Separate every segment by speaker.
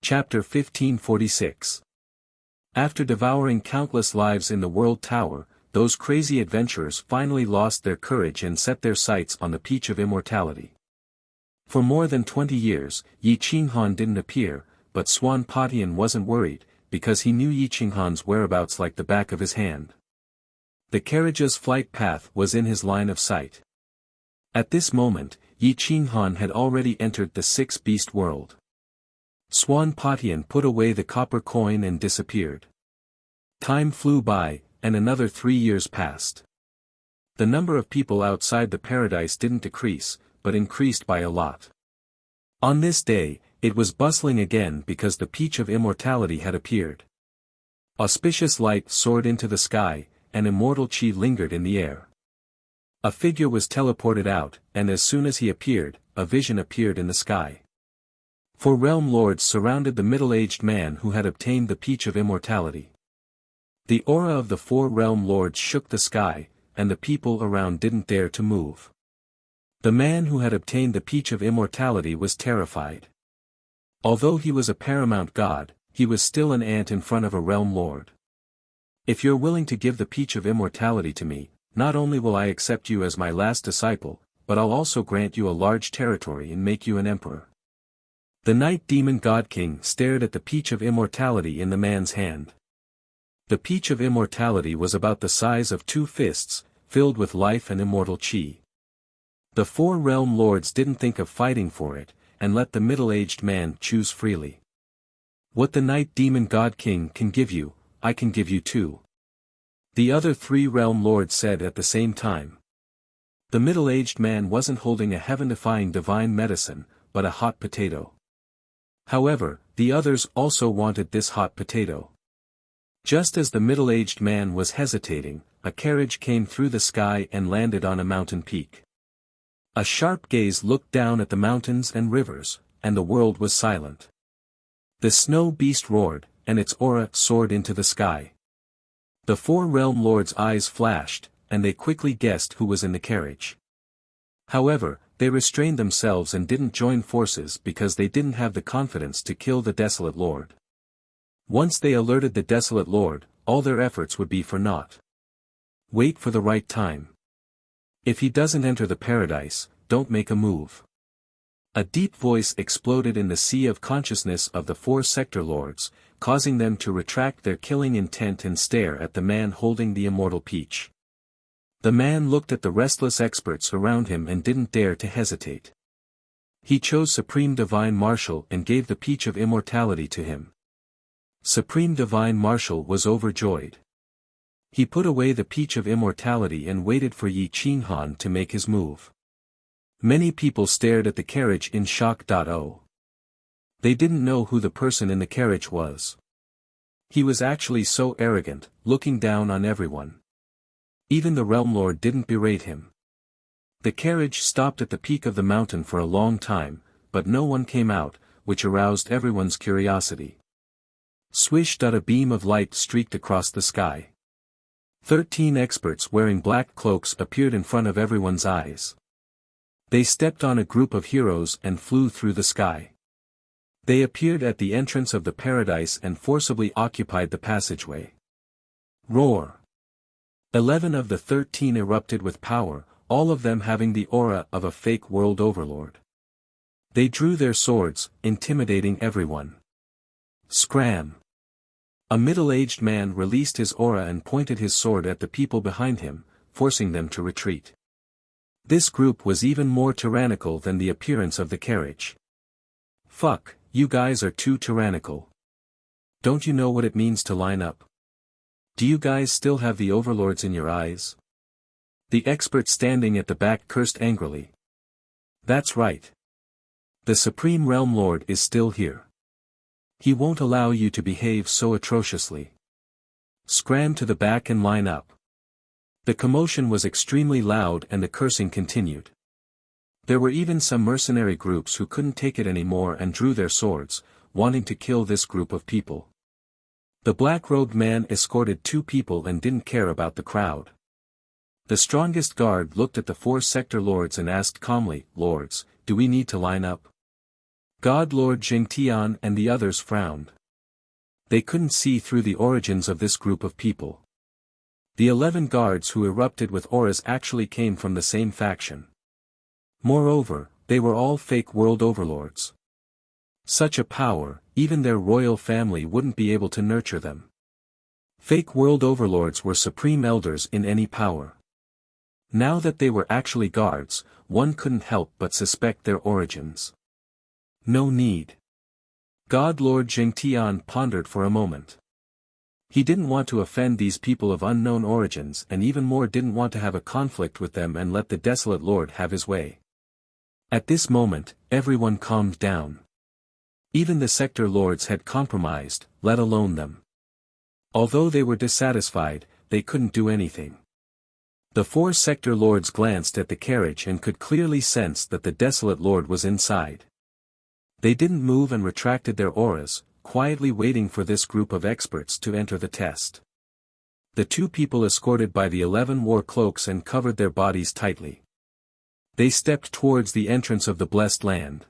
Speaker 1: Chapter 1546. After devouring countless lives in the World Tower, those crazy adventurers finally lost their courage and set their sights on the Peach of Immortality. For more than 20 years, Yi Qinghan didn't appear, but Swan Patian wasn't worried, because he knew Yi Qinghan's whereabouts like the back of his hand. The carriage's flight path was in his line of sight. At this moment, Yi Qinghan had already entered the six-beast world. Swan Patian put away the copper coin and disappeared. Time flew by, and another 3 years passed. The number of people outside the paradise didn't decrease, but increased by a lot. On this day, it was bustling again because the Peach of Immortality had appeared. Auspicious light soared into the sky, and immortal chi lingered in the air. A figure was teleported out, and as soon as he appeared, a vision appeared in the sky. 4 realm lords surrounded the middle-aged man who had obtained the Peach of Immortality. The aura of the 4 realm lords shook the sky, and the people around didn't dare to move. The man who had obtained the Peach of Immortality was terrified. Although he was a paramount god, he was still an ant in front of a realm lord. If you're willing to give the Peach of Immortality to me, not only will I accept you as my last disciple, but I'll also grant you a large territory and make you an emperor. The Night Demon God King stared at the Peach of Immortality in the man's hand. The Peach of Immortality was about the size of 2 fists, filled with life and immortal chi. The 4 realm lords didn't think of fighting for it, and let the middle-aged man choose freely. What the Night Demon God King can give you, I can give you too. The other 3 realm lords said at the same time. The middle-aged man wasn't holding a heaven-defying divine medicine, but a hot potato. However, the others also wanted this hot potato. Just as the middle-aged man was hesitating, a carriage came through the sky and landed on a mountain peak. A sharp gaze looked down at the mountains and rivers, and the world was silent. The snow beast roared, and its aura soared into the sky. The 4 realm lords' eyes flashed, and they quickly guessed who was in the carriage. However, they restrained themselves and didn't join forces because they didn't have the confidence to kill the Desolate Lord. Once they alerted the Desolate Lord, all their efforts would be for naught. Wait for the right time. If he doesn't enter the paradise, don't make a move. A deep voice exploded in the sea of consciousness of the 4 sector lords, causing them to retract their killing intent and stare at the man holding the immortal peach. The man looked at the restless experts around him and didn't dare to hesitate. He chose Supreme Divine Marshal and gave the Peach of Immortality to him. Supreme Divine Marshal was overjoyed. He put away the Peach of Immortality and waited for Yi Qinghan to make his move. Many people stared at the carriage in shock. They didn't know who the person in the carriage was. He was actually so arrogant, looking down on everyone. Even the Realm Lord didn't berate him. The carriage stopped at the peak of the mountain for a long time, but no one came out, which aroused everyone's curiosity. Swish! A beam of light streaked across the sky. 13 experts wearing black cloaks appeared in front of everyone's eyes. They stepped on a group of heroes and flew through the sky. They appeared at the entrance of the paradise and forcibly occupied the passageway. Roar! 11 of the 13 erupted with power, all of them having the aura of a fake world overlord. They drew their swords, intimidating everyone. Scram! A middle-aged man released his aura and pointed his sword at the people behind him, forcing them to retreat. This group was even more tyrannical than the appearance of the carriage. Fuck, you guys are too tyrannical. Don't you know what it means to line up? Do you guys still have the overlords in your eyes? The expert standing at the back cursed angrily. That's right. The Supreme Realm Lord is still here. He won't allow you to behave so atrociously. Scram to the back and line up. The commotion was extremely loud and the cursing continued. There were even some mercenary groups who couldn't take it anymore and drew their swords, wanting to kill this group of people. The black-robed man escorted 2 people and didn't care about the crowd. The strongest guard looked at the 4 sector lords and asked calmly, "Lords, do we need to line up?" God Lord Jingtian and the others frowned. They couldn't see through the origins of this group of people. The 11 guards who erupted with auras actually came from the same faction. Moreover, they were all fake world overlords. Such a power, even their royal family wouldn't be able to nurture them. Fake world overlords were supreme elders in any power. Now that they were actually guards, one couldn't help but suspect their origins. No need. God Lord Jingtian pondered for a moment. He didn't want to offend these people of unknown origins and even more didn't want to have a conflict with them and let the desolate lord have his way. At this moment, everyone calmed down. Even the sector lords had compromised, let alone them. Although they were dissatisfied, they couldn't do anything. The 4 sector lords glanced at the carriage and could clearly sense that the desolate lord was inside. They didn't move and retracted their auras, quietly waiting for this group of experts to enter the test. The 2 people escorted by the 11 wore cloaks and covered their bodies tightly. They stepped towards the entrance of the blessed land.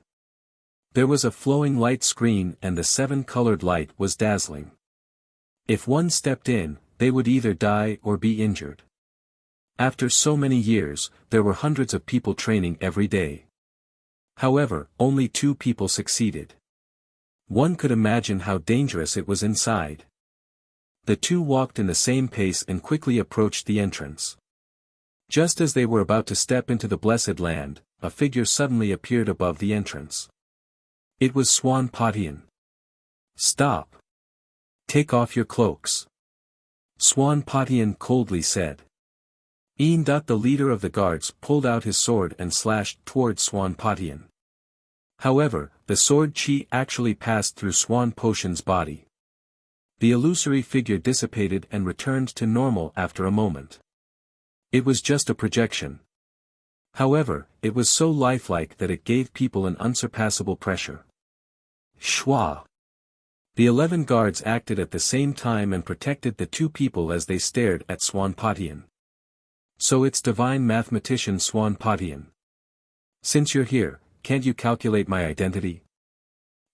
Speaker 1: There was a flowing light screen and the 7-colored light was dazzling. If one stepped in, they would either die or be injured. After so many years, there were hundreds of people training every day. However, only 2 people succeeded. One could imagine how dangerous it was inside. The 2 walked in the same pace and quickly approached the entrance. Just as they were about to step into the blessed land, a figure suddenly appeared above the entrance. It was Swan Patian. Stop. Take off your cloaks. Swan Patian coldly said. The leader of the guards pulled out his sword and slashed towards Swan Patian. However, the sword chi actually passed through Swan Patian's body. The illusory figure dissipated and returned to normal after a moment. It was just a projection. However, it was so lifelike that it gave people an unsurpassable pressure. Shwa. The 11 guards acted at the same time and protected the 2 people as they stared at Swan Patian. So it's divine mathematician Swan Patian. Since you're here, can't you calculate my identity?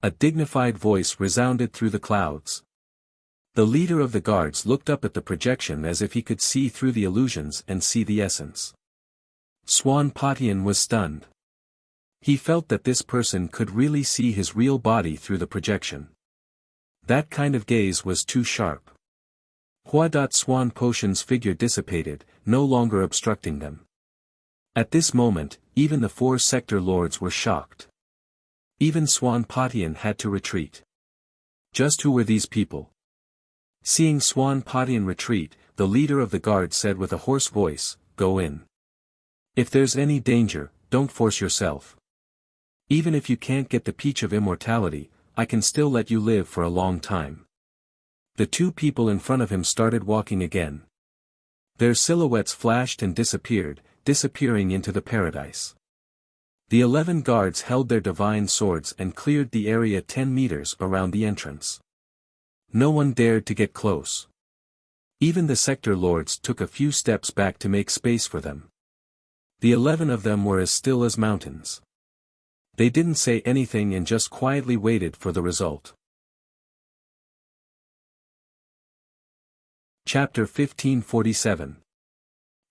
Speaker 1: A dignified voice resounded through the clouds. The leader of the guards looked up at the projection as if he could see through the illusions and see the essence. Swan Patian was stunned. He felt that this person could really see his real body through the projection. That kind of gaze was too sharp. Swan Patian's figure dissipated, no longer obstructing them. At this moment, even the 4 sector lords were shocked. Even Swan Patian had to retreat. Just who were these people? Seeing Swan Patian retreat, the leader of the guard said with a hoarse voice, "Go in. If there's any danger, don't force yourself. Even if you can't get the peach of immortality, I can still let you live for a long time." The 2 people in front of him started walking again. Their silhouettes flashed and disappeared, disappearing into the paradise. The 11 guards held their divine swords and cleared the area 10 meters around the entrance. No one dared to get close. Even the sector lords took a few steps back to make space for them. The 11 of them were as still as mountains. They didn't say anything and just quietly waited for the result. Chapter 1547.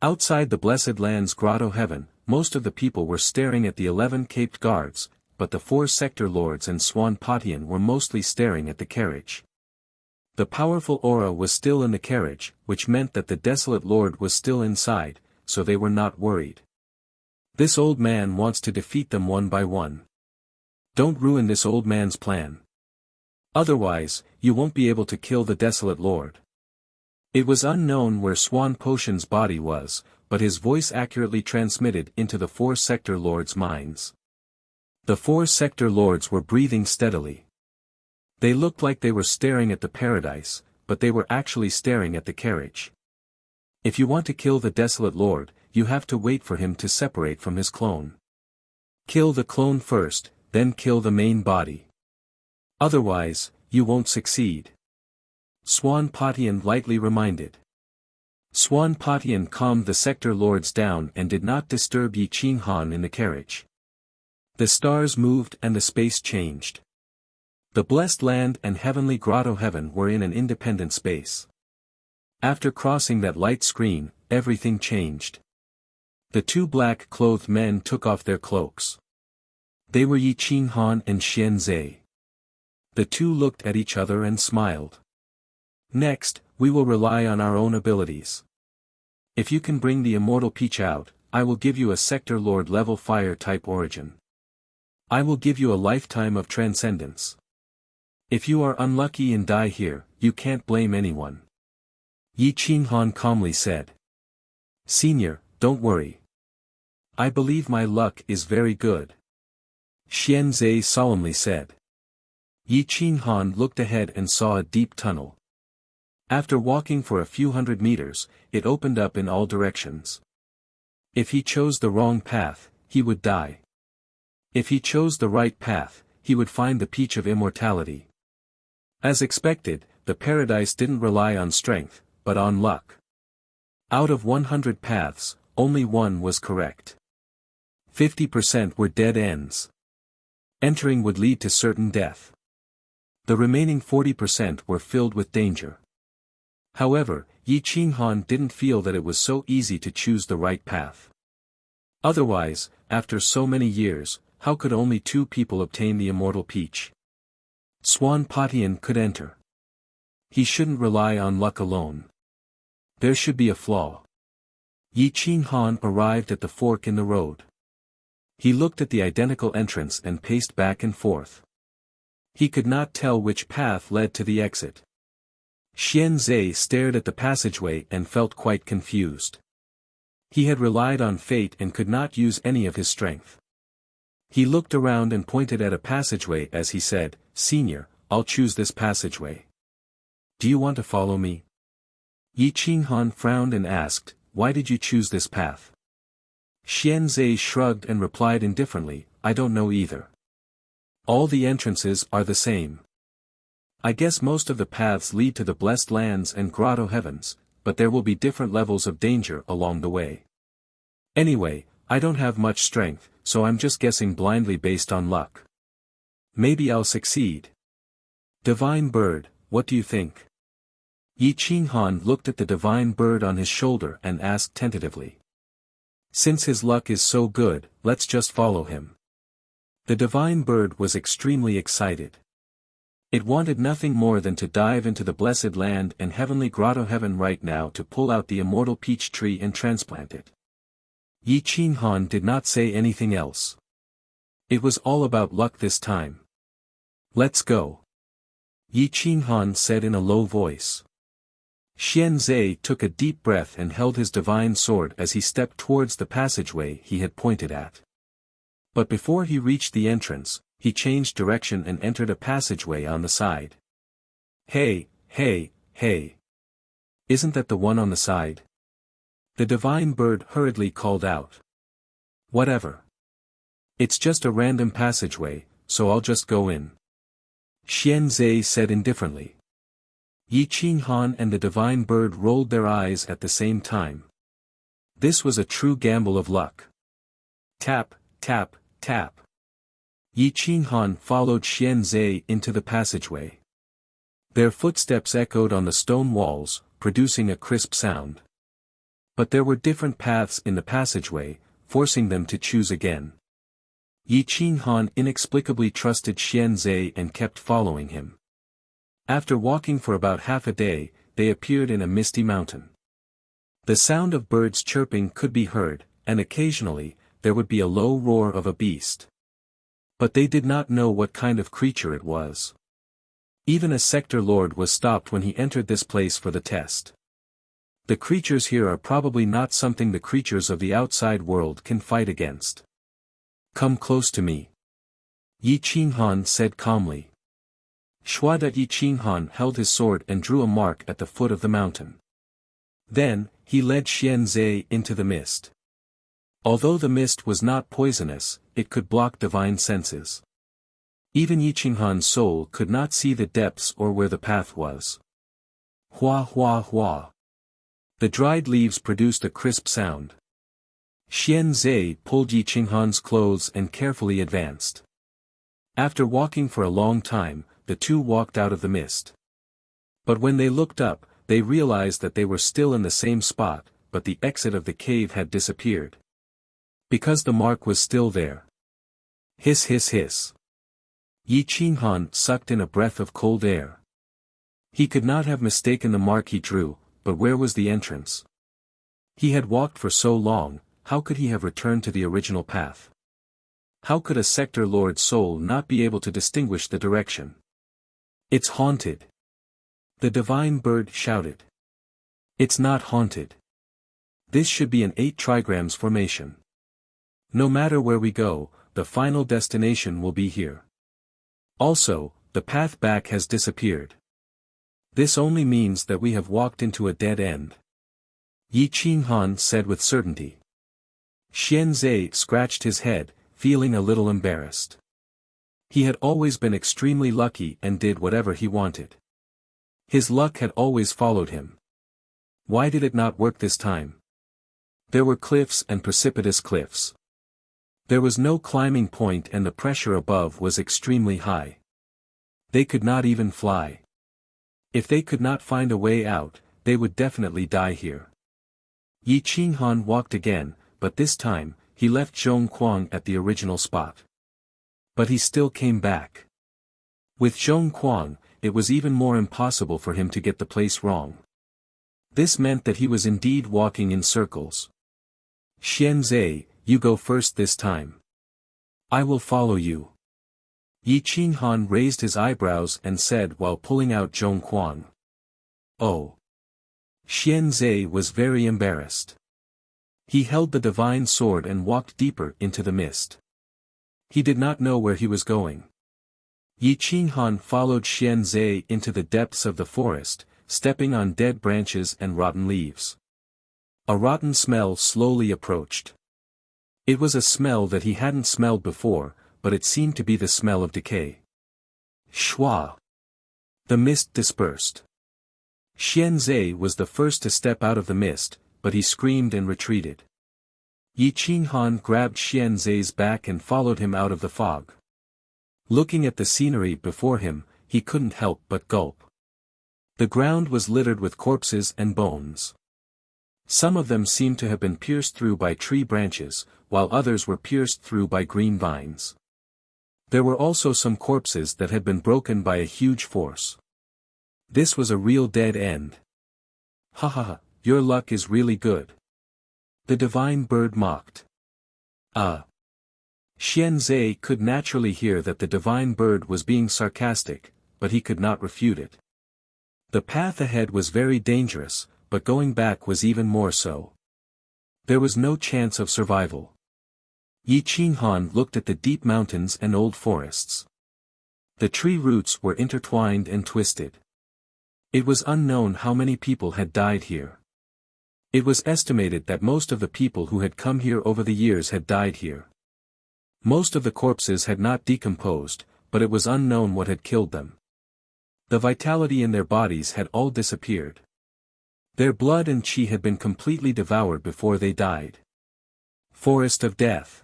Speaker 1: Outside the Blessed Land's grotto heaven, most of the people were staring at the 11 caped guards, but the 4 sector lords and Swan Patian were mostly staring at the carriage. The powerful aura was still in the carriage, which meant that the desolate lord was still inside, so they were not worried. This old man wants to defeat them one by one. Don't ruin this old man's plan. Otherwise, you won't be able to kill the desolate lord. It was unknown where Swan Patian's body was, but his voice accurately transmitted into the 4 sector lords' minds. The 4 sector lords were breathing steadily. They looked like they were staring at the paradise, but they were actually staring at the carriage. If you want to kill the desolate lord, you have to wait for him to separate from his clone. Kill the clone first, then kill the main body. Otherwise, you won't succeed. Swan Patian lightly reminded. Swan Patian calmed the sector lords down and did not disturb Yi Qinghan in the carriage. The stars moved and the space changed. The blessed land and heavenly grotto heaven were in an independent space. After crossing that light screen, everything changed. The two black-clothed men took off their cloaks. They were Yi Qinghan and Xian Zhe. The two looked at each other and smiled. Next, we will rely on our own abilities. If you can bring the immortal peach out, I will give you a Sector Lord level fire type origin. I will give you a lifetime of transcendence. If you are unlucky and die here, you can't blame anyone. Yi Qinghan calmly said. Senior, don't worry. I believe my luck is very good. Xian Zhe solemnly said. Yi Qinghan looked ahead and saw a deep tunnel. After walking for a few hundred meters, it opened up in all directions. If he chose the wrong path, he would die. If he chose the right path, he would find the peach of immortality. As expected, the paradise didn't rely on strength, but on luck. Out of 100 paths, only one was correct. 50% were dead ends. Entering would lead to certain death. The remaining 40% were filled with danger. However, Yi Qinghan didn't feel that it was so easy to choose the right path. Otherwise, after so many years, how could only 2 people obtain the immortal peach? Swan Patian could enter. He shouldn't rely on luck alone. There should be a flaw. Yi Qinghan arrived at the fork in the road. He looked at the identical entrance and paced back and forth. He could not tell which path led to the exit. Xian Zhe stared at the passageway and felt quite confused. He had relied on fate and could not use any of his strength. He looked around and pointed at a passageway as he said, Senior, I'll choose this passageway. Do you want to follow me? Yi Qinghan frowned and asked, Why did you choose this path? Xian Zhe shrugged and replied indifferently, I don't know either. All the entrances are the same. I guess most of the paths lead to the blessed lands and grotto heavens, but there will be different levels of danger along the way. Anyway, I don't have much strength, so I'm just guessing blindly based on luck. Maybe I'll succeed. Divine bird, what do you think? Yi Qinghan looked at the divine bird on his shoulder and asked tentatively. Since his luck is so good, let's just follow him. The divine bird was extremely excited. It wanted nothing more than to dive into the blessed land and heavenly grotto heaven right now to pull out the immortal peach tree and transplant it. Yi Qinghan did not say anything else. It was all about luck this time. Let's go. Yi Qinghan said in a low voice. Xian Zhe took a deep breath and held his divine sword as he stepped towards the passageway he had pointed at. But before he reached the entrance, he changed direction and entered a passageway on the side. Hey, hey, hey. Isn't that the one on the side? The divine bird hurriedly called out. Whatever. It's just a random passageway, so I'll just go in. Xian Zhe said indifferently. Yi Qinghan and the divine bird rolled their eyes at the same time. This was a true gamble of luck. Tap, tap, tap. Yi Qinghan followed Xian Zhe into the passageway. Their footsteps echoed on the stone walls, producing a crisp sound. But there were different paths in the passageway, forcing them to choose again. Yi Qinghan inexplicably trusted Xian Zhe and kept following him. After walking for about half a day, they appeared in a misty mountain. The sound of birds chirping could be heard, and occasionally, there would be a low roar of a beast. But they did not know what kind of creature it was. Even a sector lord was stopped when he entered this place for the test. The creatures here are probably not something the creatures of the outside world can fight against. Come close to me. Yi Qinghan said calmly. Shuada Yi Qinghan held his sword and drew a mark at the foot of the mountain. Then, he led Xian Zhe into the mist. Although the mist was not poisonous, it could block divine senses. Even Yi Qinghan's soul could not see the depths or where the path was. Hua hua hua. The dried leaves produced a crisp sound. Xian Zhe pulled Yi Qinghan's clothes and carefully advanced. After walking for a long time, the two walked out of the mist. But when they looked up, they realized that they were still in the same spot, but the exit of the cave had disappeared. Because the mark was still there. Hiss hiss hiss. Yi Qinghan sucked in a breath of cold air. He could not have mistaken the mark he drew, but where was the entrance? He had walked for so long, how could he have returned to the original path? How could a sector lord's soul not be able to distinguish the direction? It's haunted. The divine bird shouted. It's not haunted. This should be an 8 trigrams formation. No matter where we go, the final destination will be here. Also, the path back has disappeared. This only means that we have walked into a dead end. Yi Qinghan said with certainty. Xian Zhe scratched his head, feeling a little embarrassed. He had always been extremely lucky and did whatever he wanted. His luck had always followed him. Why did it not work this time? There were cliffs and precipitous cliffs. There was no climbing point and the pressure above was extremely high. They could not even fly. If they could not find a way out, they would definitely die here. Yi Qinghan walked again, but this time, he left Zhong Kuang at the original spot. But he still came back. With Zhong Kuang, it was even more impossible for him to get the place wrong. This meant that he was indeed walking in circles. Xian Zhe, you go first this time. I will follow you. Yi Qinghan raised his eyebrows and said while pulling out Zhong Kuang. Oh. Xian Zhe was very embarrassed. He held the divine sword and walked deeper into the mist. He did not know where he was going. Yi Qinghan followed Xian Zhe into the depths of the forest, stepping on dead branches and rotten leaves. A rotten smell slowly approached. It was a smell that he hadn't smelled before, but it seemed to be the smell of decay. Shwa! The mist dispersed. Xian Zhe was the first to step out of the mist, but he screamed and retreated. Yi Qinghan grabbed Xian Zhe's back and followed him out of the fog. Looking at the scenery before him, he couldn't help but gulp. The ground was littered with corpses and bones. Some of them seemed to have been pierced through by tree branches, while others were pierced through by green vines. There were also some corpses that had been broken by a huge force. This was a real dead end. Ha ha ha, your luck is really good. The divine bird mocked. Xian Zhe could naturally hear that the divine bird was being sarcastic, but he could not refute it. The path ahead was very dangerous, but going back was even more so. There was no chance of survival. Yi Qinghan looked at the deep mountains and old forests. The tree roots were intertwined and twisted. It was unknown how many people had died here. It was estimated that most of the people who had come here over the years had died here. Most of the corpses had not decomposed, but it was unknown what had killed them. The vitality in their bodies had all disappeared. Their blood and qi had been completely devoured before they died. Forest of Death.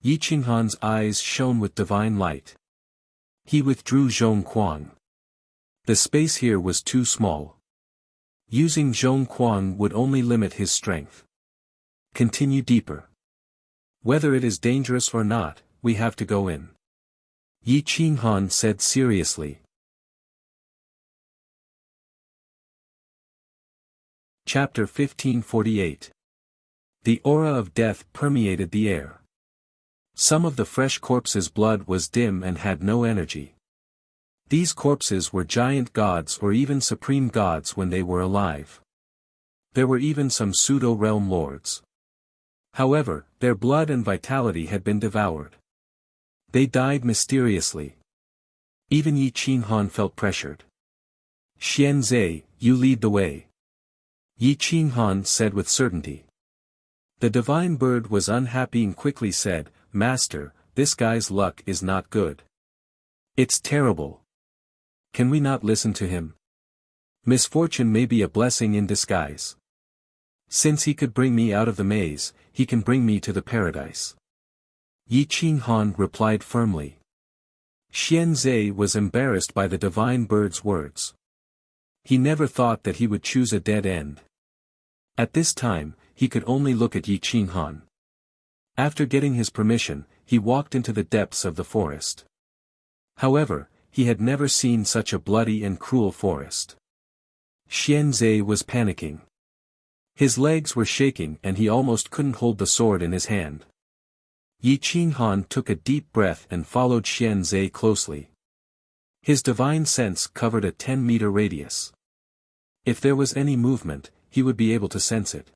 Speaker 1: Yi Qinghan's eyes shone with divine light. He withdrew Zhong Kuang. The space here was too small. Using Zhong Kuang would only limit his strength. Continue deeper. Whether it is dangerous or not, we have to go in. Yi Qinghan said seriously. Chapter 1548. The aura of death permeated the air. Some of the fresh corpses' blood was dim and had no energy. These corpses were giant gods or even supreme gods when they were alive. There were even some pseudo-realm lords. However, their blood and vitality had been devoured. They died mysteriously. Even Yi Qinghan felt pressured. Xian Zhe, you lead the way. Yi Qinghan said with certainty. The divine bird was unhappy and quickly said, Master, this guy's luck is not good. It's terrible. Can we not listen to him? Misfortune may be a blessing in disguise. Since he could bring me out of the maze, he can bring me to the paradise. Yi Qinghan replied firmly. Xianzhe was embarrassed by the divine bird's words. He never thought that he would choose a dead end. At this time, he could only look at Yi Qinghan. After getting his permission, he walked into the depths of the forest. However, he had never seen such a bloody and cruel forest. Xianzhe was panicking. His legs were shaking and he almost couldn't hold the sword in his hand. Yi Qinghan took a deep breath and followed Xianzhe closely. His divine sense covered a 10-meter radius. If there was any movement, he would be able to sense it.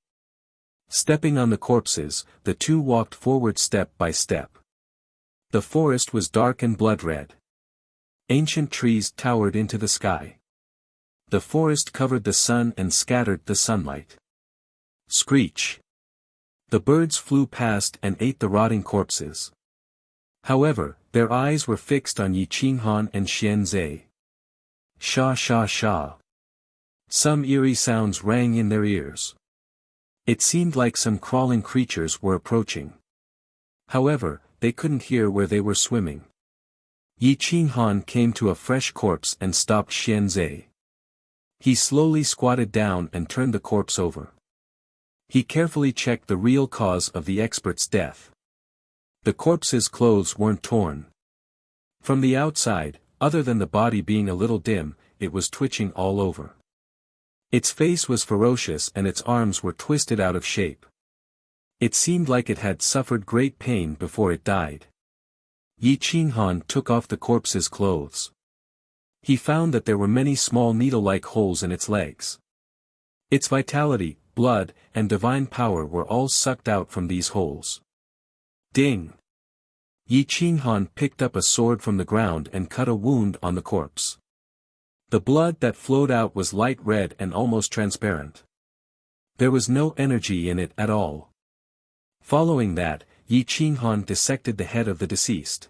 Speaker 1: Stepping on the corpses, the two walked forward step by step. The forest was dark and blood-red. Ancient trees towered into the sky. The forest covered the sun and scattered the sunlight. Screech! The birds flew past and ate the rotting corpses. However, their eyes were fixed on Yi Qinghan and Xianzhe. Sha sha sha. Some eerie sounds rang in their ears. It seemed like some crawling creatures were approaching. However, they couldn't hear where they were swimming. Yi Qinghan came to a fresh corpse and stopped Xianzhe. He slowly squatted down and turned the corpse over. He carefully checked the real cause of the expert's death. The corpse's clothes weren't torn. From the outside, other than the body being a little dim, it was twitching all over. Its face was ferocious and its arms were twisted out of shape. It seemed like it had suffered great pain before it died. Yi Qinghan took off the corpse's clothes. He found that there were many small needle-like holes in its legs. Its vitality, blood, and divine power were all sucked out from these holes. Ding! Yi Qinghan picked up a sword from the ground and cut a wound on the corpse. The blood that flowed out was light red and almost transparent. There was no energy in it at all. Following that, Yi Qinghan dissected the head of the deceased.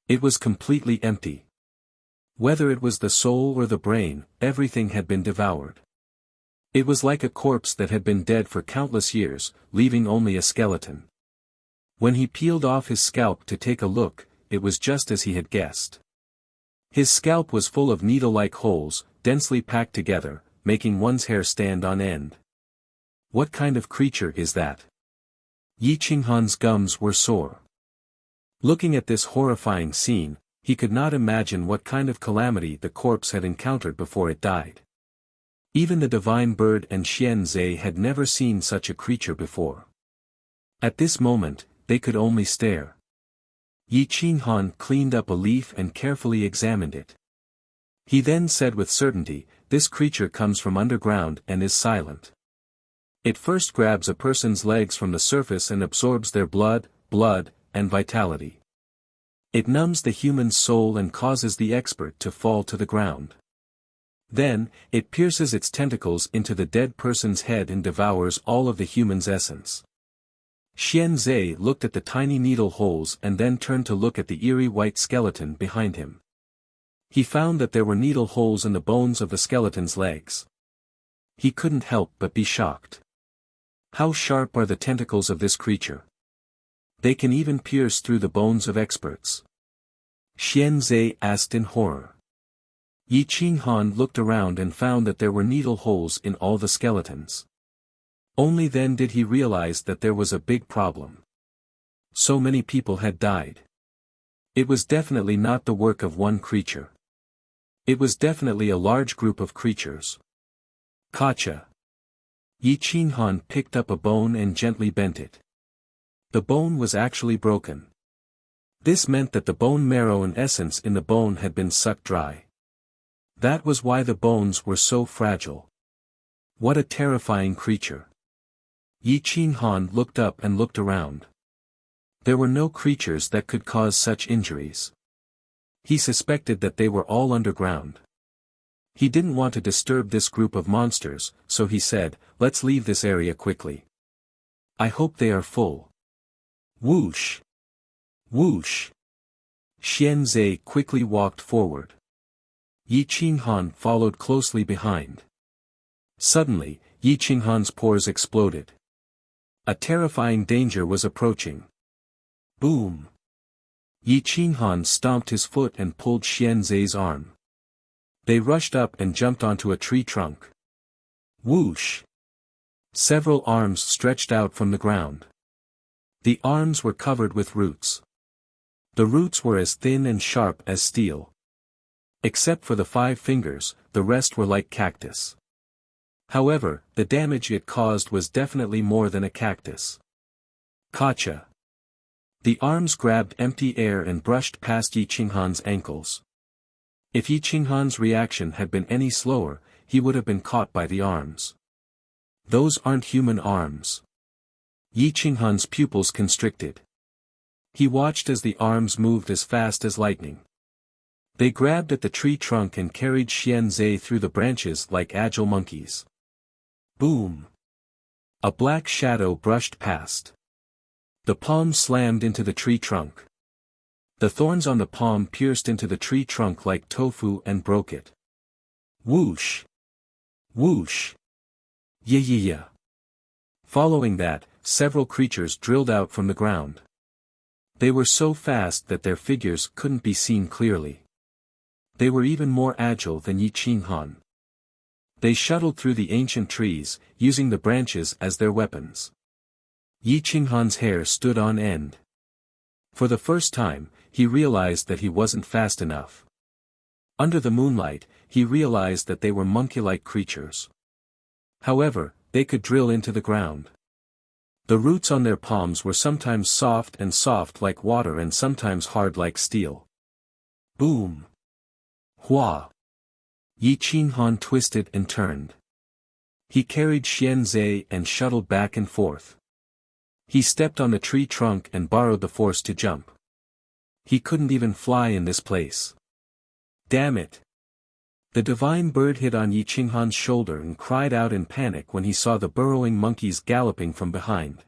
Speaker 1: It was completely empty. Whether it was the soul or the brain, everything had been devoured. It was like a corpse that had been dead for countless years, leaving only a skeleton. When he peeled off his scalp to take a look, it was just as he had guessed. His scalp was full of needle-like holes, densely packed together, making one's hair stand on end. What kind of creature is that? Yi Qinghan's gums were sore. Looking at this horrifying scene, he could not imagine what kind of calamity the corpse had encountered before it died. Even the divine bird and Xianzhe had never seen such a creature before. At this moment, they could only stare. Yi Qinghan cleaned up a leaf and carefully examined it. He then said with certainty, "This creature comes from underground and is silent. It first grabs a person's legs from the surface and absorbs their blood, and vitality. It numbs the human's soul and causes the expert to fall to the ground. Then, it pierces its tentacles into the dead person's head and devours all of the human's essence." Xianzhe looked at the tiny needle holes and then turned to look at the eerie white skeleton behind him. He found that there were needle holes in the bones of the skeleton's legs. He couldn't help but be shocked. How sharp are the tentacles of this creature? They can even pierce through the bones of experts. Xianzhe asked in horror. Yi Qinghan looked around and found that there were needle holes in all the skeletons. Only then did he realize that there was a big problem. So many people had died. It was definitely not the work of one creature. It was definitely a large group of creatures. Gotcha. Yi Qinghan picked up a bone and gently bent it. The bone was actually broken. This meant that the bone marrow and essence in the bone had been sucked dry. That was why the bones were so fragile. What a terrifying creature. Yi Qinghan looked up and looked around. There were no creatures that could cause such injuries. He suspected that they were all underground. He didn't want to disturb this group of monsters, so he said, "Let's leave this area quickly. I hope they are full." Whoosh! Whoosh! Xianzhe quickly walked forward. Yi Qinghan followed closely behind. Suddenly, Yi Qinghan's pores exploded. A terrifying danger was approaching. Boom! Yi Qinghan stomped his foot and pulled Xian Zai's arm. They rushed up and jumped onto a tree trunk. Whoosh! Several arms stretched out from the ground. The arms were covered with roots. The roots were as thin and sharp as steel. Except for the 5 fingers, the rest were like cactus. However, the damage it caused was definitely more than a cactus. Gotcha! The arms grabbed empty air and brushed past Yi Qinghan's ankles. If Yi Qinghan's reaction had been any slower, he would have been caught by the arms. Those aren't human arms. Yi Qinghan's pupils constricted. He watched as the arms moved as fast as lightning. They grabbed at the tree trunk and carried Xian Zai through the branches like agile monkeys. Boom! A black shadow brushed past. The palm slammed into the tree trunk. The thorns on the palm pierced into the tree trunk like tofu and broke it. Whoosh! Whoosh! Yeah. Following that, several creatures drilled out from the ground. They were so fast that their figures couldn't be seen clearly. They were even more agile than Yi Qinghan. They shuttled through the ancient trees, using the branches as their weapons. Yi Qinghan's hair stood on end. For the first time, he realized that he wasn't fast enough. Under the moonlight, he realized that they were monkey-like creatures. However, they could drill into the ground. The roots on their palms were sometimes soft like water and sometimes hard like steel. Boom! Hua! Yi Qinghan twisted and turned. He carried Xian Zai and shuttled back and forth. He stepped on the tree trunk and borrowed the force to jump. He couldn't even fly in this place. Damn it! The divine bird hit on Yi Qinghan's shoulder and cried out in panic when he saw the burrowing monkeys galloping from behind.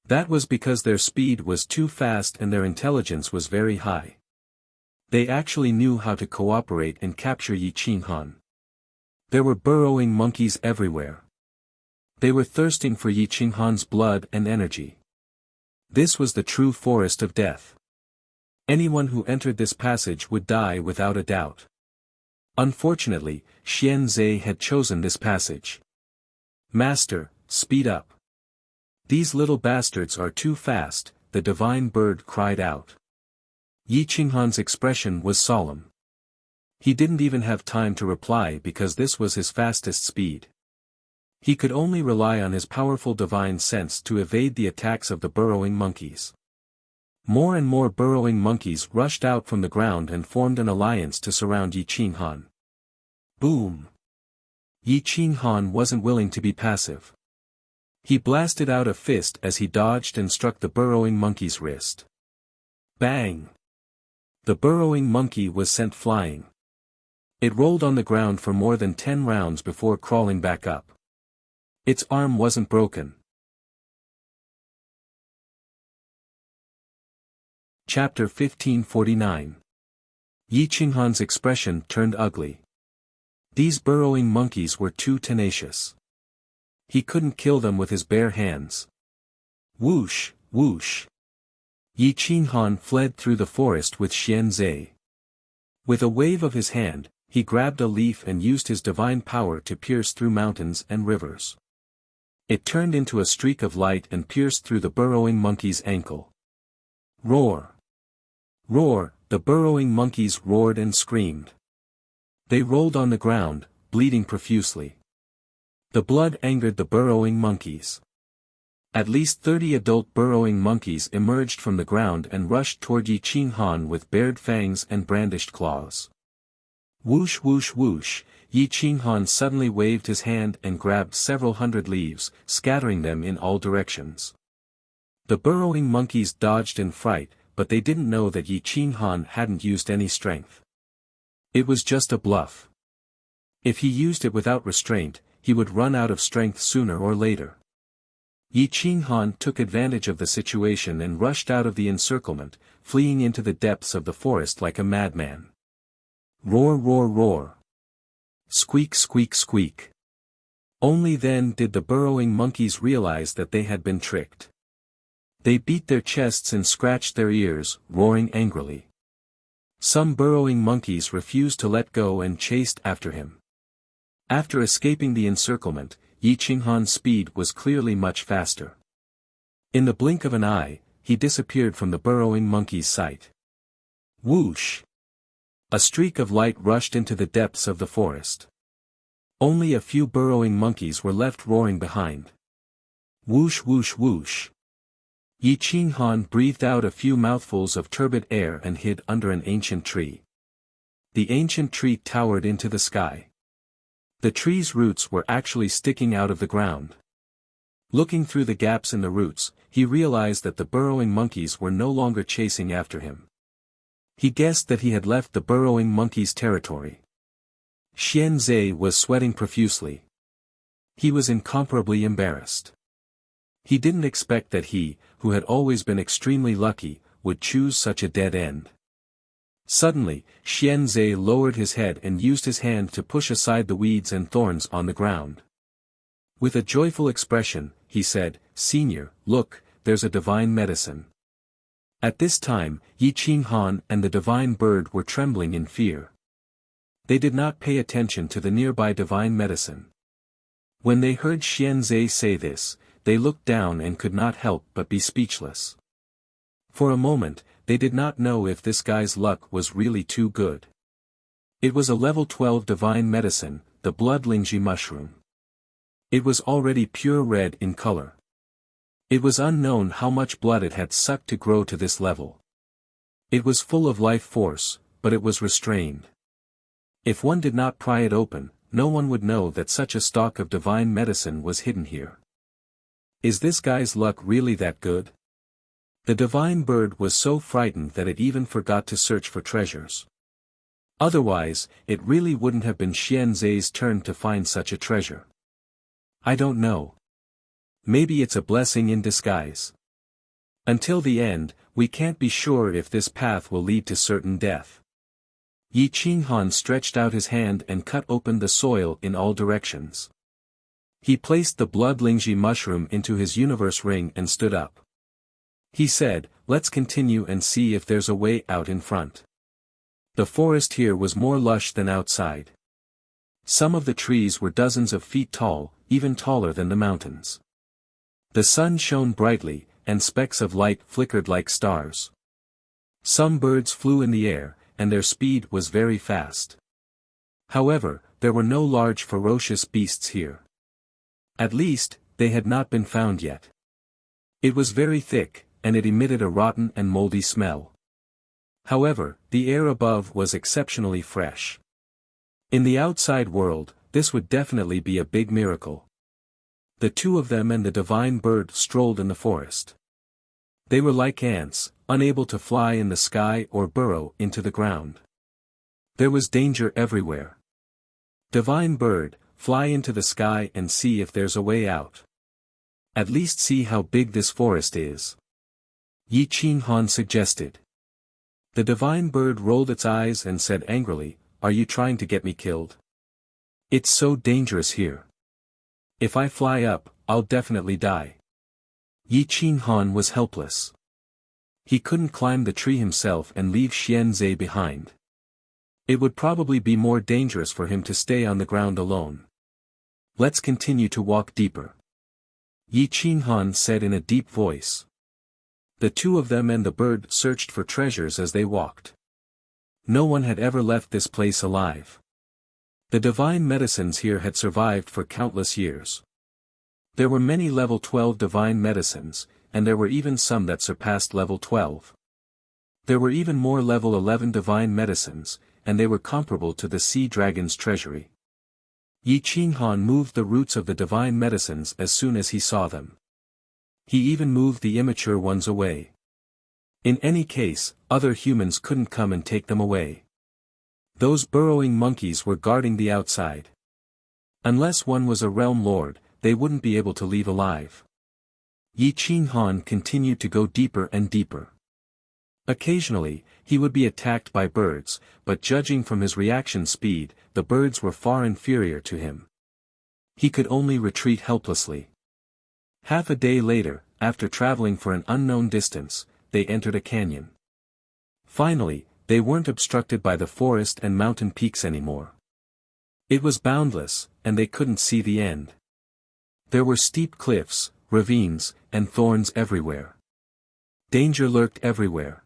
Speaker 1: That was because their speed was too fast and their intelligence was very high. They actually knew how to cooperate and capture Yi Qinghan. There were burrowing monkeys everywhere. They were thirsting for Yi Qinghan's blood and energy. This was the true forest of death. Anyone who entered this passage would die without a doubt. Unfortunately, Xian Zai had chosen this passage. Master, speed up. These little bastards are too fast, the divine bird cried out. Yi Qinghan's expression was solemn. He didn't even have time to reply because this was his fastest speed. He could only rely on his powerful divine sense to evade the attacks of the burrowing monkeys. More and more burrowing monkeys rushed out from the ground and formed an alliance to surround Yi Qinghan. Boom! Yi Qinghan wasn't willing to be passive. He blasted out a fist as he dodged and struck the burrowing monkey's wrist. Bang! The burrowing monkey was sent flying. It rolled on the ground for more than 10 rounds before crawling back up. Its arm wasn't broken. Chapter 1549. Yi Qinghan's expression turned ugly. These burrowing monkeys were too tenacious. He couldn't kill them with his bare hands. Whoosh, whoosh. Yi Qinghan fled through the forest with Xian Zai. With a wave of his hand, he grabbed a leaf and used his divine power to pierce through mountains and rivers. It turned into a streak of light and pierced through the burrowing monkey's ankle. Roar! Roar! The burrowing monkeys roared and screamed. They rolled on the ground, bleeding profusely. The blood angered the burrowing monkeys. At least 30 adult burrowing monkeys emerged from the ground and rushed toward Yi Qinghan with bared fangs and brandished claws. Whoosh whoosh whoosh, Yi Qinghan suddenly waved his hand and grabbed several hundred leaves, scattering them in all directions. The burrowing monkeys dodged in fright, but they didn't know that Yi Qinghan hadn't used any strength. It was just a bluff. If he used it without restraint, he would run out of strength sooner or later. Yi Qinghan took advantage of the situation and rushed out of the encirclement, fleeing into the depths of the forest like a madman. Roar roar roar. Squeak squeak squeak. Only then did the burrowing monkeys realize that they had been tricked. They beat their chests and scratched their ears, roaring angrily. Some burrowing monkeys refused to let go and chased after him. After escaping the encirclement, Yi Qinghan's speed was clearly much faster. In the blink of an eye, he disappeared from the burrowing monkey's sight. Whoosh! A streak of light rushed into the depths of the forest. Only a few burrowing monkeys were left roaring behind. Whoosh whoosh whoosh! Yi Qinghan breathed out a few mouthfuls of turbid air and hid under an ancient tree. The ancient tree towered into the sky. The tree's roots were actually sticking out of the ground. Looking through the gaps in the roots, he realized that the burrowing monkeys were no longer chasing after him. He guessed that he had left the burrowing monkey's territory. Xianzhe was sweating profusely. He was incomparably embarrassed. He didn't expect that he, who had always been extremely lucky, would choose such a dead end. Suddenly, Xianzhe lowered his head and used his hand to push aside the weeds and thorns on the ground. With a joyful expression, he said, "Senior, look, there's a divine medicine." At this time, Yi Qinghan and the divine bird were trembling in fear. They did not pay attention to the nearby divine medicine. When they heard Xianzhe say this, they looked down and could not help but be speechless. For a moment, they did not know if this guy's luck was really too good. It was a level 12 divine medicine, the blood lingji mushroom. It was already pure red in color. It was unknown how much blood it had sucked to grow to this level. It was full of life force, but it was restrained. If one did not pry it open, no one would know that such a stock of divine medicine was hidden here. Is this guy's luck really that good? The divine bird was so frightened that it even forgot to search for treasures. Otherwise, it really wouldn't have been Xianzhe's turn to find such a treasure. I don't know. Maybe it's a blessing in disguise. Until the end, we can't be sure if this path will lead to certain death. Yi Qinghan stretched out his hand and cut open the soil in all directions. He placed the blood lingji mushroom into his universe ring and stood up. He said, "Let's continue and see if there's a way out in front." The forest here was more lush than outside. Some of the trees were dozens of feet tall, even taller than the mountains. The sun shone brightly, and specks of light flickered like stars. Some birds flew in the air, and their speed was very fast. However, there were no large ferocious beasts here. At least, they had not been found yet. It was very thick, and it emitted a rotten and moldy smell. However, the air above was exceptionally fresh. In the outside world, this would definitely be a big miracle. The two of them and the divine bird strolled in the forest. They were like ants, unable to fly in the sky or burrow into the ground. There was danger everywhere. Divine bird, fly into the sky and see if there's a way out. At least see how big this forest is. Yi Qinghan suggested. The divine bird rolled its eyes and said angrily, "Are you trying to get me killed? It's so dangerous here. If I fly up, I'll definitely die." Yi Qinghan was helpless. He couldn't climb the tree himself and leave Xianzhe behind. It would probably be more dangerous for him to stay on the ground alone. "Let's continue to walk deeper," Yi Qinghan said in a deep voice. The two of them and the bird searched for treasures as they walked. No one had ever left this place alive. The divine medicines here had survived for countless years. There were many level 12 divine medicines, and there were even some that surpassed level 12. There were even more level 11 divine medicines, and they were comparable to the sea dragon's treasury. Yi Qinghan moved the roots of the divine medicines as soon as he saw them. He even moved the immature ones away. In any case, other humans couldn't come and take them away. Those burrowing monkeys were guarding the outside. Unless one was a realm lord, they wouldn't be able to leave alive. Yi Qinghan continued to go deeper and deeper. Occasionally, he would be attacked by birds, but judging from his reaction speed, the birds were far inferior to him. He could only retreat helplessly. Half a day later, after traveling for an unknown distance, they entered a canyon. Finally, they weren't obstructed by the forest and mountain peaks anymore. It was boundless, and they couldn't see the end. There were steep cliffs, ravines, and thorns everywhere. Danger lurked everywhere.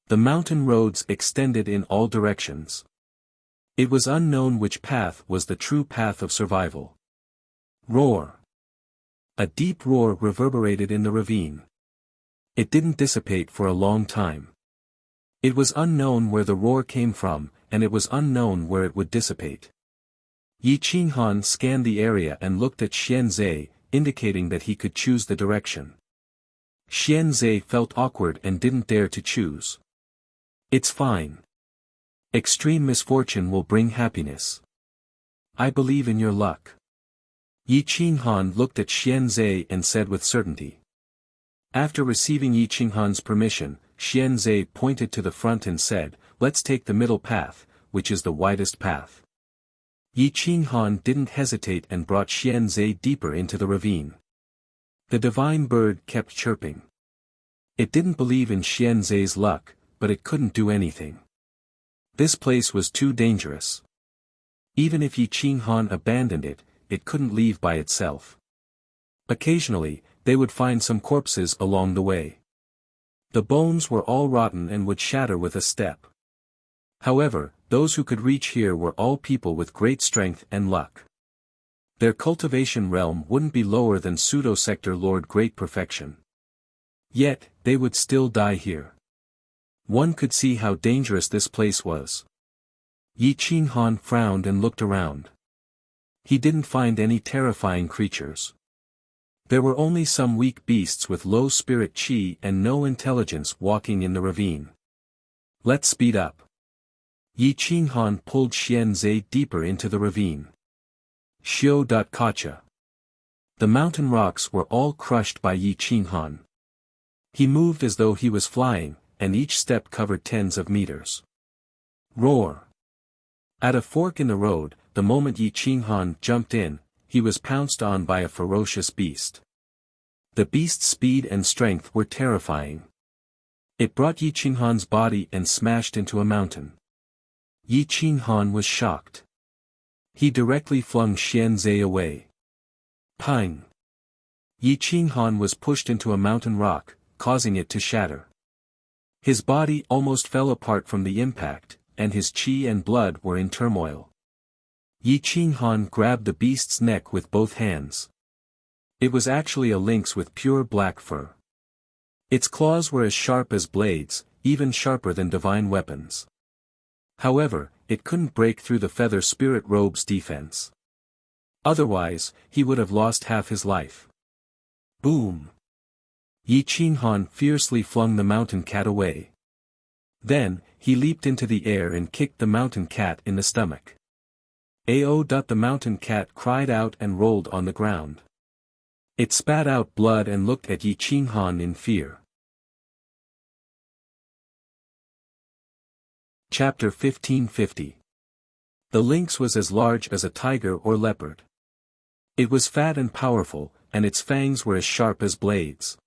Speaker 1: The mountain roads extended in all directions. It was unknown which path was the true path of survival. Roar! A deep roar reverberated in the ravine. It didn't dissipate for a long time. It was unknown where the roar came from, and it was unknown where it would dissipate. Yi Qinghan scanned the area and looked at Xianzhe, indicating that he could choose the direction. Xianzhe felt awkward and didn't dare to choose. It's fine. Extreme misfortune will bring happiness. I believe in your luck. Yi Qinghan looked at Xianzhe and said with certainty. After receiving Yi Qinghan's permission, Xianzhe pointed to the front and said, "Let's take the middle path, which is the widest path." Yi Qinghan didn't hesitate and brought Xianzhe deeper into the ravine. The divine bird kept chirping. It didn't believe in Xianzhe's luck, but it couldn't do anything. This place was too dangerous. Even if Yi Qinghan abandoned it, it couldn't leave by itself. Occasionally, they would find some corpses along the way. The bones were all rotten and would shatter with a step. However, those who could reach here were all people with great strength and luck. Their cultivation realm wouldn't be lower than pseudo-sector Lord Great Perfection. Yet, they would still die here. One could see how dangerous this place was. Yi Qinghan frowned and looked around. He didn't find any terrifying creatures. There were only some weak beasts with low spirit qi and no intelligence walking in the ravine. Let's speed up. Yi Qinghan pulled Xianzhe deeper into the ravine. Xiao.Kacha. The mountain rocks were all crushed by Yi Qinghan. He moved as though he was flying, and each step covered tens of meters. Roar! At a fork in the road, the moment Yi Qinghan jumped in, he was pounced on by a ferocious beast. The beast's speed and strength were terrifying. It brought Yi Qinghan's body and smashed into a mountain. Yi Qinghan was shocked. He directly flung Xianzhe away. Pang! Yi Qinghan was pushed into a mountain rock, causing it to shatter. His body almost fell apart from the impact, and his qi and blood were in turmoil. Yi Qinghan grabbed the beast's neck with both hands. It was actually a lynx with pure black fur. Its claws were as sharp as blades, even sharper than divine weapons. However, it couldn't break through the feather spirit robe's defense. Otherwise, he would have lost half his life. Boom! Yi Qinghan fiercely flung the mountain cat away. Then, he leaped into the air and kicked the mountain cat in the stomach. Ao. The mountain cat cried out and rolled on the ground. It spat out blood and looked at Yi Qinghan in fear. Chapter 1550. The lynx was as large as a tiger or leopard. It was fat and powerful, and its fangs were as sharp as blades.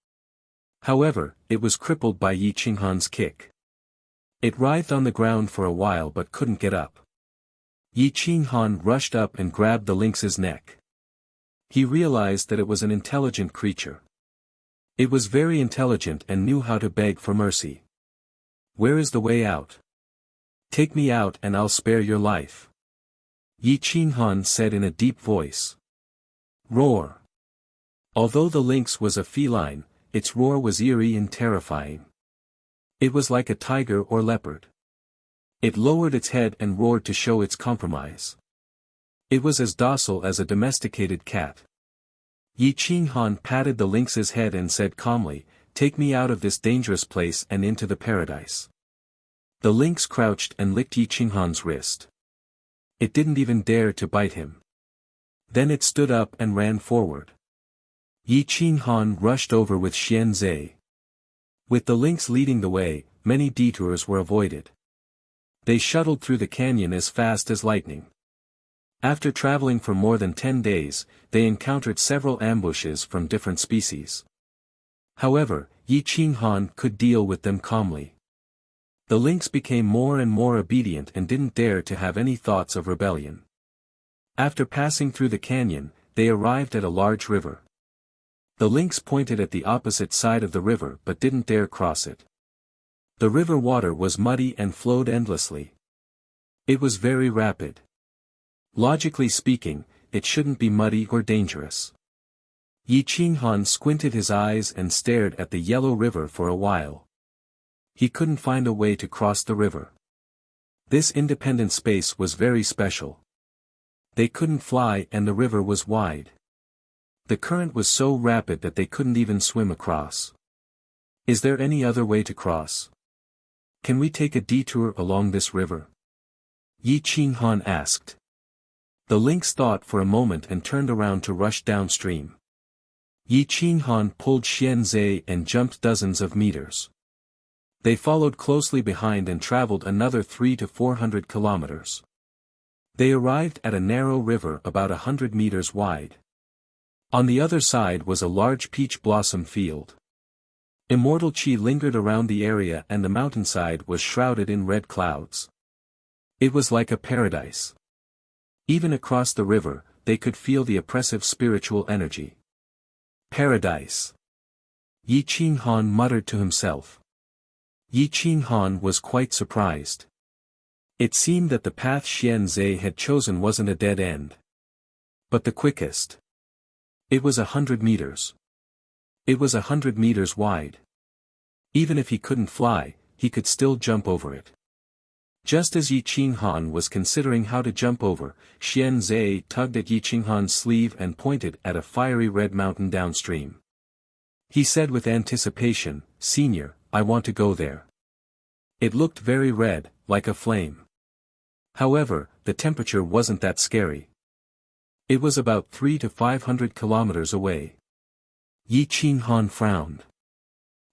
Speaker 1: However, it was crippled by Yi Qinghan's kick. It writhed on the ground for a while but couldn't get up. Yi Qinghan rushed up and grabbed the lynx's neck. He realized that it was an intelligent creature. It was very intelligent and knew how to beg for mercy. Where is the way out? Take me out and I'll spare your life. Yi Qinghan said in a deep voice. Roar! Although the lynx was a feline, its roar was eerie and terrifying. It was like a tiger or leopard. It lowered its head and roared to show its compromise. It was as docile as a domesticated cat. Yi Qinghan patted the lynx's head and said calmly, "Take me out of this dangerous place and into the paradise." The lynx crouched and licked Yi Qinghan's wrist. It didn't even dare to bite him. Then it stood up and ran forward. Yi Qinghan rushed over with Xianzhe. With the lynx leading the way, many detours were avoided. They shuttled through the canyon as fast as lightning. After traveling for more than 10 days, they encountered several ambushes from different species. However, Yi Qinghan could deal with them calmly. The lynx became more and more obedient and didn't dare to have any thoughts of rebellion. After passing through the canyon, they arrived at a large river. The lynx pointed at the opposite side of the river but didn't dare cross it. The river water was muddy and flowed endlessly. It was very rapid. Logically speaking, it shouldn't be muddy or dangerous. Yi Qinghan squinted his eyes and stared at the yellow river for a while. He couldn't find a way to cross the river. This independent space was very special. They couldn't fly and the river was wide. The current was so rapid that they couldn't even swim across. Is there any other way to cross? Can we take a detour along this river? Yi Qinghan asked. The lynx thought for a moment and turned around to rush downstream. Yi Qinghan pulled Xianzhe and jumped dozens of meters. They followed closely behind and traveled another 300 to 400 kilometers. They arrived at a narrow river about 100 meters wide. On the other side was a large peach blossom field. Immortal Qi lingered around the area and the mountainside was shrouded in red clouds. It was like a paradise. Even across the river, they could feel the oppressive spiritual energy. Paradise. Yi Qinghan muttered to himself. Yi Qinghan was quite surprised. It seemed that the path Xianzhe had chosen wasn't a dead end, but the quickest. It was 100 meters. It was 100 meters wide. Even if he couldn't fly, he could still jump over it. Just as Yi Qinghan was considering how to jump over, Xianzhe tugged at Yi Qinghan's sleeve and pointed at a fiery red mountain downstream. He said with anticipation, "Senior, I want to go there." It looked very red, like a flame. However, the temperature wasn't that scary. It was about 300 to 500 kilometers away. Yi Qinghan frowned.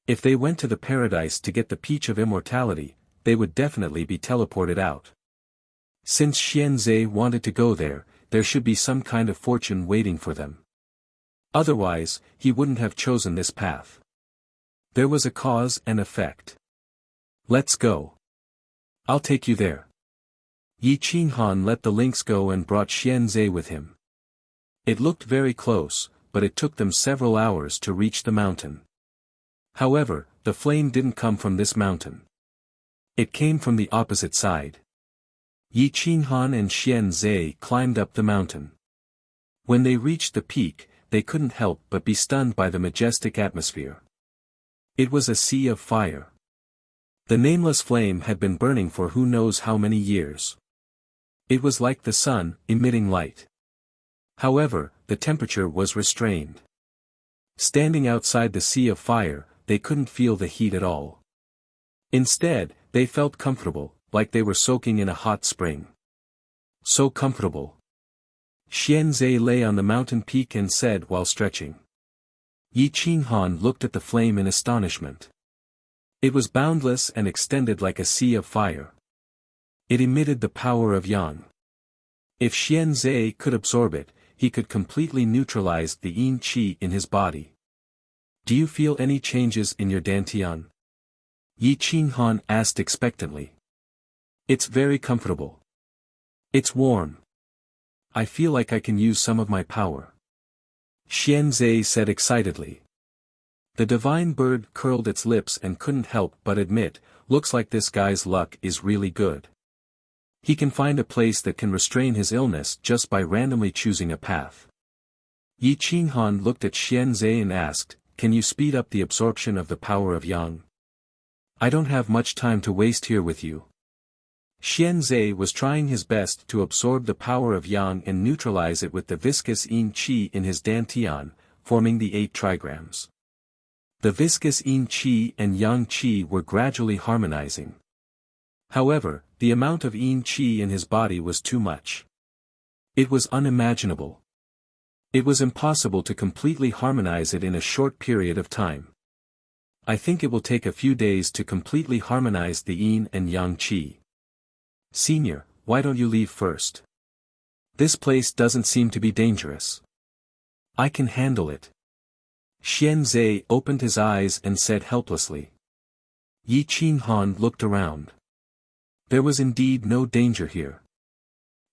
Speaker 1: If they went to the paradise to get the Peach of Immortality, they would definitely be teleported out. Since Xianzhe wanted to go there, there should be some kind of fortune waiting for them. Otherwise, he wouldn't have chosen this path. There was a cause and effect. Let's go. I'll take you there. Yi Qinghan let the lynx go and brought Xianzhe with him. It looked very close, but it took them several hours to reach the mountain. However, the flame didn't come from this mountain. It came from the opposite side. Yi Qinghan and Xianzhe climbed up the mountain. When they reached the peak, they couldn't help but be stunned by the majestic atmosphere. It was a sea of fire. The nameless flame had been burning for who knows how many years. It was like the sun, emitting light. However, the temperature was restrained. Standing outside the sea of fire, they couldn't feel the heat at all. Instead, they felt comfortable, like they were soaking in a hot spring. So comfortable. Xianzhe lay on the mountain peak and said while stretching. Yi Qinghan looked at the flame in astonishment. It was boundless and extended like a sea of fire. It emitted the power of yang. If Xianzhe could absorb it, he could completely neutralize the yin qi in his body. Do you feel any changes in your dantian? Yi Qinghan asked expectantly. It's very comfortable. It's warm. I feel like I can use some of my power. Xianzhe said excitedly. The divine bird curled its lips and couldn't help but admit, looks like this guy's luck is really good. He can find a place that can restrain his illness just by randomly choosing a path. Yi Qinghan looked at Xianzhe and asked, can you speed up the absorption of the power of yang? I don't have much time to waste here with you. Xianzhe was trying his best to absorb the power of yang and neutralize it with the viscous yin qi in his dantian, forming the 8 trigrams. The viscous yin qi and yang qi were gradually harmonizing. However, the amount of yin qi in his body was too much. It was unimaginable. It was impossible to completely harmonize it in a short period of time. I think it will take a few days to completely harmonize the yin and yang qi. Senior, why don't you leave first? This place doesn't seem to be dangerous. I can handle it. Xianzhe opened his eyes and said helplessly. Yi Qinghan looked around. There was indeed no danger here.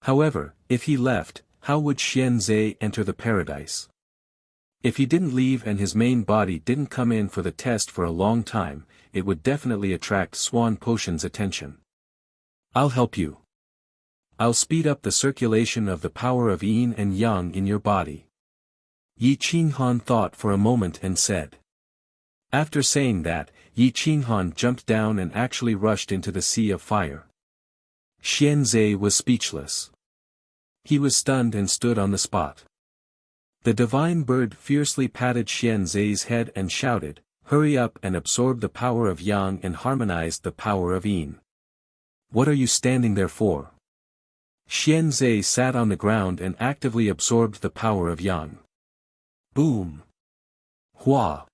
Speaker 1: However, if he left, how would Xianzhe enter the paradise? If he didn't leave and his main body didn't come in for the test for a long time, it would definitely attract Swan Potion's attention. I'll help you. I'll speed up the circulation of the power of yin and yang in your body. Yi Qinghan thought for a moment and said. After saying that, Yi Qinghan jumped down and actually rushed into the sea of fire. Xianzhe was speechless. He was stunned and stood on the spot. The divine bird fiercely patted Xianzhe's head and shouted, "Hurry up and absorb the power of yang and harmonize the power of yin. What are you standing there for?" Xianzhe sat on the ground and actively absorbed the power of yang. Boom! Hua!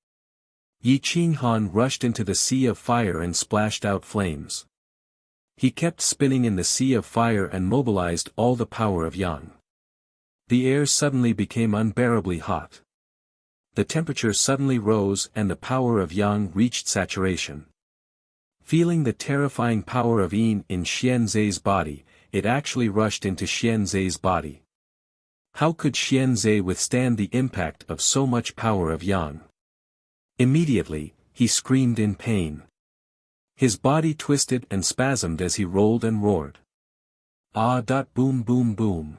Speaker 1: Yi Qinghan rushed into the sea of fire and splashed out flames. He kept spinning in the sea of fire and mobilized all the power of yang. The air suddenly became unbearably hot. The temperature suddenly rose and the power of yang reached saturation. Feeling the terrifying power of yin in Xianzhe's body, it actually rushed into Xianzhe's body. How could Xianzhe withstand the impact of so much power of yang? Immediately, he screamed in pain. His body twisted and spasmed as he rolled and roared. Boom boom boom.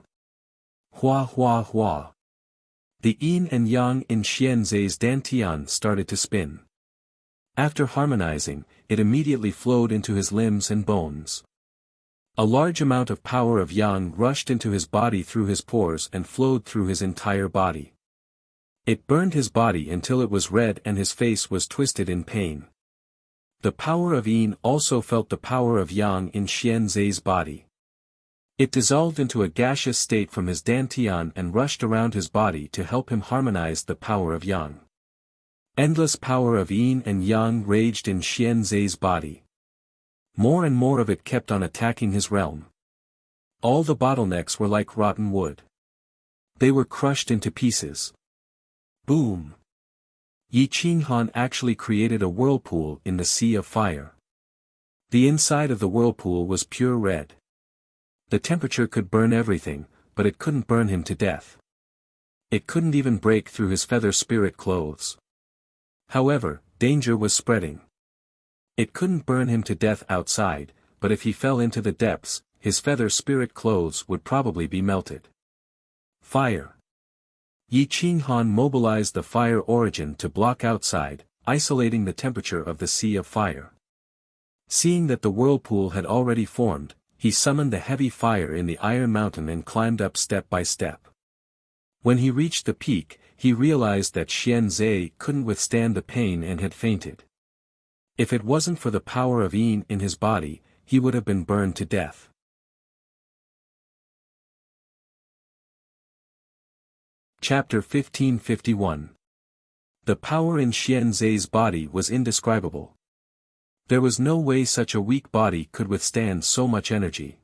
Speaker 1: Hua hua hua. The yin and yang in Xianzhe's dantian started to spin. After harmonizing, it immediately flowed into his limbs and bones. A large amount of power of yang rushed into his body through his pores and flowed through his entire body. It burned his body until it was red and his face was twisted in pain. The power of yin also felt the power of yang in Xianzhe's body. It dissolved into a gaseous state from his dantian and rushed around his body to help him harmonize the power of yang. Endless power of yin and yang raged in Xianzhe's body. More and more of it kept on attacking his realm. All the bottlenecks were like rotten wood. They were crushed into pieces. Boom! Yi Qinghan actually created a whirlpool in the sea of fire. The inside of the whirlpool was pure red. The temperature could burn everything, but it couldn't burn him to death. It couldn't even break through his feather spirit clothes. However, danger was spreading. It couldn't burn him to death outside, but if he fell into the depths, his feather spirit clothes would probably be melted. Fire! Yi Qinghan mobilized the fire origin to block outside, isolating the temperature of the sea of fire. Seeing that the whirlpool had already formed, he summoned the heavy fire in the Iron Mountain and climbed up step by step. When he reached the peak, he realized that Xianzhe couldn't withstand the pain and had fainted. If it wasn't for the power of yin in his body, he would have been burned to death. Chapter 1551. The power in Xianzhe's body was indescribable. There was no way such a weak body could withstand so much energy.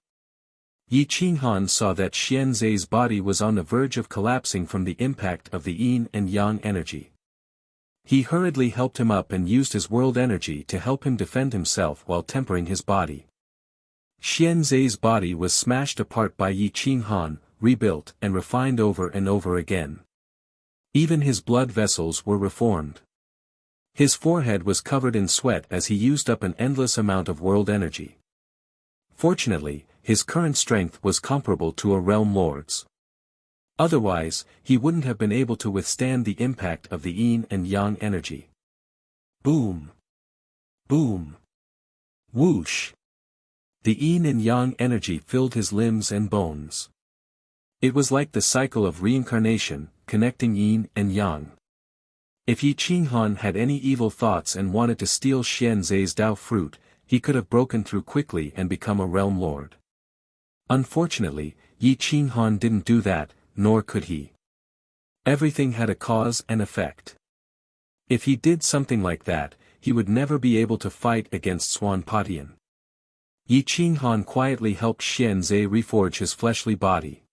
Speaker 1: Yi Qinghan saw that Xianzhe's body was on the verge of collapsing from the impact of the yin and yang energy. He hurriedly helped him up and used his world energy to help him defend himself while tempering his body. Xianzhe's body was smashed apart by Yi Qinghan, rebuilt and refined over and over again. Even his blood vessels were reformed. His forehead was covered in sweat as he used up an endless amount of world energy. Fortunately, his current strength was comparable to a realm lord's. Otherwise, he wouldn't have been able to withstand the impact of the yin and yang energy. Boom! Boom! Whoosh! The yin and yang energy filled his limbs and bones. It was like the cycle of reincarnation, connecting yin and yang. If Yi Qinghan had any evil thoughts and wanted to steal Xianzhe's Dao fruit, he could have broken through quickly and become a realm lord. Unfortunately, Yi Qinghan didn't do that, nor could he. Everything had a cause and effect. If he did something like that, he would never be able to fight against Swan Potion. Yi Qinghan quietly helped Xianzhe reforge his fleshly body.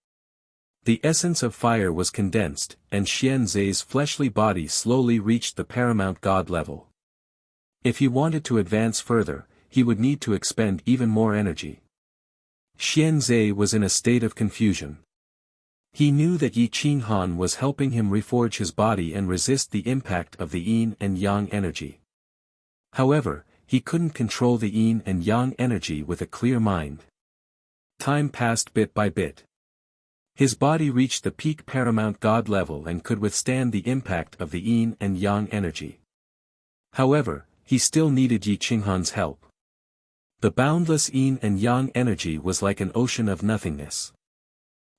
Speaker 1: The essence of fire was condensed, and Xianzei's fleshly body slowly reached the paramount god level. If he wanted to advance further, he would need to expend even more energy. Xianzei was in a state of confusion. He knew that Yi Qinghan was helping him reforge his body and resist the impact of the yin and yang energy. However, he couldn't control the yin and yang energy with a clear mind. Time passed bit by bit. His body reached the peak paramount god level and could withstand the impact of the yin and yang energy. However, he still needed Yi Qinghan's help. The boundless yin and yang energy was like an ocean of nothingness.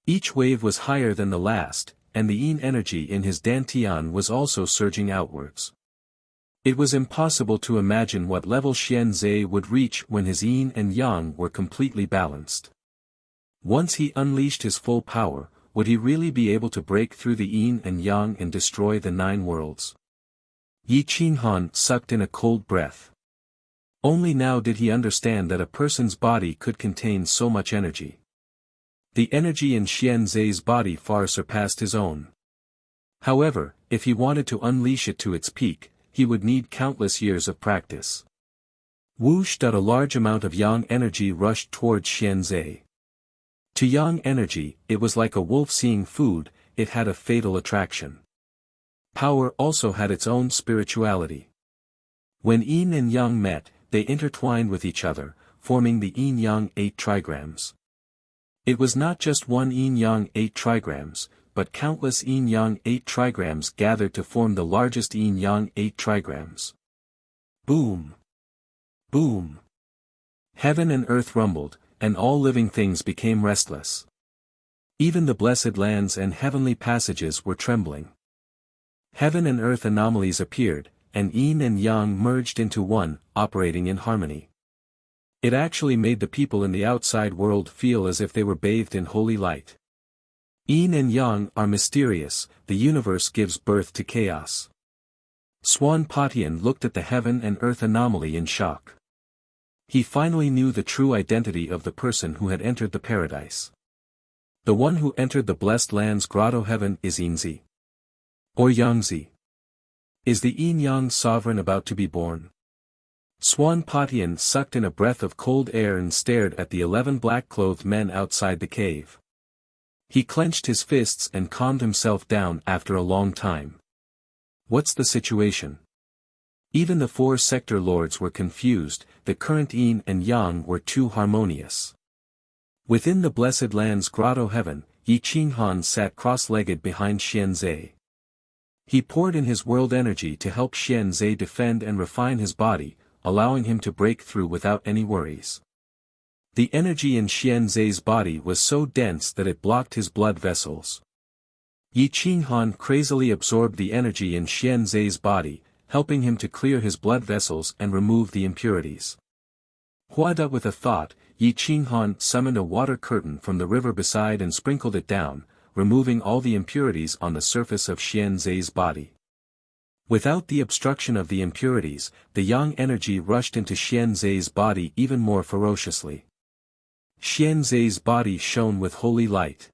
Speaker 1: Each wave was higher than the last, and the yin energy in his dantian was also surging outwards. It was impossible to imagine what level Xianzei would reach when his yin and yang were completely balanced. Once he unleashed his full power, would he really be able to break through the yin and yang and destroy the 9 worlds? Yi Qinghan sucked in a cold breath. Only now did he understand that a person's body could contain so much energy. The energy in Xianzei's body far surpassed his own. However, if he wanted to unleash it to its peak, he would need countless years of practice. Whoosh! A large amount of yang energy rushed towards Xianzei. To yang energy, it was like a wolf seeing food, it had a fatal attraction. Power also had its own spirituality. When yin and yang met, they intertwined with each other, forming the yin-yang 8 trigrams. It was not just one yin-yang 8 trigrams, but countless yin-yang 8 trigrams gathered to form the largest yin-yang 8 trigrams. Boom! Boom! Heaven and earth rumbled, and all living things became restless. Even the blessed lands and heavenly passages were trembling. Heaven and earth anomalies appeared, and yin and yang merged into one, operating in harmony. It actually made the people in the outside world feel as if they were bathed in holy light. Yin and yang are mysterious, the universe gives birth to chaos. Swan Patian looked at the heaven and earth anomaly in shock. He finally knew the true identity of the person who had entered the paradise. The one who entered the blessed land's grotto heaven is Yinzi. Or Yangzi. Is the yin-yang sovereign about to be born? Swan Patian sucked in a breath of cold air and stared at the 11 black-clothed men outside the cave. He clenched his fists and calmed himself down after a long time. What's the situation? Even the 4 sector lords were confused, the current yin and yang were too harmonious. Within the blessed land's grotto heaven, Yi Qinghan sat cross-legged behind Xianzei. He poured in his world energy to help Xianzei defend and refine his body, allowing him to break through without any worries. The energy in Xianzei's body was so dense that it blocked his blood vessels. Yi Qinghan crazily absorbed the energy in Xianzei's body, helping him to clear his blood vessels and remove the impurities. Huada with a thought, Yi Qinghan summoned a water curtain from the river beside and sprinkled it down, removing all the impurities on the surface of Xianzei's body. Without the obstruction of the impurities, the yang energy rushed into Xianzei's body even more ferociously. Xianzei's body shone with holy light.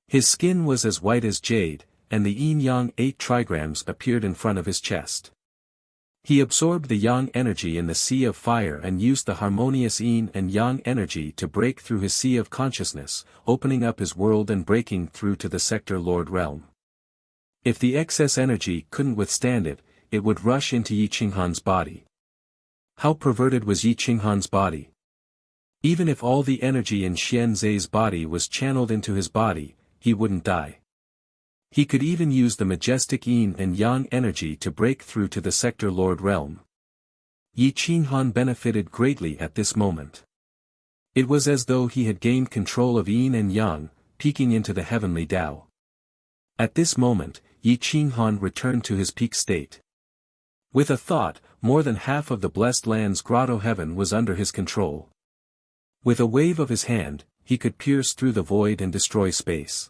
Speaker 1: His skin was as white as jade, and the yin-yang 8 trigrams appeared in front of his chest. He absorbed the yang energy in the sea of fire and used the harmonious yin and yang energy to break through his sea of consciousness, opening up his world and breaking through to the sector lord realm. If the excess energy couldn't withstand it, it would rush into Yi Qinghan's body. How perverted was Yi Qinghan's body? Even if all the energy in Xianzei's body was channeled into his body, he wouldn't die. He could even use the majestic yin and yang energy to break through to the sector lord realm. Yi Qinghan benefited greatly at this moment. It was as though he had gained control of yin and yang, peeking into the heavenly Tao. At this moment, Yi Qinghan returned to his peak state. With a thought, more than half of the blessed land's grotto heaven was under his control. With a wave of his hand, he could pierce through the void and destroy space.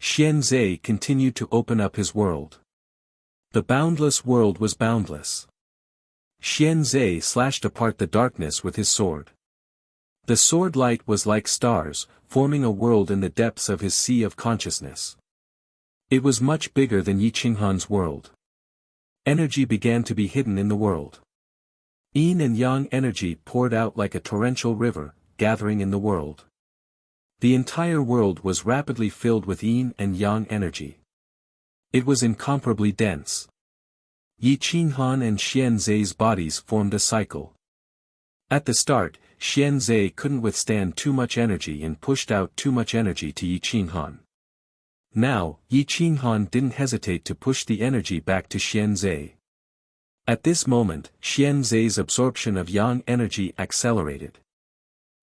Speaker 1: Xianzei continued to open up his world. The boundless world was boundless. Xianzei slashed apart the darkness with his sword. The sword light was like stars, forming a world in the depths of his sea of consciousness. It was much bigger than Yi Qinghan's world. Energy began to be hidden in the world. Yin and yang energy poured out like a torrential river, gathering in the world. The entire world was rapidly filled with yin and yang energy. It was incomparably dense. Yi Qinghan and Xian Zai's bodies formed a cycle. At the start, Xian Zai couldn't withstand too much energy and pushed out too much energy to Yi Qinghan. Now, Yi Qinghan didn't hesitate to push the energy back to Xian Zai. At this moment, Xian Zai's absorption of yang energy accelerated.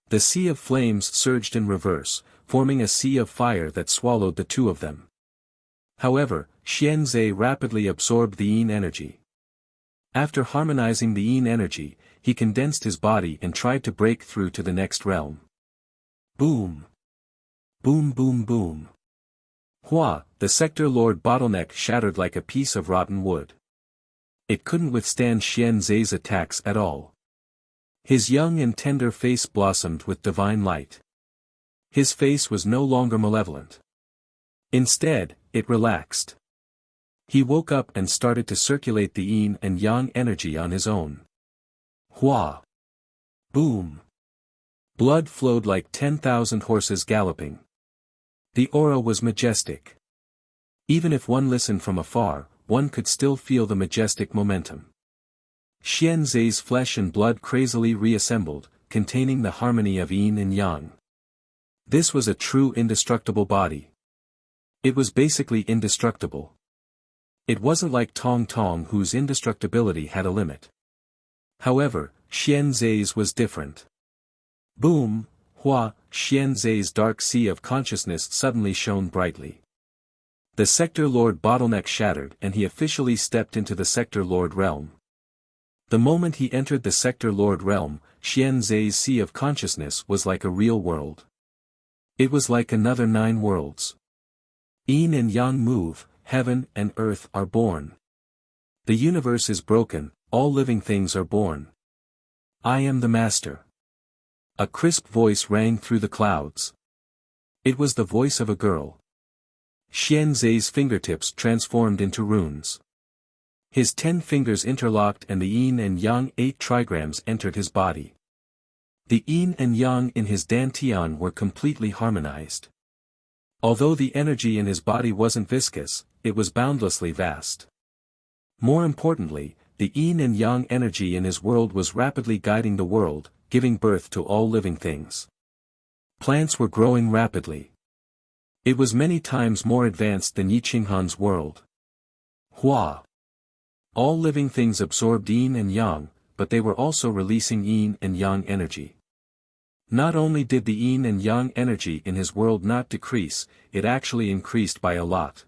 Speaker 1: The sea of flames surged in reverse, forming a sea of fire that swallowed the two of them. However, Xian Zai rapidly absorbed the yin energy. After harmonizing the yin energy, he condensed his body and tried to break through to the next realm. Boom! Boom boom boom! Hua, the sector lord bottleneck shattered like a piece of rotten wood. It couldn't withstand Xian Zai's attacks at all. His young and tender face blossomed with divine light. His face was no longer malevolent. Instead, it relaxed. He woke up and started to circulate the yin and yang energy on his own. Hua! Boom! Blood flowed like 10,000 horses galloping. The aura was majestic. Even if one listened from afar, one could still feel the majestic momentum. Xian Zai's flesh and blood crazily reassembled, containing the harmony of yin and yang. This was a true indestructible body. It was basically indestructible. It wasn't like Tong Tong whose indestructibility had a limit. However, Xian Zai's was different. Boom! Hua! Xian Zai's dark sea of consciousness suddenly shone brightly. The Sector Lord bottleneck shattered and he officially stepped into the Sector Lord realm. The moment he entered the Sector Lord realm, Xian Zai's sea of consciousness was like a real world. It was like another 9 worlds. Yin and yang move, heaven and earth are born. The universe is broken, all living things are born. I am the master. A crisp voice rang through the clouds. It was the voice of a girl. Xian Zai's fingertips transformed into runes. His 10 fingers interlocked and the yin and yang 8 trigrams entered his body. The yin and yang in his dantian were completely harmonized. Although the energy in his body wasn't viscous, it was boundlessly vast. More importantly, the yin and yang energy in his world was rapidly guiding the world, giving birth to all living things. Plants were growing rapidly. It was many times more advanced than Yi Qinghan's world. Hua! All living things absorbed yin and yang, but they were also releasing yin and yang energy. Not only did the yin and yang energy in his world not decrease, it actually increased by a lot.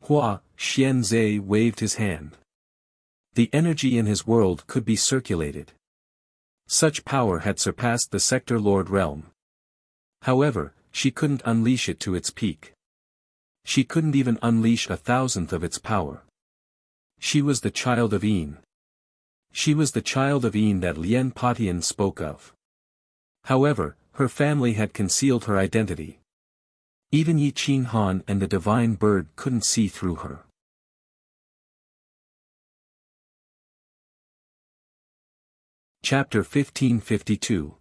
Speaker 1: Hua! Xian Zai waved his hand. The energy in his world could be circulated. Such power had surpassed the Sector Lord realm. However, she couldn't unleash it to its peak. She couldn't even unleash 1,000th of its power. She was the child of Yin. She was the child of Yin that Lien Patian spoke of. However, her family had concealed her identity. Even Yi Qinghan and the divine bird couldn't see through her. Chapter 1552.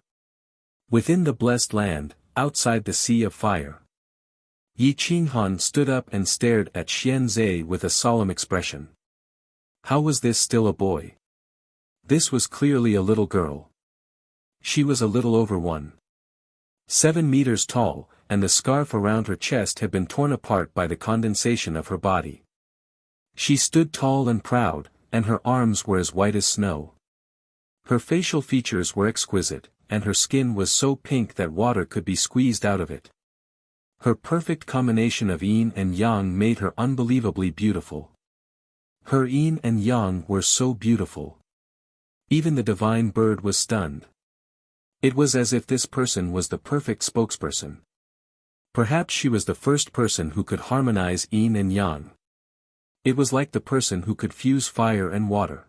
Speaker 1: Within the blessed land, outside the sea of fire. Yi Qinghan stood up and stared at Xian Zai with a solemn expression. How was this still a boy? This was clearly a little girl. She was a little over 1.7 meters tall, and the scarf around her chest had been torn apart by the condensation of her body. She stood tall and proud, and her arms were as white as snow. Her facial features were exquisite, and her skin was so pink that water could be squeezed out of it. Her perfect combination of yin and yang made her unbelievably beautiful. Her yin and yang were so beautiful. Even the divine bird was stunned. It was as if this person was the perfect spokesperson. Perhaps she was the first person who could harmonize yin and yang. It was like the person who could fuse fire and water.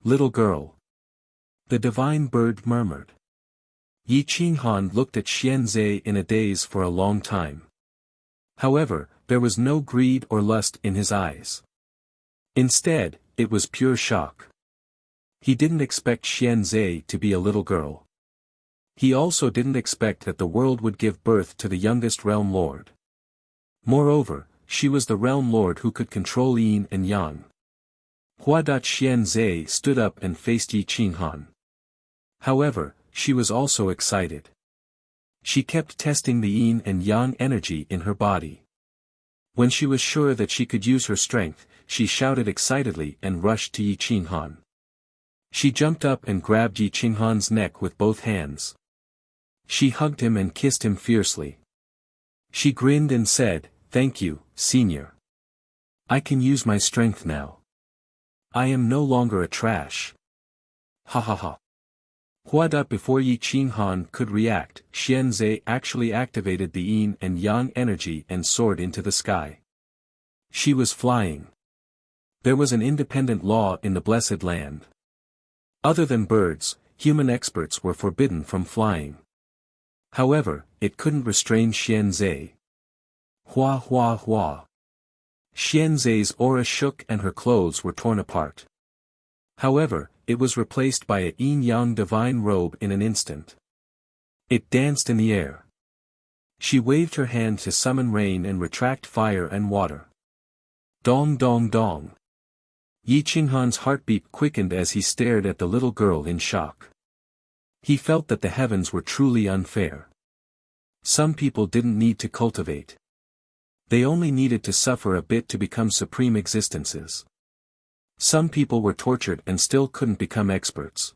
Speaker 1: Little girl. The divine bird murmured. Yi Qinghan looked at Xianzhe in a daze for a long time. However, there was no greed or lust in his eyes. Instead, it was pure shock. He didn't expect Xianzhe to be a little girl. He also didn't expect that the world would give birth to the youngest realm lord. Moreover, she was the realm lord who could control yin and yang. Xianzhe stood up and faced Yi Qinghan. However, she was also excited. She kept testing the yin and yang energy in her body. When she was sure that she could use her strength, she shouted excitedly and rushed to Yi Qinghan. She jumped up and grabbed Yi Qinghan's neck with both hands. She hugged him and kissed him fiercely. She grinned and said, "Thank you, senior. I can use my strength now. I am no longer a trash." Ha ha ha. Before Yi Qinghan could react, Xianzhe actually activated the yin and yang energy and soared into the sky. She was flying. There was an independent law in the Blessed Land. Other than birds, human experts were forbidden from flying. However, it couldn't restrain Xianzhe. Hua hua hua. Xianzhe's aura shook and her clothes were torn apart. However, it was replaced by a yin-yang divine robe in an instant. It danced in the air. She waved her hand to summon rain and retract fire and water. Dong dong dong. Yi Qinghan's heartbeat quickened as he stared at the little girl in shock. He felt that the heavens were truly unfair. Some people didn't need to cultivate. They only needed to suffer a bit to become supreme existences. Some people were tortured and still couldn't become experts.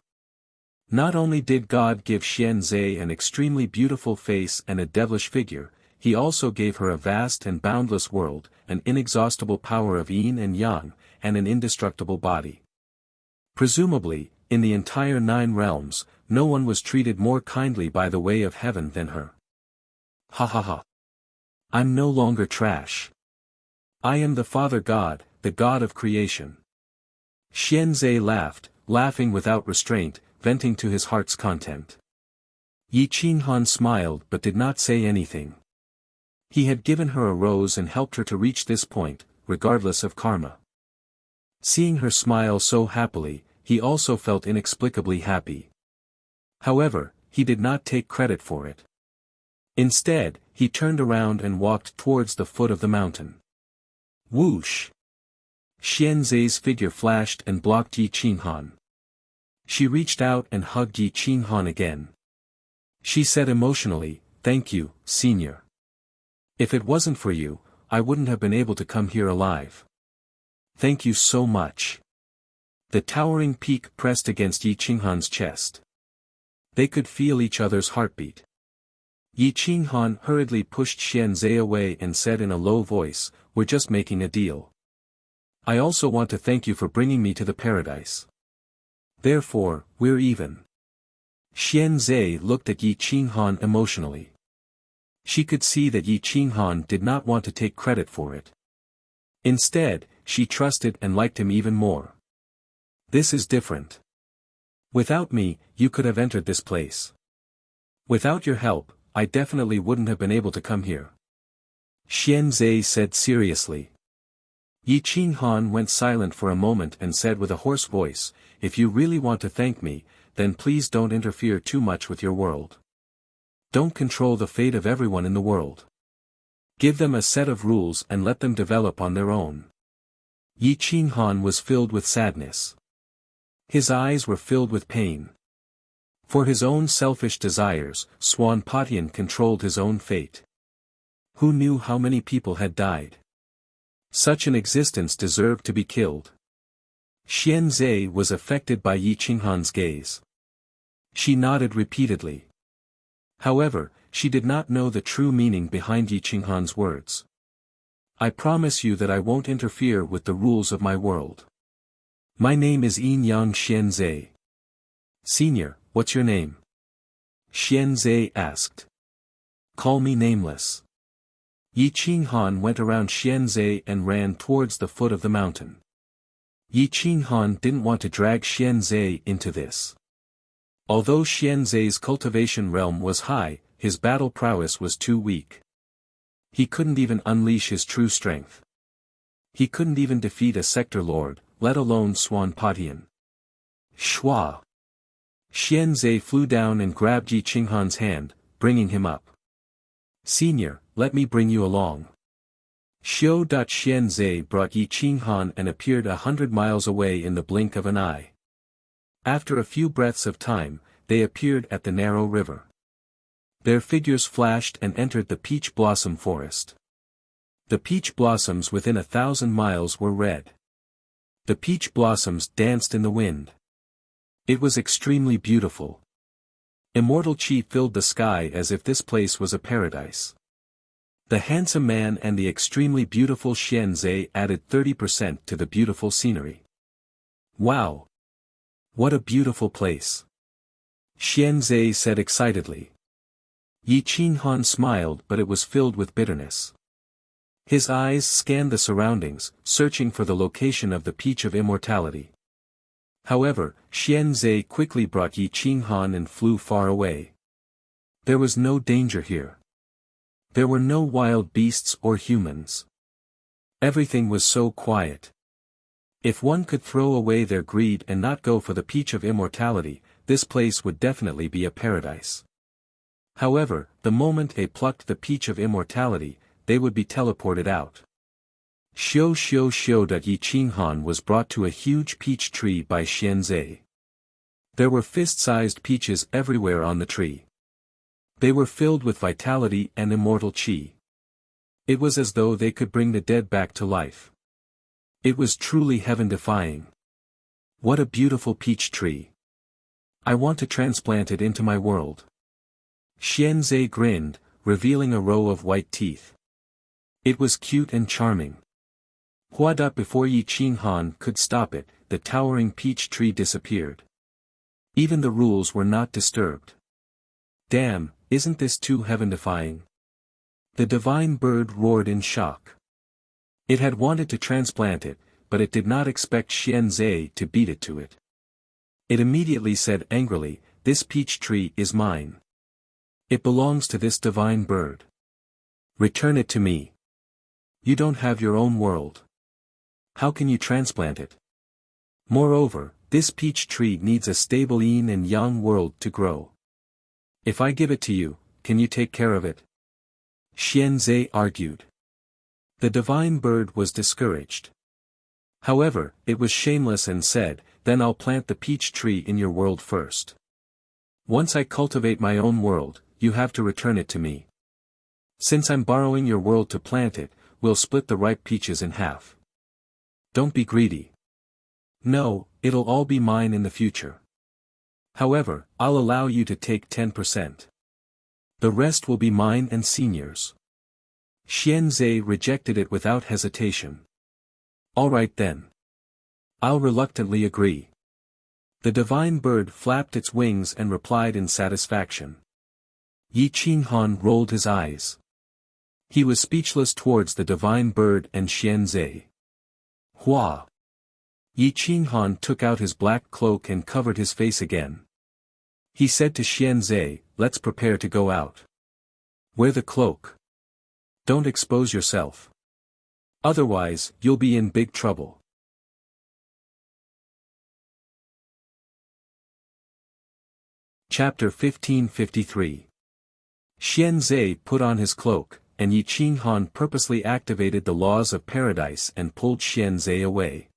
Speaker 1: Not only did God give Xianzhe an extremely beautiful face and a devilish figure, he also gave her a vast and boundless world, an inexhaustible power of yin and yang, and an indestructible body. Presumably, in the entire 9 realms, no one was treated more kindly by the way of heaven than her. Ha ha ha. I'm no longer trash. I am the Father God, the God of creation. Xianzhe laughed, laughing without restraint, venting to his heart's content. Yi Qinghan smiled but did not say anything. He had given her a rose and helped her to reach this point, regardless of karma. Seeing her smile so happily, he also felt inexplicably happy. However, he did not take credit for it. Instead, he turned around and walked towards the foot of the mountain. Whoosh! Xianzhe's figure flashed and blocked Yi Qinghan. She reached out and hugged Yi Qinghan again. She said emotionally, "Thank you, senior. If it wasn't for you, I wouldn't have been able to come here alive. Thank you so much." The towering peak pressed against Yi Qinghan's chest. They could feel each other's heartbeat. Yi Qinghan hurriedly pushed Xianzhe away and said in a low voice, "We're just making a deal. I also want to thank you for bringing me to the paradise. Therefore, we're even." Xianzhe looked at Yi Qinghan emotionally. She could see that Yi Qinghan did not want to take credit for it. Instead, she trusted and liked him even more. This is different. Without me, you could have entered this place. Without your help, I definitely wouldn't have been able to come here. Xianzhe said seriously. Yi Qinghan went silent for a moment and said with a hoarse voice, "If you really want to thank me, then please don't interfere too much with your world. Don't control the fate of everyone in the world. Give them a set of rules and let them develop on their own." Yi Qinghan was filled with sadness. His eyes were filled with pain. For his own selfish desires, Swanpatian controlled his own fate. Who knew how many people had died? Such an existence deserved to be killed. Xianzhe was affected by Yi Qinghan's gaze. She nodded repeatedly. However, she did not know the true meaning behind Yi Qinghan's words. "I promise you that I won't interfere with the rules of my world. My name is Yin Yang Xianzhe." "Senior, what's your name?" Xianzhe asked. "Call me Nameless." Yi Qinghan went around Xianzhe and ran towards the foot of the mountain. Yi Qinghan didn't want to drag Xianzhe into this. Although Xianzhe's cultivation realm was high, his battle prowess was too weak. He couldn't even unleash his true strength. He couldn't even defeat a sector lord, let alone Swan Patian. Shua! Xianzhe flew down and grabbed Yi Qinghan's hand, bringing him up. Senior, let me bring you along. Xianzhe brought Yi Qinghan and appeared 100 miles away in the blink of an eye. After a few breaths of time, they appeared at the narrow river. Their figures flashed and entered the peach blossom forest. The peach blossoms within 1,000 miles were red. The peach blossoms danced in the wind. It was extremely beautiful. Immortal chi filled the sky as if this place was a paradise. The handsome man and the extremely beautiful Xianzhe added 30% to the beautiful scenery. Wow! What a beautiful place! Xianzhe said excitedly. Yi Qinghan smiled, but it was filled with bitterness. His eyes scanned the surroundings, searching for the location of the Peach of Immortality. However, Xianzhe quickly brought Yi Qinghan and flew far away. There was no danger here. There were no wild beasts or humans. Everything was so quiet. If one could throw away their greed and not go for the Peach of Immortality, this place would definitely be a paradise. However, the moment they plucked the Peach of Immortality, they would be teleported out. Yi Qinghan was brought to a huge peach tree by Xianzhe. There were fist-sized peaches everywhere on the tree. They were filled with vitality and immortal chi. It was as though they could bring the dead back to life. It was truly heaven-defying. What a beautiful peach tree. I want to transplant it into my world. Xianzhe grinned, revealing a row of white teeth. It was cute and charming. Before Yi Qinghan could stop it, the towering peach tree disappeared. Even the rules were not disturbed. Damn, isn't this too heaven-defying? The divine bird roared in shock. It had wanted to transplant it, but it did not expect Xianzhe to beat it to it. It immediately said angrily, "This peach tree is mine. It belongs to this divine bird. Return it to me. You don't have your own world. How can you transplant it? Moreover, this peach tree needs a stable yin and yang world to grow. If I give it to you, can you take care of it?" Xianzhe argued. The divine bird was discouraged. However, it was shameless and said, "Then I'll plant the peach tree in your world first. Once I cultivate my own world, you have to return it to me. Since I'm borrowing your world to plant it, we'll split the ripe peaches in half. Don't be greedy. No, it'll all be mine in the future. However, I'll allow you to take 10%. The rest will be mine and Senior's." Xianzhe rejected it without hesitation. All right then. I'll reluctantly agree. The divine bird flapped its wings and replied in satisfaction. Yi Qinghan rolled his eyes. He was speechless towards the divine bird and Xianzhe. Hua! Yi Qinghan took out his black cloak and covered his face again. He said to Xianzhe, "Let's prepare to go out. Wear the cloak. Don't expose yourself. Otherwise, you'll be in big trouble." Chapter 1553. Xianzhe put on his cloak, and Yi Qinghan purposely activated the laws of paradise and pulled Xianzhe away.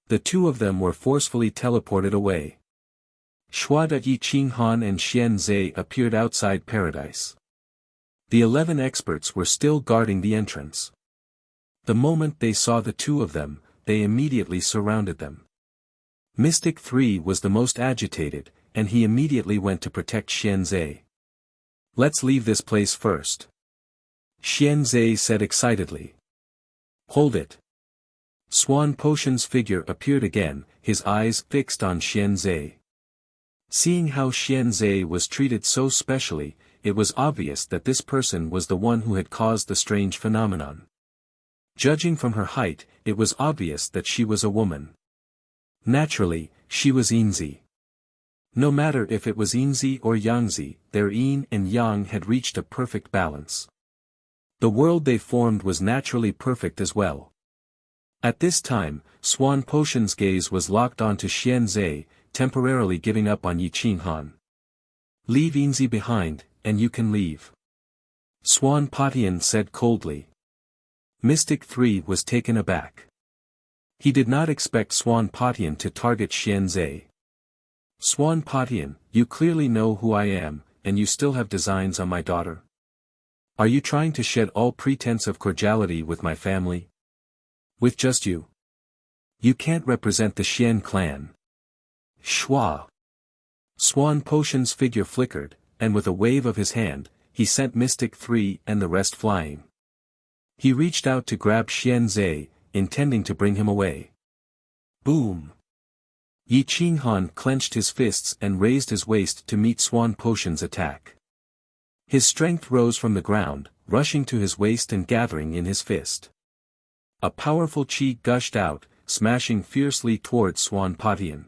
Speaker 1: The two of them were forcefully teleported away. Yi Qinghan and Xianzhe appeared outside paradise. The 11 experts were still guarding the entrance. The moment they saw the two of them, they immediately surrounded them. Mystic 3 was the most agitated, and he immediately went to protect Xianzhe. "Let's leave this place first," Xianzhe said excitedly. "Hold it." Swan Potion's figure appeared again, his eyes fixed on Xianzhe. Seeing how Xianzhe was treated so specially, it was obvious that this person was the one who had caused the strange phenomenon. Judging from her height, it was obvious that she was a woman. Naturally, she was Yinzi. No matter if it was Yinzi or Yangzi, their yin and yang had reached a perfect balance. The world they formed was naturally perfect as well. At this time, Swan Potion's gaze was locked onto Xian Zhe, temporarily giving up on Yi Qinghan. Leave Yinzi behind, and you can leave. Swan Patian said coldly. Mystic 3 was taken aback. He did not expect Swan Patian to target Xian Zhe. Swan Patian, you clearly know who I am, and you still have designs on my daughter. Are you trying to shed all pretense of cordiality with my family? With just you? You can't represent the Xian clan. Shua. Swan Potion's figure flickered, and with a wave of his hand, he sent Mystic 3 and the rest flying. He reached out to grab Xian Zhe, intending to bring him away. Boom! Yi Qinghan clenched his fists and raised his waist to meet Swan Potion's attack. His strength rose from the ground, rushing to his waist and gathering in his fist. A powerful chi gushed out, smashing fiercely towards Swan Patian.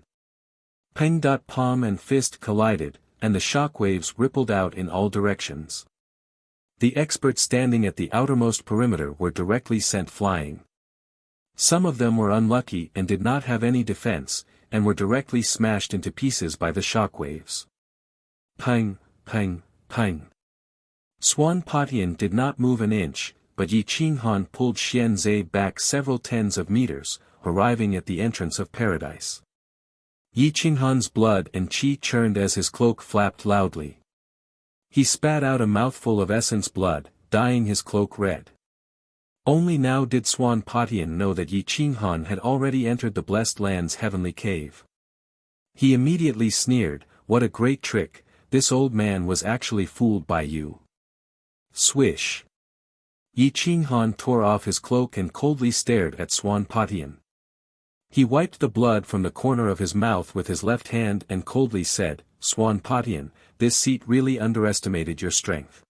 Speaker 1: Peng. Palm and fist collided, and the shockwaves rippled out in all directions. The experts standing at the outermost perimeter were directly sent flying. Some of them were unlucky and did not have any defense, and were directly smashed into pieces by the shockwaves. Peng, peng, peng. Swan Patian did not move an inch, but Yi Qinghan pulled Xian Zhe back several tens of meters, arriving at the entrance of paradise. Yi Qinghan's blood and qi churned as his cloak flapped loudly. He spat out a mouthful of essence blood, dyeing his cloak red. Only now did Swan Patian know that Yi Qinghan had already entered the Blessed Land's heavenly cave. He immediately sneered, "What a great trick, this old man was actually fooled by you." Swish. Yi Qinghan tore off his cloak and coldly stared at Swan Patian. He wiped the blood from the corner of his mouth with his left hand and coldly said, "Swan Patian, this seat really underestimated your strength.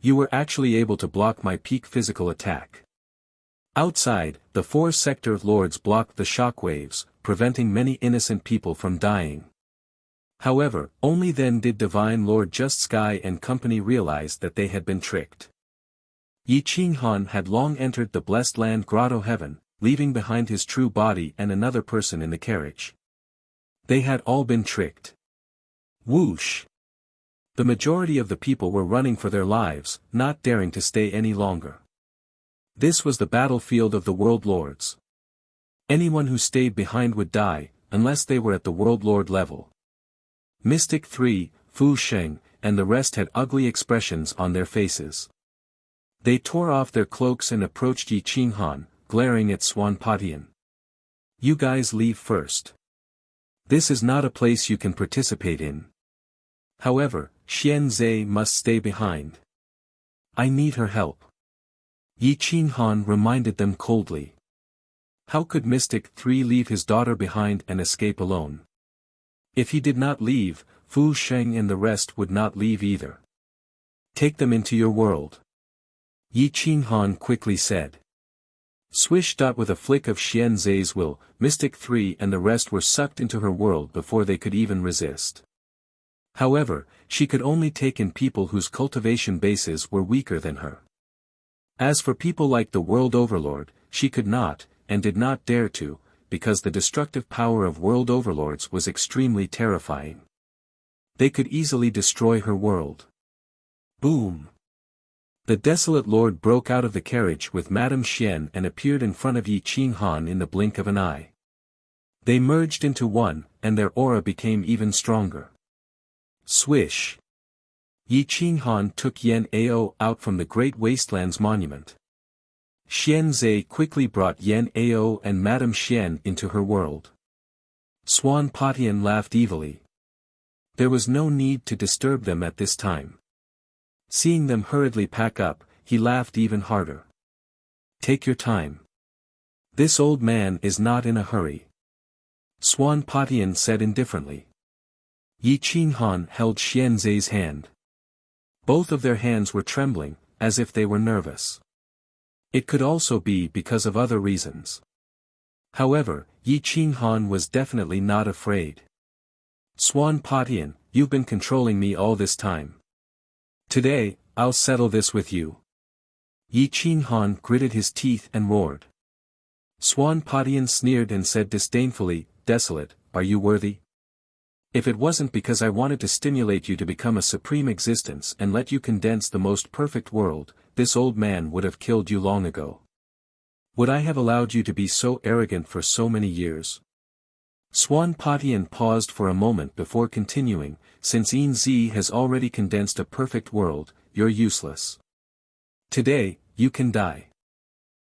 Speaker 1: You were actually able to block my peak physical attack." Outside, the 4 sector lords blocked the shockwaves, preventing many innocent people from dying. However, only then did Divine Lord Just Sky and company realize that they had been tricked. Yi Qinghan had long entered the Blessed Land Grotto Heaven, leaving behind his true body and another person in the carriage. They had all been tricked. Whoosh! The majority of the people were running for their lives, not daring to stay any longer. This was the battlefield of the World Lords. Anyone who stayed behind would die, unless they were at the World Lord level. Mystic 3, Fu Sheng, and the rest had ugly expressions on their faces. They tore off their cloaks and approached Yi Qinghan, glaring at Swan Patian. "You guys leave first. This is not a place you can participate in. However, Xian Zhe must stay behind. I need her help." Yi Qinghan reminded them coldly. How could Mystic 3 leave his daughter behind and escape alone? If he did not leave, Fu Sheng and the rest would not leave either. "Take them into your world," Yi Qinghan quickly said. Swish. With a flick of Xian Zhe's will, Mystic 3 and the rest were sucked into her world before they could even resist. However, she could only take in people whose cultivation bases were weaker than her. As for people like the World Overlord, she could not, and did not dare to, because the destructive power of World Overlords was extremely terrifying. They could easily destroy her world. Boom! The Desolate Lord broke out of the carriage with Madame Xian and appeared in front of Yi Qinghan in the blink of an eye. They merged into one, and their aura became even stronger. Swish! Yi Qinghan took Yan Ao out from the Great Wastelands Monument. Xian Zhe quickly brought Yan Ao and Madame Xian into her world. Swan Patian laughed evilly. There was no need to disturb them at this time. Seeing them hurriedly pack up, he laughed even harder. "Take your time. This old man is not in a hurry," Swan Patian said indifferently. Yi Qinghan held Xian Zhe's hand. Both of their hands were trembling, as if they were nervous. It could also be because of other reasons. However, Yi Qinghan was definitely not afraid. Swan Patian, you've been controlling me all this time. Today, I'll settle this with you. Yi Qinghan gritted his teeth and roared. Swan Patian sneered and said disdainfully, Desolate, are you worthy? If it wasn't because I wanted to stimulate you to become a supreme existence and let you condense the most perfect world, this old man would have killed you long ago. Would I have allowed you to be so arrogant for so many years? Swan Patian paused for a moment before continuing, since Yin Zi has already condensed a perfect world, you're useless. Today, you can die.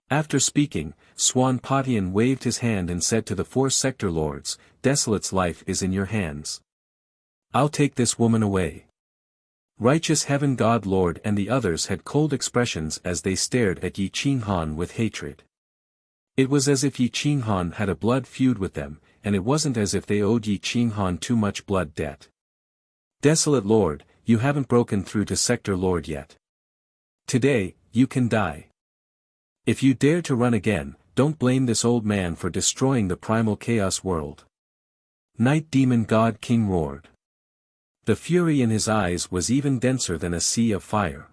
Speaker 1: After speaking, Swan Patian waved his hand and said to the 4 sector lords, Desolate's life is in your hands. I'll take this woman away. Righteous Heaven God Lord and the others had cold expressions as they stared at Yi Qinghan with hatred. It was as if Yi Qinghan had a blood feud with them, and it wasn't as if they owed Yi Qinghan too much blood debt. Desolate Lord, you haven't broken through to Sector Lord yet. Today, you can die. If you dare to run again, don't blame this old man for destroying the primal chaos world. Night Demon God King roared. The fury in his eyes was even denser than a sea of fire.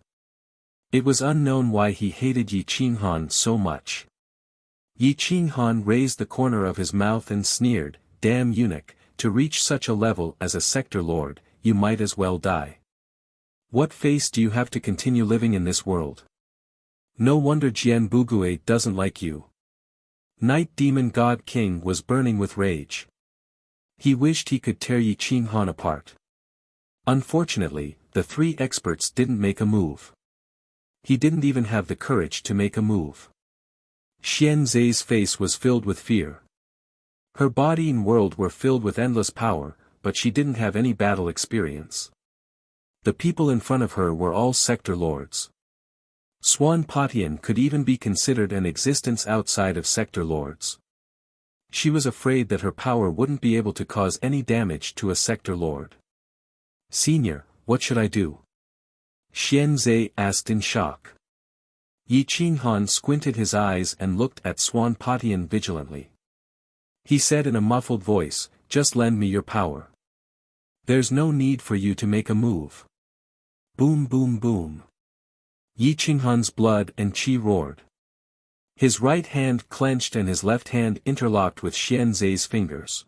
Speaker 1: It was unknown why he hated Yi Qinghan so much. Yi Qinghan raised the corner of his mouth and sneered, Damn eunuch, to reach such a level as a sector lord, you might as well die. What face do you have to continue living in this world? No wonder Jian Bugue doesn't like you. Night Demon God King was burning with rage. He wished he could tear Yi Qinghan apart. Unfortunately, the 3 experts didn't make a move. He didn't even have the courage to make a move. Xian Zhe's face was filled with fear. Her body and world were filled with endless power, but she didn't have any battle experience. The people in front of her were all sector lords. Swan Patian could even be considered an existence outside of sector lords. She was afraid that her power wouldn't be able to cause any damage to a sector lord. Senior, what should I do? Xian Zhe asked in shock. Yi Qinghan squinted his eyes and looked at Swan Patian vigilantly. He said in a muffled voice, Just lend me your power. There's no need for you to make a move. Boom boom boom. Yi Qinghan's blood and qi roared. His right hand clenched and his left hand interlocked with Xian Zhe's fingers.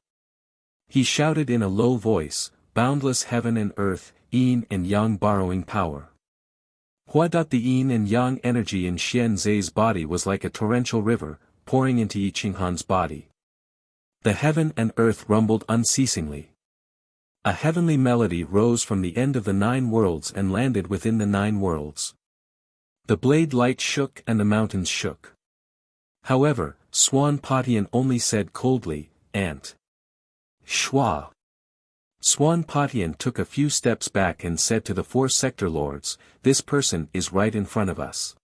Speaker 1: He shouted in a low voice, Boundless heaven and earth, yin and yang borrowing power. The yin and yang energy in Xian Zhe's body was like a torrential river, pouring into Yi Qinghan's body. The heaven and earth rumbled unceasingly. A heavenly melody rose from the end of the 9 worlds and landed within the 9 worlds. The blade light shook and the mountains shook. However, Swan Patian only said coldly, Ant. Schwa. Swan Patian took a few steps back and said to the 4 sector lords, This person is right in front of us.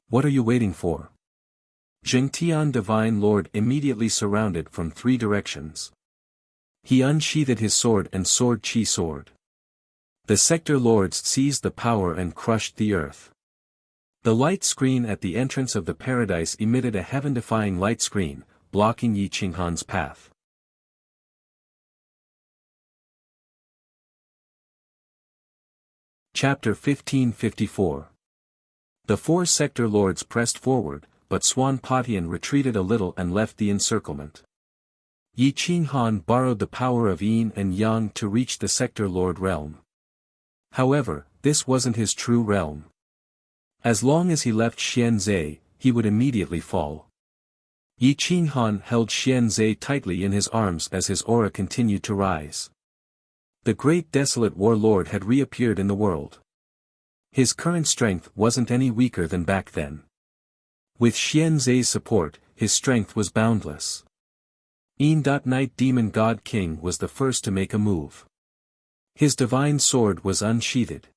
Speaker 1: What are you waiting for? Zhengtian Divine Lord immediately surrounded from 3 directions. He unsheathed his sword and sword chi sword. The sector lords seized the power and crushed the earth. The light screen at the entrance of the paradise emitted a heaven-defying light screen, blocking Yi Qinghan's path. Chapter 1554. The 4 sector lords pressed forward, but Swan Patian retreated a little and left the encirclement. Yi Qinghan borrowed the power of yin and yang to reach the sector lord realm. However, this wasn't his true realm. As long as he left Xian Zhe, he would immediately fall. Yi Qinghan held Xian Zhe tightly in his arms as his aura continued to rise. The great desolate warlord had reappeared in the world. His current strength wasn't any weaker than back then. With Xian Zhe's support, his strength was boundless. Night Demon God King was the first to make a move. His divine sword was unsheathed.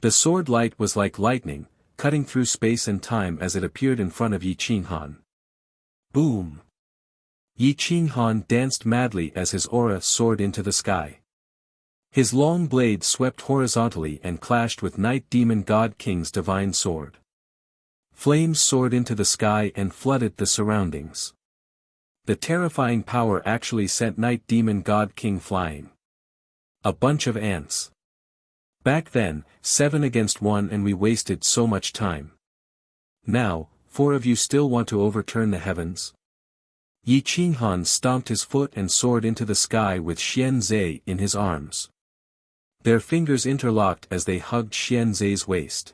Speaker 1: The sword light was like lightning, cutting through space and time as it appeared in front of Yi Qinghan. Boom! Yi Qinghan danced madly as his aura soared into the sky. His long blade swept horizontally and clashed with Night Demon God King's divine sword. Flames soared into the sky and flooded the surroundings. The terrifying power actually sent Night Demon God King flying. A bunch of ants. Back then, 7 against 1 and we wasted so much time. Now, 4 of you still want to overturn the heavens? Yi Qinghan stomped his foot and soared into the sky with Xian Zhe in his arms. Their fingers interlocked as they hugged Xian Zhe's waist.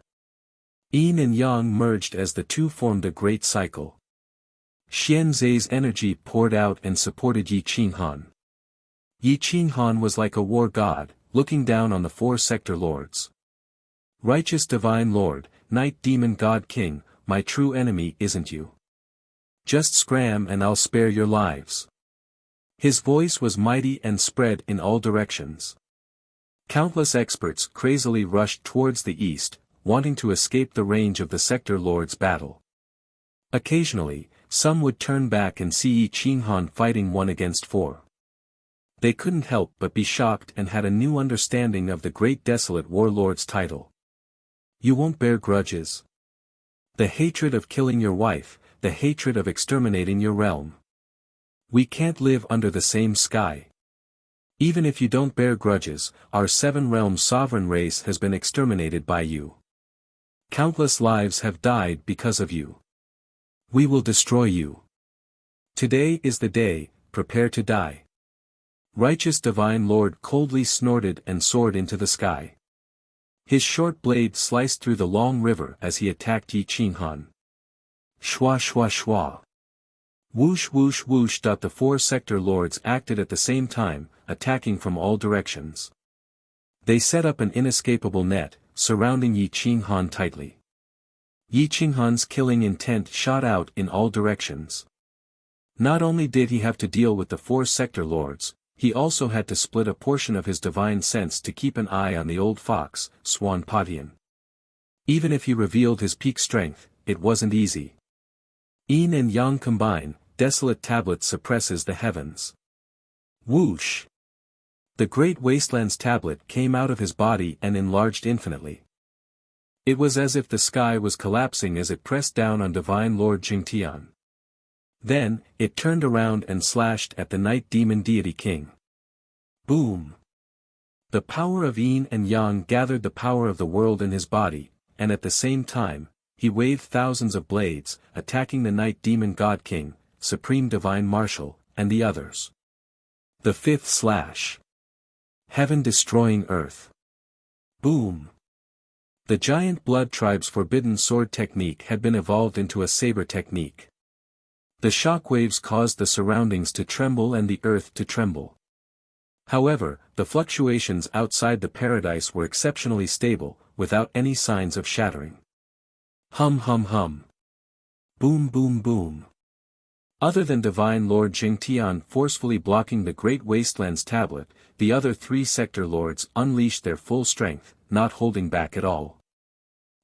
Speaker 1: Yin and Yang merged as the two formed a great cycle. Xian Zhe's energy poured out and supported Yi Qinghan. Yi Qinghan was like a war god, looking down on the 4 sector lords. Righteous divine lord, night demon god king, my true enemy isn't you. Just scram and I'll spare your lives. His voice was mighty and spread in all directions. Countless experts crazily rushed towards the east, wanting to escape the range of the sector lords' battle. Occasionally, some would turn back and see Yi Qinghan fighting 1 against 4. They couldn't help but be shocked and had a new understanding of the great desolate warlord's title. You won't bear grudges. The hatred of killing your wife, the hatred of exterminating your realm. We can't live under the same sky. Even if you don't bear grudges, our 7 realms sovereign race has been exterminated by you. Countless lives have died because of you. We will destroy you. Today is the day, prepare to die. Righteous divine lord coldly snorted and soared into the sky. His short blade sliced through the long river as he attacked Yi Qinghan. Shwa shwa shwa. Whoosh whoosh whoosh. The 4 sector lords acted at the same time, attacking from all directions. They set up an inescapable net, surrounding Yi Qinghan tightly. Yi Qinghan's killing intent shot out in all directions. Not only did he have to deal with the 4 sector lords, he also had to split a portion of his divine sense to keep an eye on the old fox, Swanpatian. Even if he revealed his peak strength, it wasn't easy. Yin and Yang combine, desolate tablet suppresses the heavens. Whoosh! The great wasteland's tablet came out of his body and enlarged infinitely. It was as if the sky was collapsing as it pressed down on divine Lord Jingtian. Then, it turned around and slashed at the night demon deity king. Boom! The power of Yin and Yang gathered the power of the world in his body, and at the same time, he waved thousands of blades, attacking the night demon god king, supreme divine marshal, and the others. The 5th slash. Heaven destroying earth. Boom! The giant blood tribe's forbidden sword technique had been evolved into a saber technique. The shockwaves caused the surroundings to tremble and the earth to tremble. However, the fluctuations outside the paradise were exceptionally stable, without any signs of shattering. Hum hum hum. Boom boom boom. Other than divine Lord Jingtian forcefully blocking the great wasteland's tablet, the other 3 sector lords unleashed their full strength, not holding back at all.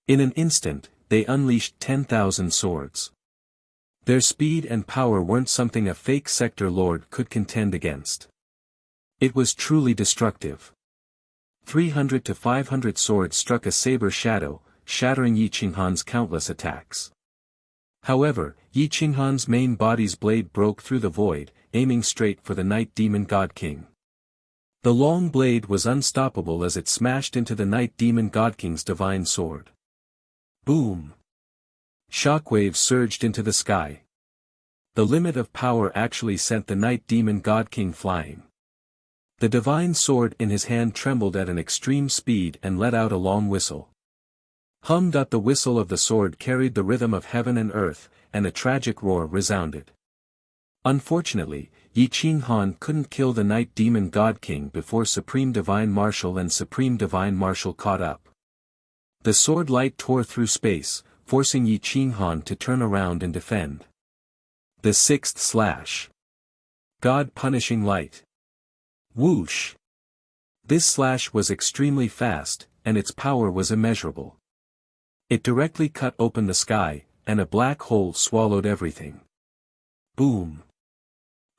Speaker 1: In an instant, they unleashed 10,000 swords. Their speed and power weren't something a fake sector lord could contend against. It was truly destructive. 300 to 500 swords struck a saber shadow, shattering Yi Qinghan's countless attacks. However, Yi Qinghan's main body's blade broke through the void, aiming straight for the night demon god king. The long blade was unstoppable as it smashed into the night demon god king's divine sword. Boom! Shockwaves surged into the sky. The limit of power actually sent the night demon god king flying. The divine sword in his hand trembled at an extreme speed and let out a long whistle. Hum. The whistle of the sword carried the rhythm of heaven and earth, and a tragic roar resounded. Unfortunately, Yi Qinghan couldn't kill the night demon god king before Supreme Divine Marshal and Supreme Divine Marshal caught up. The sword light tore through space, forcing Yi Qinghan to turn around and defend. The 6th slash. God punishing light. Whoosh! This slash was extremely fast, and its power was immeasurable. It directly cut open the sky, and a black hole swallowed everything. Boom!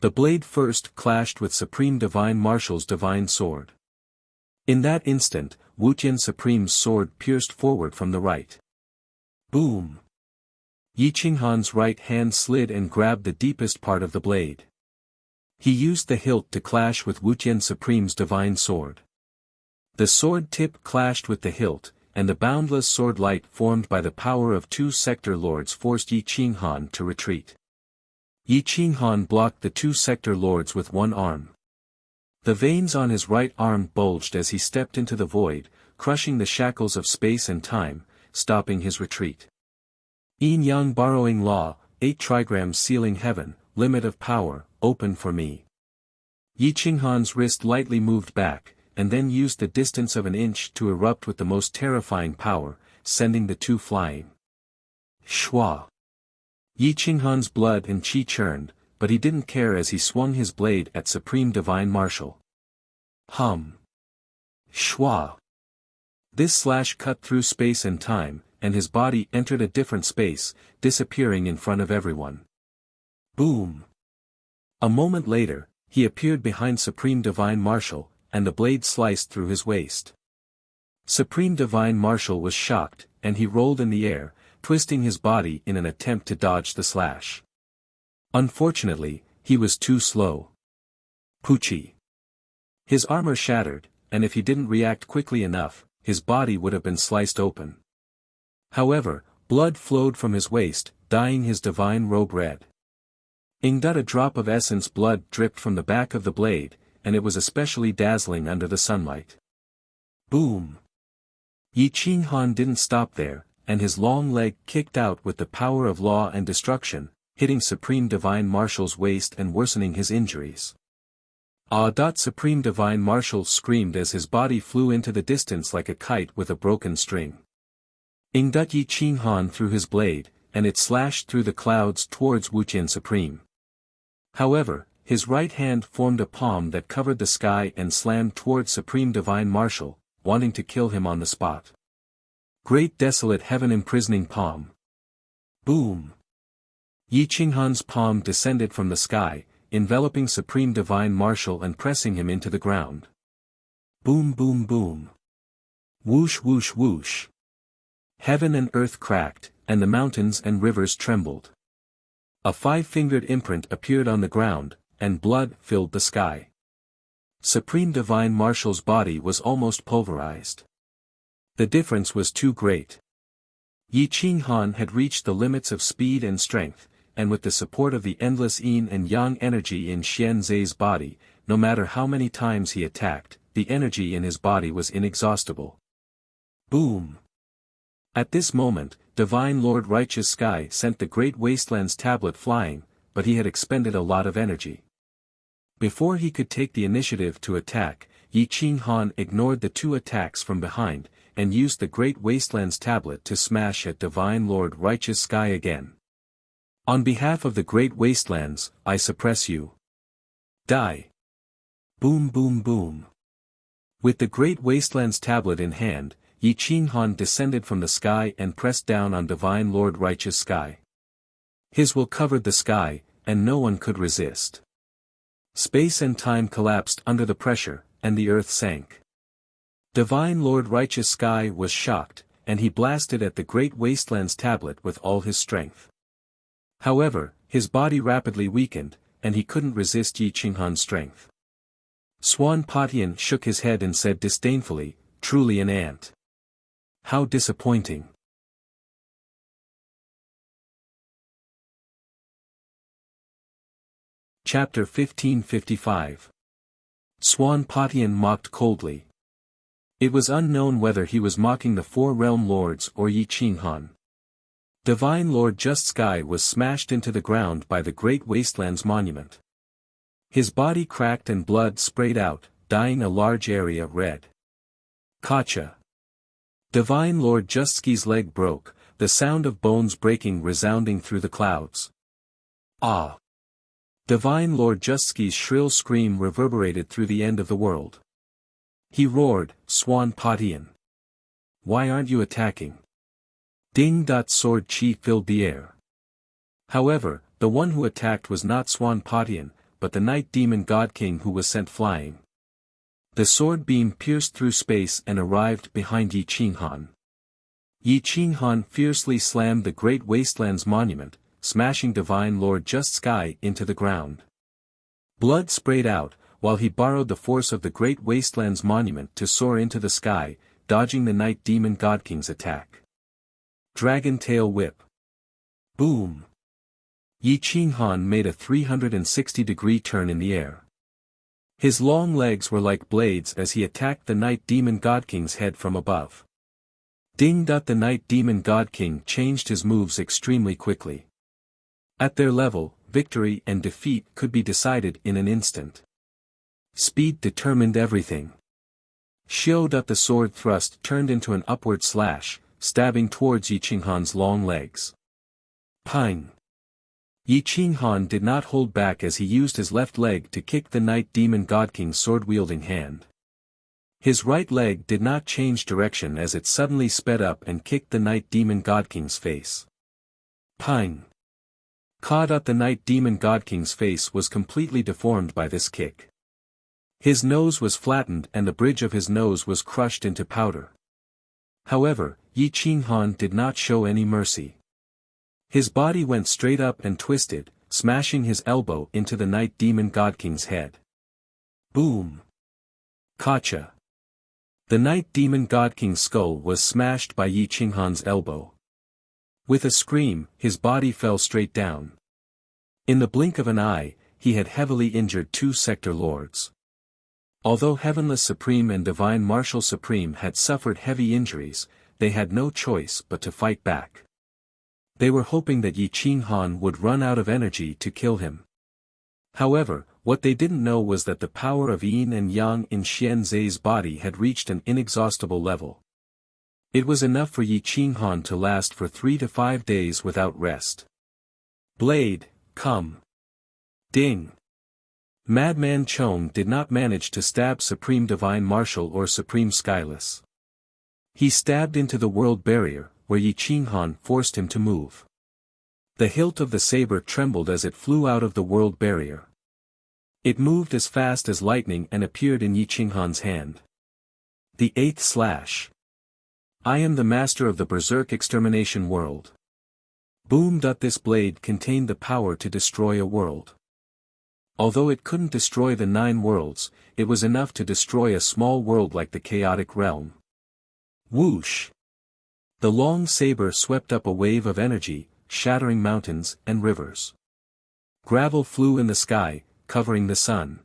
Speaker 1: The blade first clashed with Supreme Divine Marshal's divine sword. In that instant, Wuxian Supreme's sword pierced forward from the right. Boom! Yi Qinghan's right hand slid and grabbed the deepest part of the blade. He used the hilt to clash with Wuxian Supreme's divine sword. The sword tip clashed with the hilt, and the boundless sword light formed by the power of two sector lords forced Yi Qinghan to retreat. Yi Qinghan blocked the two sector lords with one arm. The veins on his right arm bulged as he stepped into the void, crushing the shackles of space and time, stopping his retreat. Yin Yang borrowing law, 8 trigrams sealing heaven, limit of power, open for me. Yi Qinghan's wrist lightly moved back, and then used the distance of an inch to erupt with the most terrifying power, sending the two flying. Shwa! Yi Qinghan's blood and qi churned, but he didn't care as he swung his blade at Supreme Divine Marshal. Hum! Shwa! This slash cut through space and time, and his body entered a different space, disappearing in front of everyone. Boom! A moment later, he appeared behind Supreme Divine Marshal, and the blade sliced through his waist. Supreme Divine Marshal was shocked, and he rolled in the air, twisting his body in an attempt to dodge the slash. Unfortunately, he was too slow. Poochie! His armor shattered, and if he didn't react quickly enough, his body would have been sliced open. However, blood flowed from his waist, dyeing his divine robe red. Ingdut a drop of essence blood dripped from the back of the blade, and it was especially dazzling under the sunlight. Boom! Yi Qinghan didn't stop there, and his long leg kicked out with the power of law and destruction, hitting Supreme Divine Marshal's waist and worsening his injuries. Supreme Divine Marshal screamed as his body flew into the distance like a kite with a broken string. Ingdut Yi Qinghan threw his blade, and it slashed through the clouds towards Wuxian Supreme. However, his right hand formed a palm that covered the sky and slammed towards Supreme Divine Marshal, wanting to kill him on the spot. Great desolate heaven imprisoning palm. Boom! Yi Qinghan's palm descended from the sky, enveloping Supreme Divine Marshal and pressing him into the ground. Boom boom boom. Whoosh whoosh whoosh. Heaven and earth cracked, and the mountains and rivers trembled. A 5-fingered imprint appeared on the ground, and blood filled the sky. Supreme Divine Marshal's body was almost pulverized. The difference was too great. Yi Qinghan had reached the limits of speed and strength, and with the support of the endless yin and yang energy in Xian Zhe's body, no matter how many times he attacked, the energy in his body was inexhaustible. Boom! At this moment, Divine Lord Righteous Sky sent the Great Wastelands tablet flying, but he had expended a lot of energy. Before he could take the initiative to attack, Yi Qinghan ignored the 2 attacks from behind, and used the Great Wastelands tablet to smash at Divine Lord Righteous Sky again. On behalf of the Great Wastelands, I suppress you. Die! Boom boom boom. With the Great Wastelands tablet in hand, Yi Qinghan descended from the sky and pressed down on Divine Lord Righteous Sky. His will covered the sky, and no one could resist. Space and time collapsed under the pressure, and the earth sank. Divine Lord Righteous Sky was shocked, and he blasted at the Great Wastelands tablet with all his strength. However, his body rapidly weakened, and he couldn't resist Yi Qinghan's strength. Swan Patian shook his head and said disdainfully, "Truly an ant. How disappointing." Chapter 1555. Swan Patian mocked coldly. It was unknown whether he was mocking the 4 realm lords or Yi Qinghan. Divine Lord Just Sky was smashed into the ground by the Great Wastelands monument. His body cracked and blood sprayed out, dyeing a large area red. Kacha. Divine Lord Justsky's leg broke, the sound of bones breaking resounding through the clouds. Ah! Divine Lord Justsky's shrill scream reverberated through the end of the world. He roared, "Swan Patian! Why aren't you attacking?" Ding! Sword chi filled the air. However, the one who attacked was not Swan Patian, but the Night Demon God King who was sent flying. The sword beam pierced through space and arrived behind Yi Qinghan. Yi Qinghan fiercely slammed the Great Wastelands monument, smashing Divine Lord Just Sky into the ground. Blood sprayed out, while he borrowed the force of the Great Wasteland's monument to soar into the sky, dodging the Night Demon God King's attack. Dragon Tail Whip. Boom! Yi Qinghan made a 360-degree turn in the air. His long legs were like blades as he attacked the Night Demon God King's head from above. Ding! The Night Demon God King changed his moves extremely quickly. At their level, victory and defeat could be decided in an instant. Speed determined everything. Xiao. The sword thrust turned into an upward slash, stabbing towards Yi Qinghan's long legs. Pine. Yi Qinghan did not hold back as he used his left leg to kick the Night Demon God King's sword-wielding hand. His right leg did not change direction as it suddenly sped up and kicked the Night Demon God King's face. Pine. Ka. The Night Demon God King's face was completely deformed by this kick. His nose was flattened and the bridge of his nose was crushed into powder. However, Yi Qinghan did not show any mercy. His body went straight up and twisted, smashing his elbow into the Night Demon God King's head. Boom! Kacha. The Night Demon God King's skull was smashed by Yi Qinghan's elbow. With a scream, his body fell straight down. In the blink of an eye, he had heavily injured two Sector Lords. Although Heavenless Supreme and Divine Martial Supreme had suffered heavy injuries, they had no choice but to fight back. They were hoping that Yi Qinghan would run out of energy to kill him. However, what they didn't know was that the power of yin and yang in Xian Zai's body had reached an inexhaustible level. It was enough for Yi Qinghan to last for 3 to 5 days without rest. Blade, come. Ding. Madman Chong did not manage to stab Supreme Divine Martial or Supreme Skyless. He stabbed into the world barrier, where Yi Qinghan forced him to move. The hilt of the saber trembled as it flew out of the world barrier. It moved as fast as lightning and appeared in Yi Qinghan's hand. The 8th slash. I am the master of the Berserk Extermination World. Boom! This blade contained the power to destroy a world. Although it couldn't destroy the 9 worlds, it was enough to destroy a small world like the Chaotic Realm. Whoosh! The long saber swept up a wave of energy, shattering mountains and rivers. Gravel flew in the sky, covering the sun.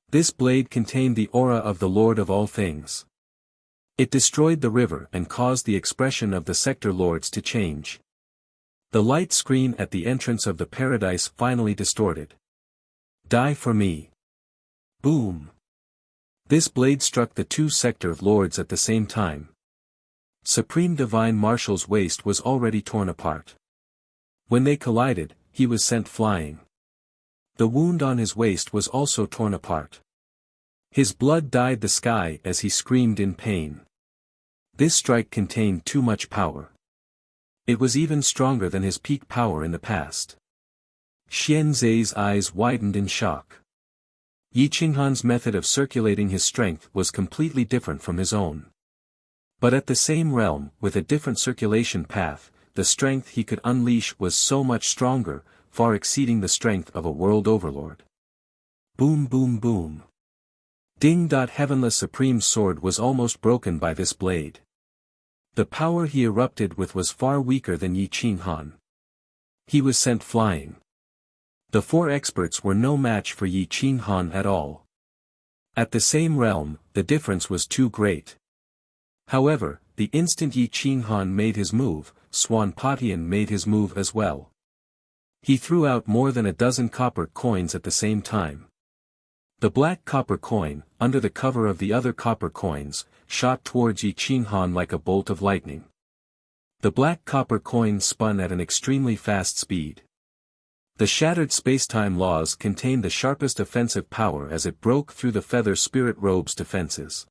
Speaker 1: This blade contained the aura of the Lord of all things. It destroyed the river and caused the expression of the Sector Lords to change. The light screen at the entrance of the paradise finally distorted. Die for me. Boom! This blade struck the 2 Sector Lords at the same time. Supreme Divine Martial's waist was already torn apart. When they collided, he was sent flying. The wound on his waist was also torn apart. His blood dyed the sky as he screamed in pain. This strike contained too much power. It was even stronger than his peak power in the past. Xian Zai's eyes widened in shock. Yi Qinghan's method of circulating his strength was completely different from his own. But at the same realm, with a different circulation path, the strength he could unleash was so much stronger, far exceeding the strength of a world overlord. Boom! Boom! Boom! Ding! Heavenless Supreme's sword was almost broken by this blade. The power he erupted with was far weaker than Yi Qinghan. He was sent flying. The 4 experts were no match for Yi Qinghan at all. At the same realm, the difference was too great. However, the instant Yi Qinghan made his move, Swanpatian made his move as well. He threw out more than a dozen copper coins at the same time. The black copper coin, under the cover of the other copper coins, shot towards Yi Qinghan like a bolt of lightning. The black copper coin spun at an extremely fast speed. The shattered spacetime laws contained the sharpest offensive power as it broke through the Feather Spirit Robe's defenses.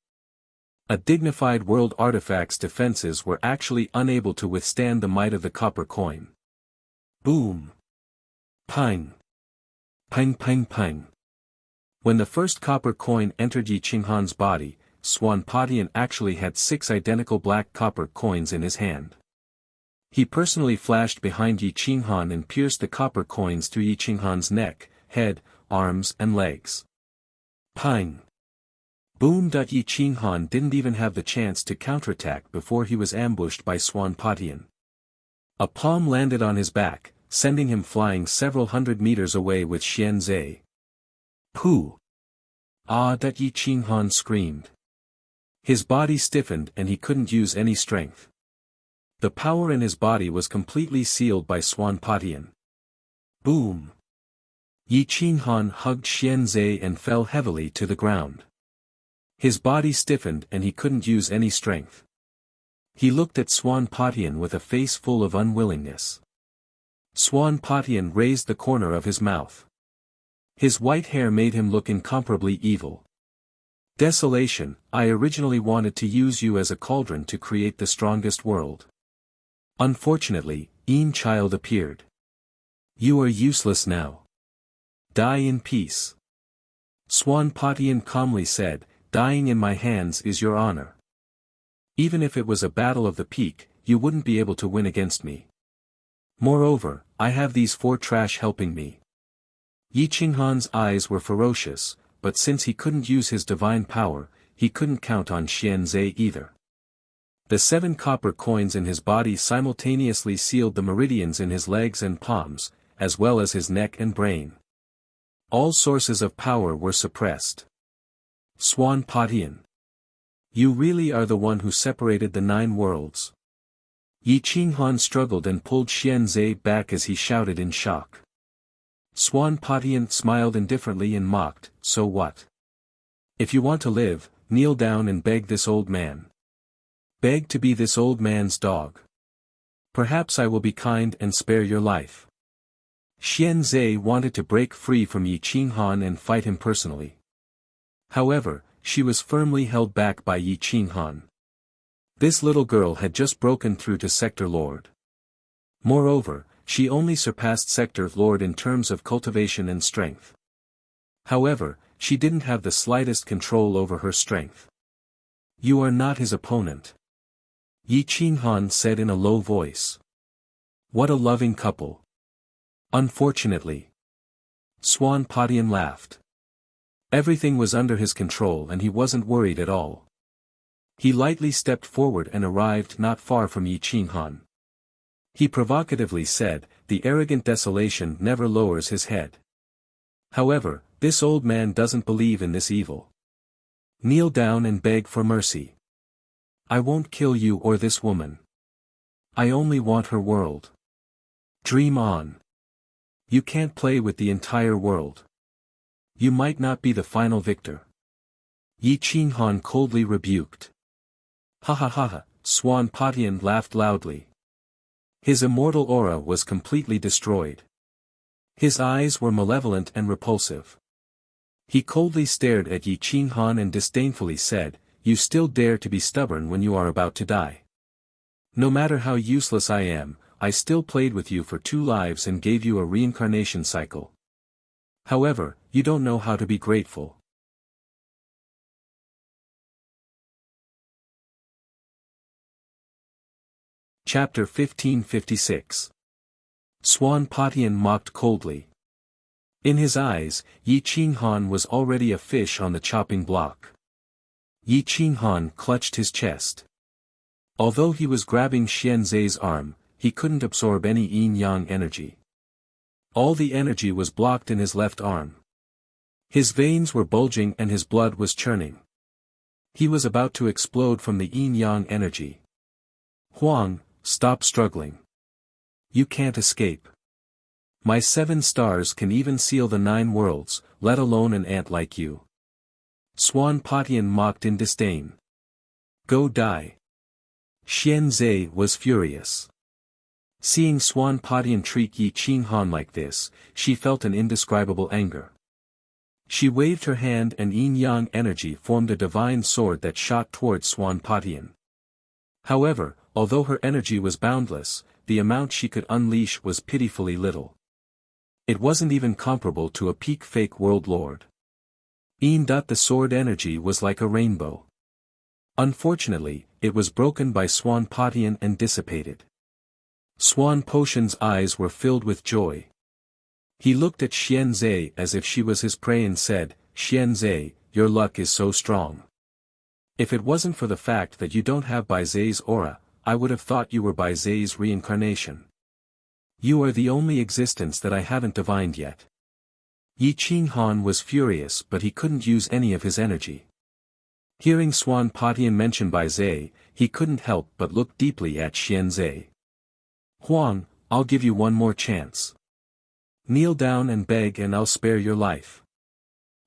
Speaker 1: A dignified world artifact's defenses were actually unable to withstand the might of the copper coin. Boom! Pine! Pine! Pine! Pine! When the first copper coin entered Yi Qinghan's body, Swanpatian actually had 6 identical black copper coins in his hand. He personally flashed behind Yi Qinghan and pierced the copper coins through Yi Qinghan's neck, head, arms and legs. Pine. Boom! Yi Qinghan didn't even have the chance to counterattack before he was ambushed by Swan Patian. A palm landed on his back, sending him flying several hundred meters away with Xian Zhe. Pooh! Ah! Yi Qinghan screamed. His body stiffened and he couldn't use any strength. The power in his body was completely sealed by Swan Patian. Boom! Yi Qinghan hugged Xian Zhe and fell heavily to the ground. His body stiffened and he couldn't use any strength. He looked at Swan Patian with a face full of unwillingness. Swan Patian raised the corner of his mouth. His white hair made him look incomparably evil. Desolation, I originally wanted to use you as a cauldron to create the strongest world. Unfortunately, Yin Child appeared. You are useless now. Die in peace. Swan Patian calmly said, dying in my hands is your honor. Even if it was a battle of the peak, you wouldn't be able to win against me. Moreover, I have these 4 trash helping me. Yi Qinghan's eyes were ferocious, but since he couldn't use his divine power, he couldn't count on Xian Zhe either. The 7 copper coins in his body simultaneously sealed the meridians in his legs and palms, as well as his neck and brain. All sources of power were suppressed. Swan Patian. You really are the one who separated the 9 worlds. Yi Qinghan struggled and pulled Xian Zhe back as he shouted in shock. Swan Patian smiled indifferently and mocked, so what? If you want to live, kneel down and beg this old man. Beg to be this old man's dog. Perhaps I will be kind and spare your life. Xian Zhe wanted to break free from Yi Qinghan and fight him personally. However, she was firmly held back by Yi Qinghan. This little girl had just broken through to Sector Lord. Moreover, she only surpassed Sector Lord in terms of cultivation and strength. However, she didn't have the slightest control over her strength. You are not his opponent. Yi Qinghan said in a low voice. What a loving couple. Unfortunately. Swan Patian laughed. Everything was under his control and he wasn't worried at all. He lightly stepped forward and arrived not far from Yi Qinghan. He provocatively said, the arrogant desolation never lowers his head. However, this old man doesn't believe in this evil. Kneel down and beg for mercy. I won't kill you or this woman. I only want her world. Dream on. You can't play with the entire world. You might not be the final victor. Yi Qinghan coldly rebuked. Ha ha ha ha, Swan Patian laughed loudly. His immortal aura was completely destroyed. His eyes were malevolent and repulsive. He coldly stared at Yi Qinghan and disdainfully said, you still dare to be stubborn when you are about to die. No matter how useless I am, I still played with you for 2 lives and gave you a reincarnation cycle. However, you don't know how to be grateful. Chapter 1556. Swan Patian mocked coldly. In his eyes, Yi Qinghan was already a fish on the chopping block. Yi Qinghan clutched his chest. Although he was grabbing Xian Zhe's arm, he couldn't absorb any yin-yang energy. All the energy was blocked in his left arm. His veins were bulging and his blood was churning. He was about to explode from the yin-yang energy. Huang, stop struggling. You can't escape. My 7 stars can even seal the 9 worlds, let alone an ant like you. Swan Patian mocked in disdain. Go die. Xian Zhe was furious. Seeing Swan Patian treat Yi Qinghan like this, she felt an indescribable anger. She waved her hand and yin-yang energy formed a divine sword that shot towards Swan Patian. However, although her energy was boundless, the amount she could unleash was pitifully little. It wasn't even comparable to a peak fake world lord. The sword energy was like a rainbow. Unfortunately, it was broken by Swan Patian and dissipated. Swan Potion's eyes were filled with joy. He looked at Xian Zhe as if she was his prey and said, Xian Zhe, your luck is so strong. If it wasn't for the fact that you don't have Bai Zai's aura, I would have thought you were Bai Zai's reincarnation. You are the only existence that I haven't divined yet. Yi Qinghan was furious, but he couldn't use any of his energy. Hearing Swan Patian mention Bai Zai, he couldn't help but look deeply at Xianzai. Huang, I'll give you one more chance. Kneel down and beg and I'll spare your life.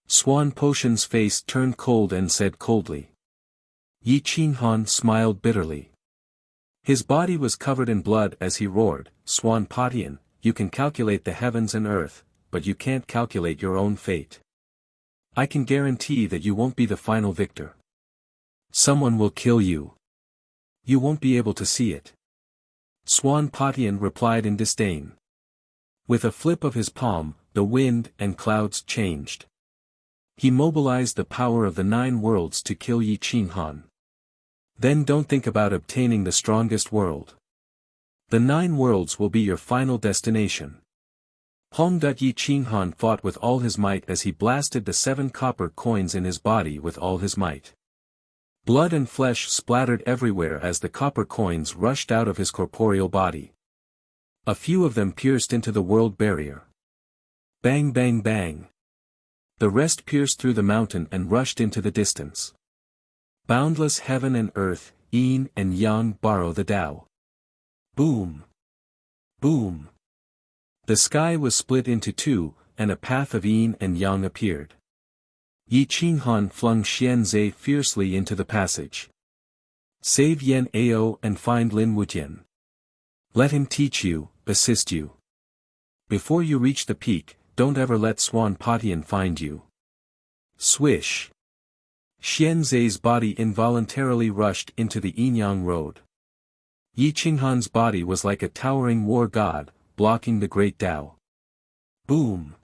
Speaker 1: Swan Potion's face turned cold and said coldly. Yi Qinghan smiled bitterly. His body was covered in blood as he roared, Swan Patian, you can calculate the heavens and earth, but you can't calculate your own fate. I can guarantee that you won't be the final victor. Someone will kill you. You won't be able to see it. Swan Patian replied in disdain. With a flip of his palm, the wind and clouds changed. He mobilized the power of the 9 worlds to kill Yi Qinghan. Then don't think about obtaining the strongest world. The 9 worlds will be your final destination. Hong. Yi Qinghan fought with all his might as he blasted the 7 copper coins in his body with all his might. Blood and flesh splattered everywhere as the copper coins rushed out of his corporeal body. A few of them pierced into the world barrier. Bang bang bang. The rest pierced through the mountain and rushed into the distance. Boundless heaven and earth, yin and yang borrow the Tao. Boom. Boom. The sky was split into 2, and a path of yin and yang appeared. Yi Qinghan flung Xianzai fiercely into the passage. Save Yan Ao and find Lin Wujian. Let him teach you, assist you. Before you reach the peak, don't ever let Swan Patian find you. Swish. Xianzai's body involuntarily rushed into the yin-yang road. Yi Qinghan's body was like a towering war god, blocking the great Tao. Boom.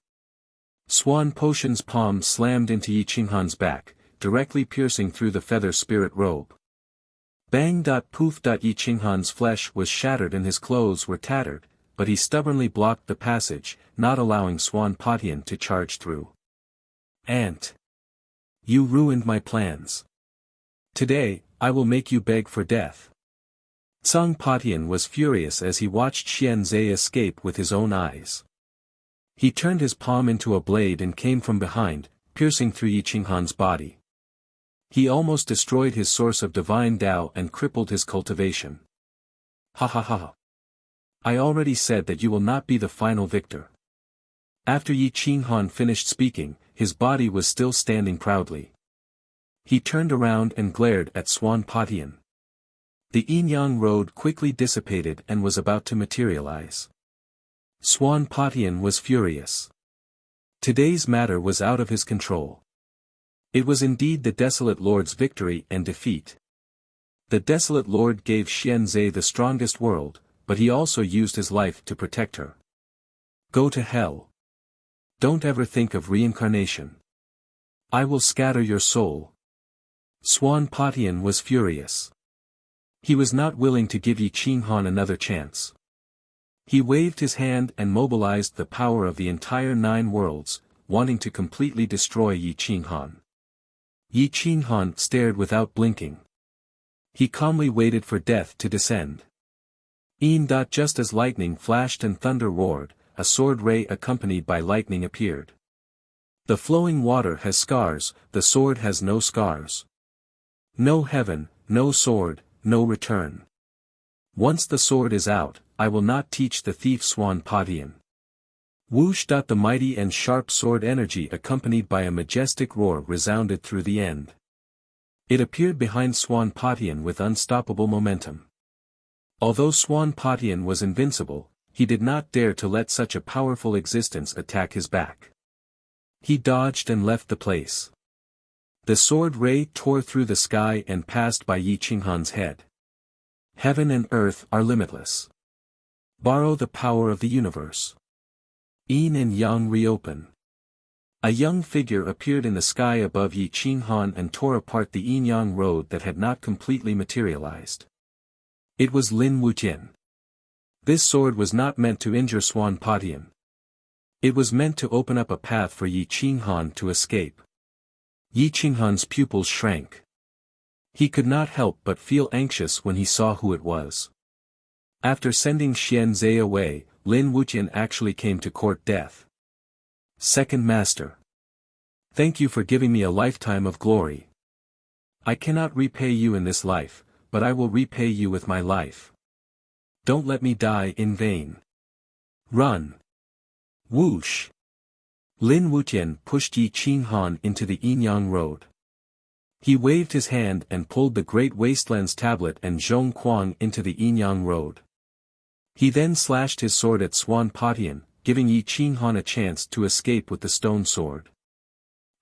Speaker 1: Swan Potion's palm slammed into Yi Qinghan's back, directly piercing through the feather spirit robe. Bang. Poof. Yi Qinghan's flesh was shattered and his clothes were tattered, but he stubbornly blocked the passage, not allowing Swan Patian to charge through. Ant. You ruined my plans. Today, I will make you beg for death. Song Patian was furious as he watched Xianzai escape with his own eyes. He turned his palm into a blade and came from behind, piercing through Yi Qinghan's body. He almost destroyed his source of divine Tao and crippled his cultivation. Ha ha ha. I already said that you will not be the final victor. After Yi Qinghan finished speaking, his body was still standing proudly. He turned around and glared at Swan Patian. The yin-yang road quickly dissipated and was about to materialize. Swan Patian was furious. Today's matter was out of his control. It was indeed the Desolate Lord's victory and defeat. The Desolate Lord gave Xianzai the strongest world, but he also used his life to protect her. Go to hell. Don't ever think of reincarnation. I will scatter your soul. Swan Patian was furious. He was not willing to give Yi Qinghan another chance. He waved his hand and mobilized the power of the entire 9 worlds, wanting to completely destroy Yi Qinghan. Yi Qinghan stared without blinking. He calmly waited for death to descend. Just as lightning flashed and thunder roared, a sword ray accompanied by lightning appeared. The flowing water has scars, the sword has no scars. No heaven, no sword, no return. Once the sword is out, I will not teach the thief Swan Patian. Whoosh. The mighty and sharp sword energy accompanied by a majestic roar resounded through the end. It appeared behind Swan Patian with unstoppable momentum. Although Swan Patian was invincible, he did not dare to let such a powerful existence attack his back. He dodged and left the place. The sword ray tore through the sky and passed by Yi Qinghan's head. Heaven and earth are limitless. Borrow the power of the universe. Yin and Yang reopen. A young figure appeared in the sky above Yi Qinghan and tore apart the yin-yang road that had not completely materialized. It was Lin Wujian. This sword was not meant to injure Swan Patian. It was meant to open up a path for Yi Qinghan to escape. Yi Qinghan's pupils shrank. He could not help but feel anxious when he saw who it was. After sending Xian Zhe away, Lin Wuqian actually came to court death. Second Master. Thank you for giving me a lifetime of glory. I cannot repay you in this life, but I will repay you with my life. Don't let me die in vain. Run. Whoosh. Lin Wuqian pushed Yi Qinghan into the Yinyang road. He waved his hand and pulled the Great Wastelands tablet and Zhong Kuang into the Yinyang road. He then slashed his sword at Swan Patian, giving Yi Qinghan a chance to escape with the stone sword.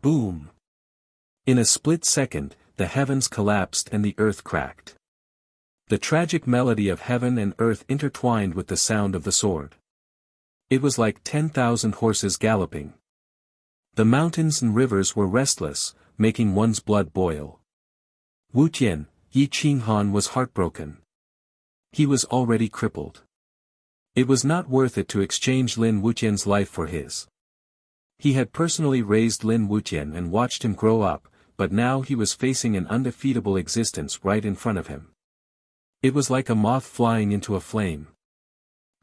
Speaker 1: Boom! In a split second, the heavens collapsed and the earth cracked. The tragic melody of heaven and earth intertwined with the sound of the sword. It was like 10,000 horses galloping. The mountains and rivers were restless, making one's blood boil. Wuqian, Yi Qinghan was heartbroken. He was already crippled. It was not worth it to exchange Lin Wuqian's life for his. He had personally raised Lin Wuqian and watched him grow up, but now he was facing an undefeatable existence right in front of him. It was like a moth flying into a flame.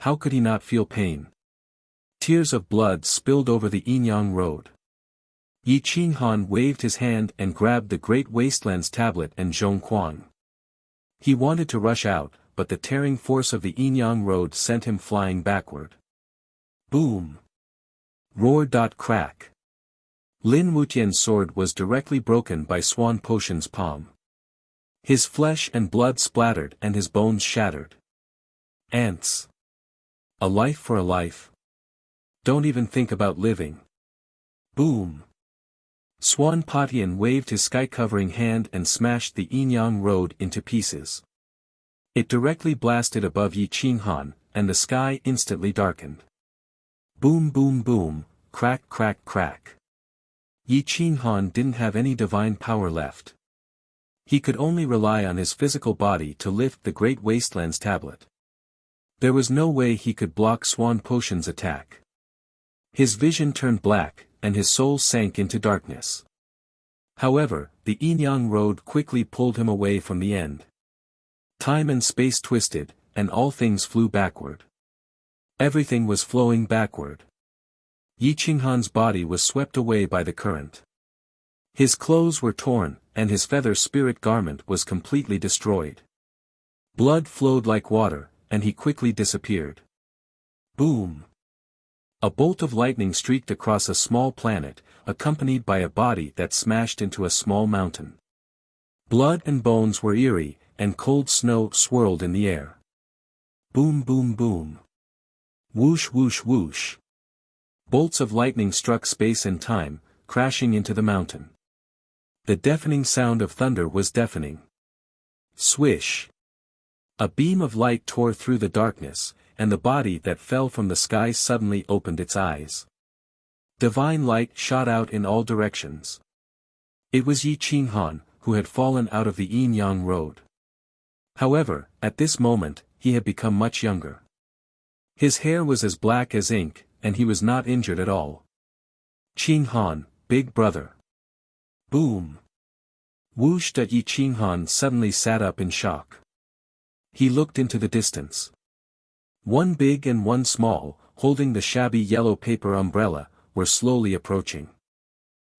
Speaker 1: How could he not feel pain? Tears of blood spilled over the Yinyang road. Yi Qinghan waved his hand and grabbed the Great Wastelands tablet and Zhong Kuang. He wanted to rush out, but the tearing force of the Yinyang road sent him flying backward. Boom! Roar. Crack. Lin Wuqian's sword was directly broken by Swan Potion's palm. His flesh and blood splattered and his bones shattered. Ants. A life for a life. Don't even think about living. Boom! Swan Patian waved his sky-covering hand and smashed the Yinyang road into pieces. It directly blasted above Yi Qinghan, and the sky instantly darkened. Boom boom boom, crack crack crack. Yi Qinghan didn't have any divine power left. He could only rely on his physical body to lift the Great Wastelands tablet. There was no way he could block Swan Potion's attack. His vision turned black, and his soul sank into darkness. However, the Yinyang road quickly pulled him away from the end. Time and space twisted, and all things flew backward. Everything was flowing backward. Yi Qinghan's body was swept away by the current. His clothes were torn, and his feather spirit garment was completely destroyed. Blood flowed like water, and he quickly disappeared. Boom! A bolt of lightning streaked across a small planet, accompanied by a body that smashed into a small mountain. Blood and bones were eerie, and cold snow swirled in the air. Boom boom boom. Whoosh whoosh whoosh. Bolts of lightning struck space and time, crashing into the mountain. The deafening sound of thunder was deafening. Swish. A beam of light tore through the darkness, and the body that fell from the sky suddenly opened its eyes. Divine light shot out in all directions. It was Yi Qinghan, who had fallen out of the Yinyang road. However, at this moment, he had become much younger. His hair was as black as ink, and he was not injured at all. Qinghan, big brother. Boom! Whoosh! Yi Qinghan suddenly sat up in shock. He looked into the distance. One big and one small, holding the shabby yellow paper umbrella, were slowly approaching.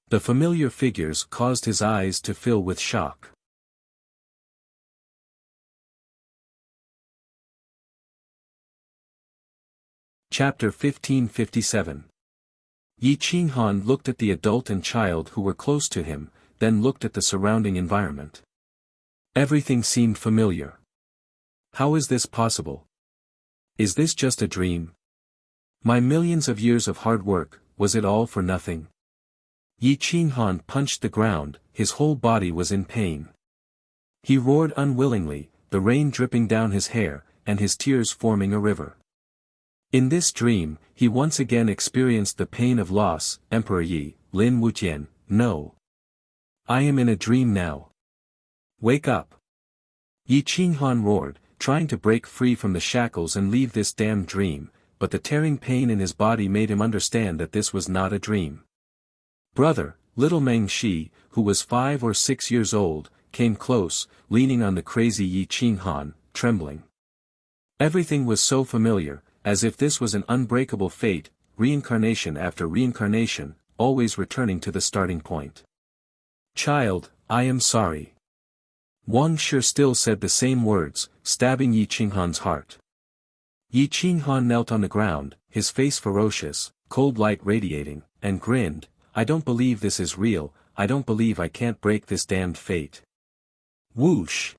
Speaker 1: The familiar figures caused his eyes to fill with shock. Chapter 1557. Yi Qinghan looked at the adult and child who were close to him, then looked at the surrounding environment. Everything seemed familiar. How is this possible? Is this just a dream? My millions of years of hard work, was it all for nothing? Yi Qinghan punched the ground, his whole body was in pain. He roared unwillingly, the rain dripping down his hair, and his tears forming a river. In this dream, he once again experienced the pain of loss. Emperor Yi, Lin Wuqian, no. I am in a dream now. Wake up. Yi Qinghan roared, trying to break free from the shackles and leave this damned dream, but the tearing pain in his body made him understand that this was not a dream. Brother, Little Meng Shi, who was 5 or 6 years old, came close, leaning on the crazy Yi Qinghan, trembling. Everything was so familiar, as if this was an unbreakable fate, reincarnation after reincarnation, always returning to the starting point. "Child, I am sorry." Wang Shi still said the same words, stabbing Yi Qinghan's heart. Yi Qinghan knelt on the ground, his face ferocious, cold light radiating, and grinned, "I don't believe this is real, I don't believe I can't break this damned fate." Whoosh!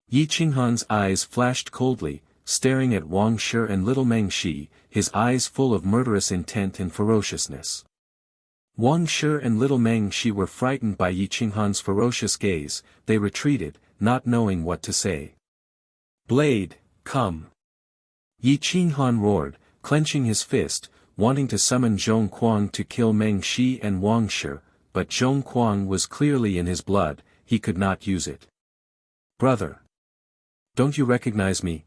Speaker 1: Yi Qinghan's eyes flashed coldly, staring at Wang Shi and little Meng Shi, his eyes full of murderous intent and ferociousness. Wang Shi and little Meng Shi were frightened by Yi Qinghan's ferocious gaze, they retreated, not knowing what to say. "Blade, come!" Yi Qinghan roared, clenching his fist, wanting to summon Zhong Kuang to kill Meng Shi and Wang Shi, but Zhong Kuang was clearly in his blood, he could not use it. "Brother! Don't you recognize me?"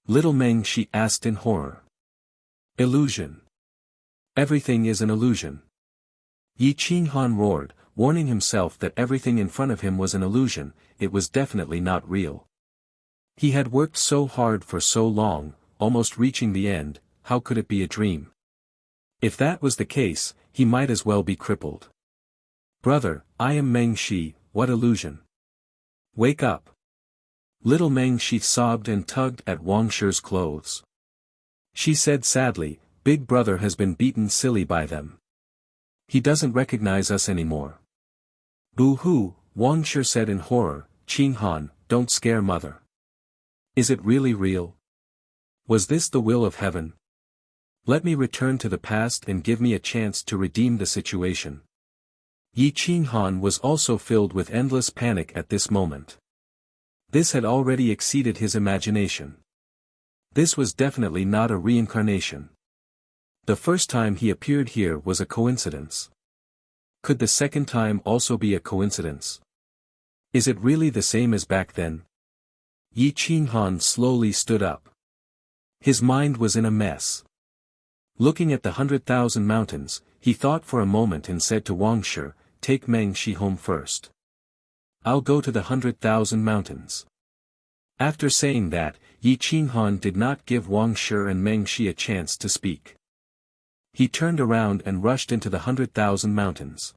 Speaker 1: Little Meng Shi asked in horror. "Illusion. Everything is an illusion." Yi Qinghan roared, warning himself that everything in front of him was an illusion, it was definitely not real. He had worked so hard for so long, almost reaching the end, how could it be a dream? If that was the case, he might as well be crippled. "Brother, I am Meng Shi, what illusion? Wake up." Little Meng Shi sobbed and tugged at Wang Shi's clothes. She said sadly, "Big brother has been beaten silly by them. He doesn't recognize us anymore." "Boo-hoo," Wang Shi said in horror, "Qinghan, don't scare mother. Is it really real? Was this the will of heaven? Let me return to the past and give me a chance to redeem the situation." Yi Qinghan was also filled with endless panic at this moment. This had already exceeded his imagination. This was definitely not a reincarnation. The first time he appeared here was a coincidence. Could the second time also be a coincidence? Is it really the same as back then? Yi Qinghan slowly stood up. His mind was in a mess. Looking at the 100,000 mountains, he thought for a moment and said to Wang Shi, "Take Meng Shi home first. I'll go to the 100,000 mountains." After saying that, Yi Qinghan did not give Wang Shi and Meng Shi a chance to speak. He turned around and rushed into the 100,000 mountains.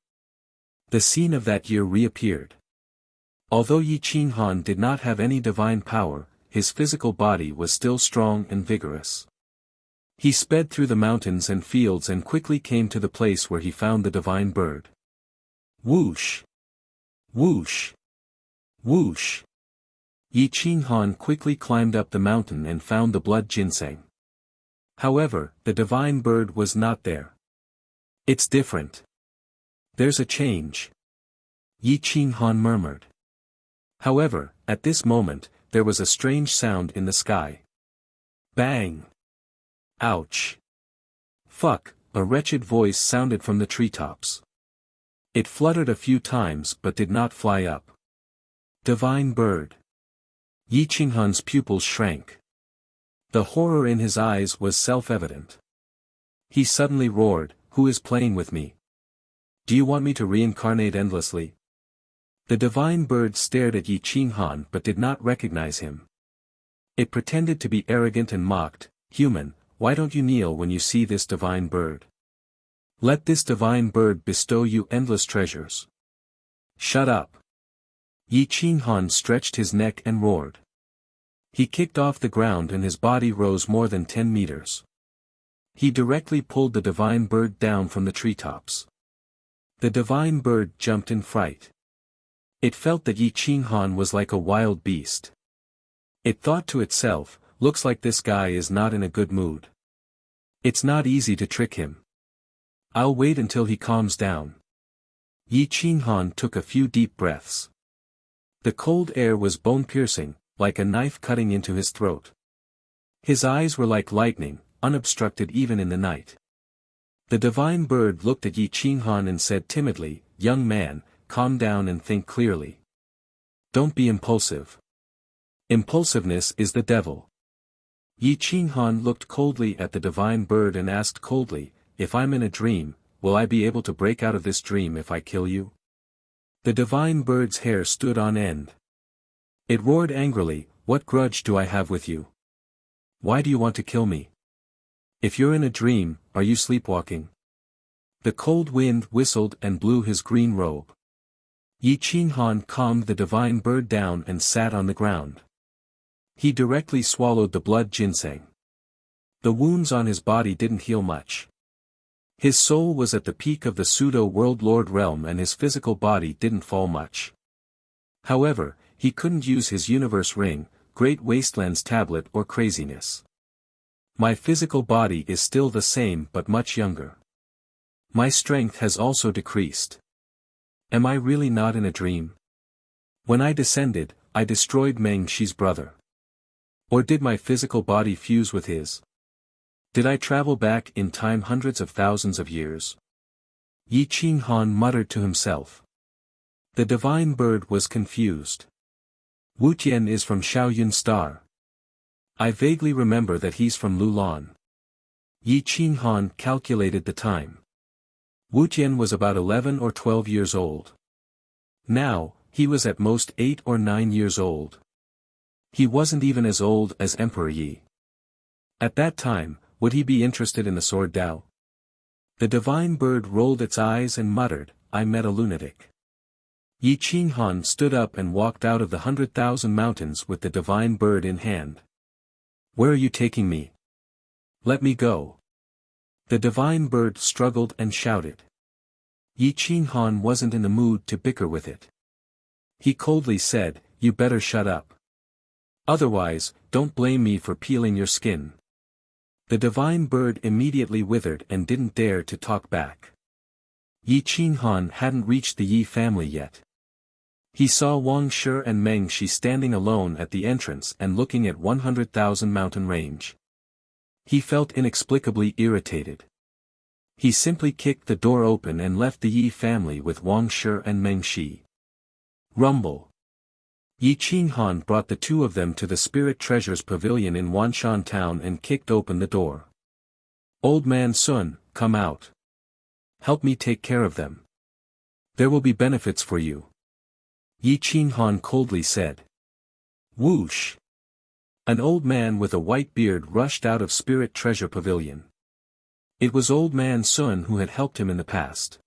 Speaker 1: The scene of that year reappeared. Although Yi Qinghan did not have any divine power, his physical body was still strong and vigorous. He sped through the mountains and fields and quickly came to the place where he found the divine bird. Whoosh! Whoosh! Whoosh! Yi Qinghan quickly climbed up the mountain and found the blood ginseng. However, the divine bird was not there. "It's different. There's a change," Yi Qinghan murmured. However, at this moment, there was a strange sound in the sky. Bang! Ouch! Fuck! A wretched voice sounded from the treetops. It fluttered a few times but did not fly up. Divine bird! Yi Qinghan's pupils shrank. The horror in his eyes was self-evident. He suddenly roared, "Who is playing with me? Do you want me to reincarnate endlessly?" The divine bird stared at Yi Qinghan but did not recognize him. It pretended to be arrogant and mocked, "Human, why don't you kneel when you see this divine bird? Let this divine bird bestow you endless treasures." "Shut up." Yi Qinghan stretched his neck and roared. He kicked off the ground and his body rose more than 10 meters. He directly pulled the divine bird down from the treetops. The divine bird jumped in fright. It felt that Yi Qinghan was like a wild beast. It thought to itself, "Looks like this guy is not in a good mood. It's not easy to trick him. I'll wait until he calms down." Yi Qinghan took a few deep breaths. The cold air was bone-piercing, like a knife cutting into his throat. His eyes were like lightning, unobstructed even in the night. The divine bird looked at Yi Qinghan and said timidly, "Young man, calm down and think clearly. Don't be impulsive. Impulsiveness is the devil." Yi Qinghan looked coldly at the divine bird and asked coldly, "If I'm in a dream, will I be able to break out of this dream if I kill you? The divine bird's hair stood on end. It roared angrily, what grudge do I have with you? Why do you want to kill me? If you're in a dream, are you sleepwalking? The cold wind whistled and blew his green robe. Yi Qinghan calmed the divine bird down and sat on the ground. He directly swallowed the blood ginseng. The wounds on his body didn't heal much. His soul was at the peak of the pseudo-world lord realm and his physical body didn't fall much. However, he couldn't use his universe ring, Great Wasteland's tablet or craziness. My physical body is still the same but much younger. My strength has also decreased. Am I really not in a dream? When I descended, I destroyed Meng Shi's brother. Or did my physical body fuse with his? Did I travel back in time hundreds of thousands of years? Yi Qinghan muttered to himself. The divine bird was confused. Wuxian is from Shaoyun Star. I vaguely remember that he's from Lulan. Yi Qinghan calculated the time. Wuxian was about 11 or 12 years old. Now, he was at most 8 or 9 years old. He wasn't even as old as Emperor Yi. At that time, would he be interested in the sword Dao? The divine bird rolled its eyes and muttered, I met a lunatic. Yi Qinghan stood up and walked out of the 100,000 mountains with the divine bird in hand. Where are you taking me? Let me go. The divine bird struggled and shouted. Yi Qinghan wasn't in the mood to bicker with it. He coldly said, you better shut up. Otherwise, don't blame me for peeling your skin. The divine bird immediately withered and didn't dare to talk back. Yi Qinghan hadn't reached the Yi family yet. He saw Wang Shi and Meng Shi standing alone at the entrance and looking at 100,000 mountain range. He felt inexplicably irritated. He simply kicked the door open and left the Yi family with Wang Shi and Meng Shi. Rumble. Yi Qinghan brought the two of them to the Spirit Treasures Pavilion in Wanshan Town and kicked open the door. Old man Sun, come out. Help me take care of them. There will be benefits for you. Yi Qinghan coldly said. Whoosh. An old man with a white beard rushed out of Spirit Treasure Pavilion. It was old man Sun who had helped him in the past.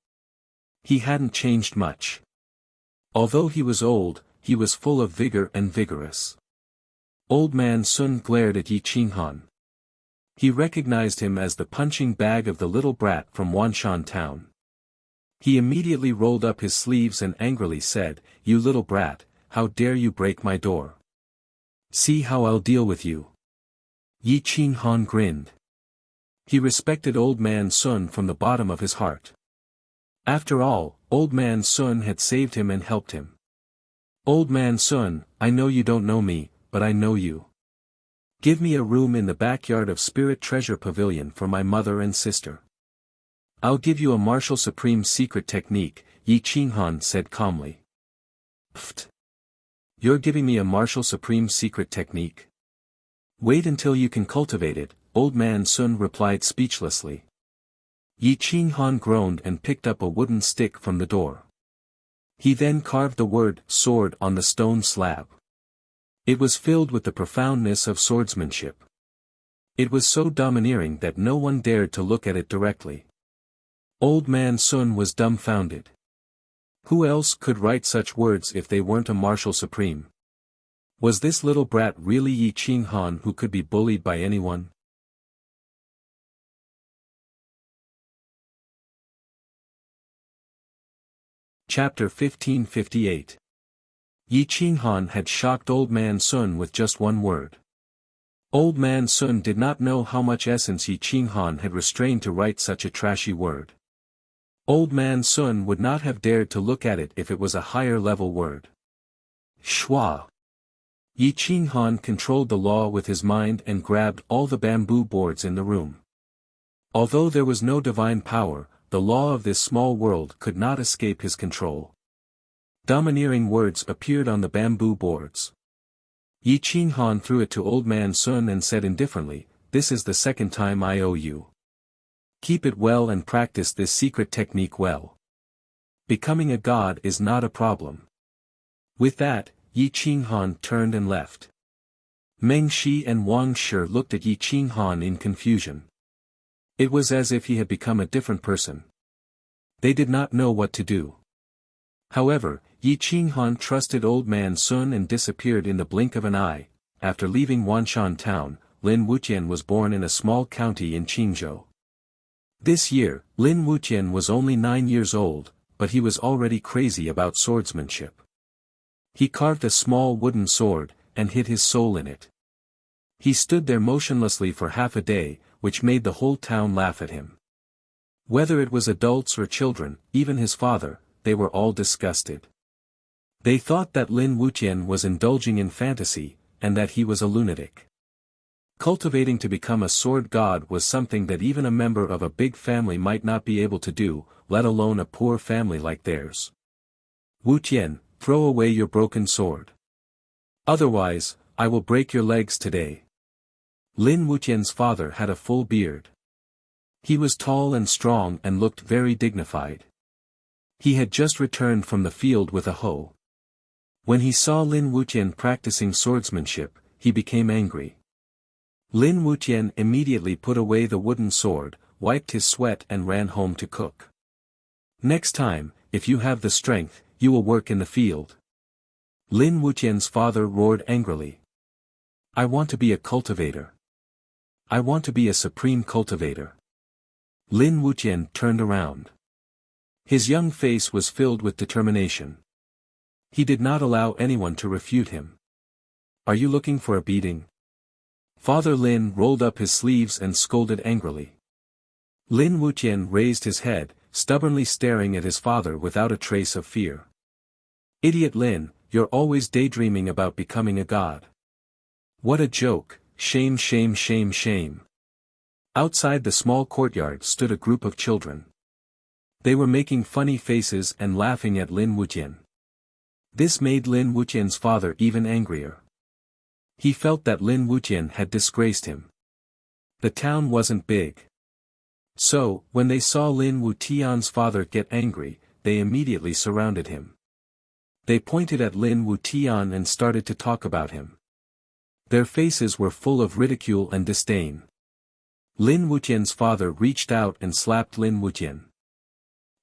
Speaker 1: He hadn't changed much. Although he was old, he was full of vigor and vigorous. Old man Sun glared at Yi Qinghan. He recognized him as the punching bag of the little brat from Wanshan Town. He immediately rolled up his sleeves and angrily said, you little brat, how dare you break my door? See how I'll deal with you. Yi Qinghan grinned. He respected old man Sun from the bottom of his heart. After all, old man Sun had saved him and helped him. Old man Sun, I know you don't know me, but I know you. Give me a room in the backyard of Spirit Treasure Pavilion for my mother and sister. I'll give you a martial supreme secret technique, Yi Qinghan said calmly. Pfft. You're giving me a martial supreme secret technique? Wait until you can cultivate it, old man Sun replied speechlessly. Yi Qinghan groaned and picked up a wooden stick from the door. He then carved the word sword on the stone slab. It was filled with the profoundness of swordsmanship. It was so domineering that no one dared to look at it directly. Old man Sun was dumbfounded. Who else could write such words if they weren't a martial supreme? Was this little brat really Yi Qinghan who could be bullied by anyone? Chapter 1558. Yi Qinghan had shocked old man Sun with just one word. Old man Sun did not know how much essence Yi Qinghan had restrained to write such a trashy word. Old man Sun would not have dared to look at it if it was a higher-level word. Shua. Yi Qinghan controlled the law with his mind and grabbed all the bamboo boards in the room. Although there was no divine power, the law of this small world could not escape his control. Domineering words appeared on the bamboo boards. Yi Qinghan threw it to old man Sun and said indifferently, this is the second time I owe you. Keep it well and practice this secret technique well. Becoming a god is not a problem. With that, Yi Qinghan turned and left. Meng Shi and Wang Shi looked at Yi Qinghan in confusion. It was as if he had become a different person. They did not know what to do. However, Yi Qinghan trusted old man Sun and disappeared in the blink of an eye. After leaving Wanshan town, Lin Wuqian was born in a small county in Qingzhou. This year, Lin Wuqian was only 9 years old, but he was already crazy about swordsmanship. He carved a small wooden sword, and hid his soul in it. He stood there motionlessly for half a day, which made the whole town laugh at him. Whether it was adults or children, even his father, they were all disgusted. They thought that Lin Wuqian was indulging in fantasy, and that he was a lunatic. Cultivating to become a sword god was something that even a member of a big family might not be able to do, let alone a poor family like theirs. Wuqian, throw away your broken sword. Otherwise, I will break your legs today. Lin Wuqian's father had a full beard. He was tall and strong and looked very dignified. He had just returned from the field with a hoe. When he saw Lin Wuqian practicing swordsmanship, he became angry. Lin Wuqian immediately put away the wooden sword, wiped his sweat and ran home to cook. Next time, if you have the strength, you will work in the field. Lin Wuqian's father roared angrily. I want to be a cultivator. I want to be a supreme cultivator. Lin Wuqian turned around. His young face was filled with determination. He did not allow anyone to refute him. Are you looking for a beating? Father Lin rolled up his sleeves and scolded angrily. Lin Wuqian raised his head, stubbornly staring at his father without a trace of fear. Idiot Lin, you're always daydreaming about becoming a god. What a joke, shame shame shame shame. Outside the small courtyard stood a group of children. They were making funny faces and laughing at Lin Wuqian. This made Lin Wuqian's father even angrier. He felt that Lin Wuqian had disgraced him. The town wasn't big. So, when they saw Lin Wuqian's father get angry, they immediately surrounded him. They pointed at Lin Wuqian and started to talk about him. Their faces were full of ridicule and disdain. Lin Wuqian's father reached out and slapped Lin Wuqian.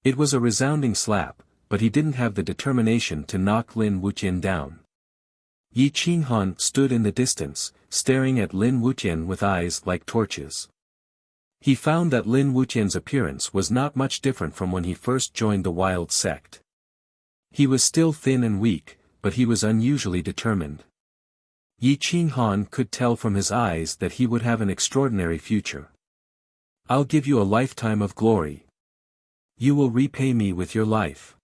Speaker 1: It was a resounding slap, but he didn't have the determination to knock Lin Wuqian down. Yi Qinghan stood in the distance, staring at Lin Wuqian with eyes like torches. He found that Lin Wuqian's appearance was not much different from when he first joined the wild sect. He was still thin and weak, but he was unusually determined. Yi Qinghan could tell from his eyes that he would have an extraordinary future. I'll give you a lifetime of glory. You will repay me with your life.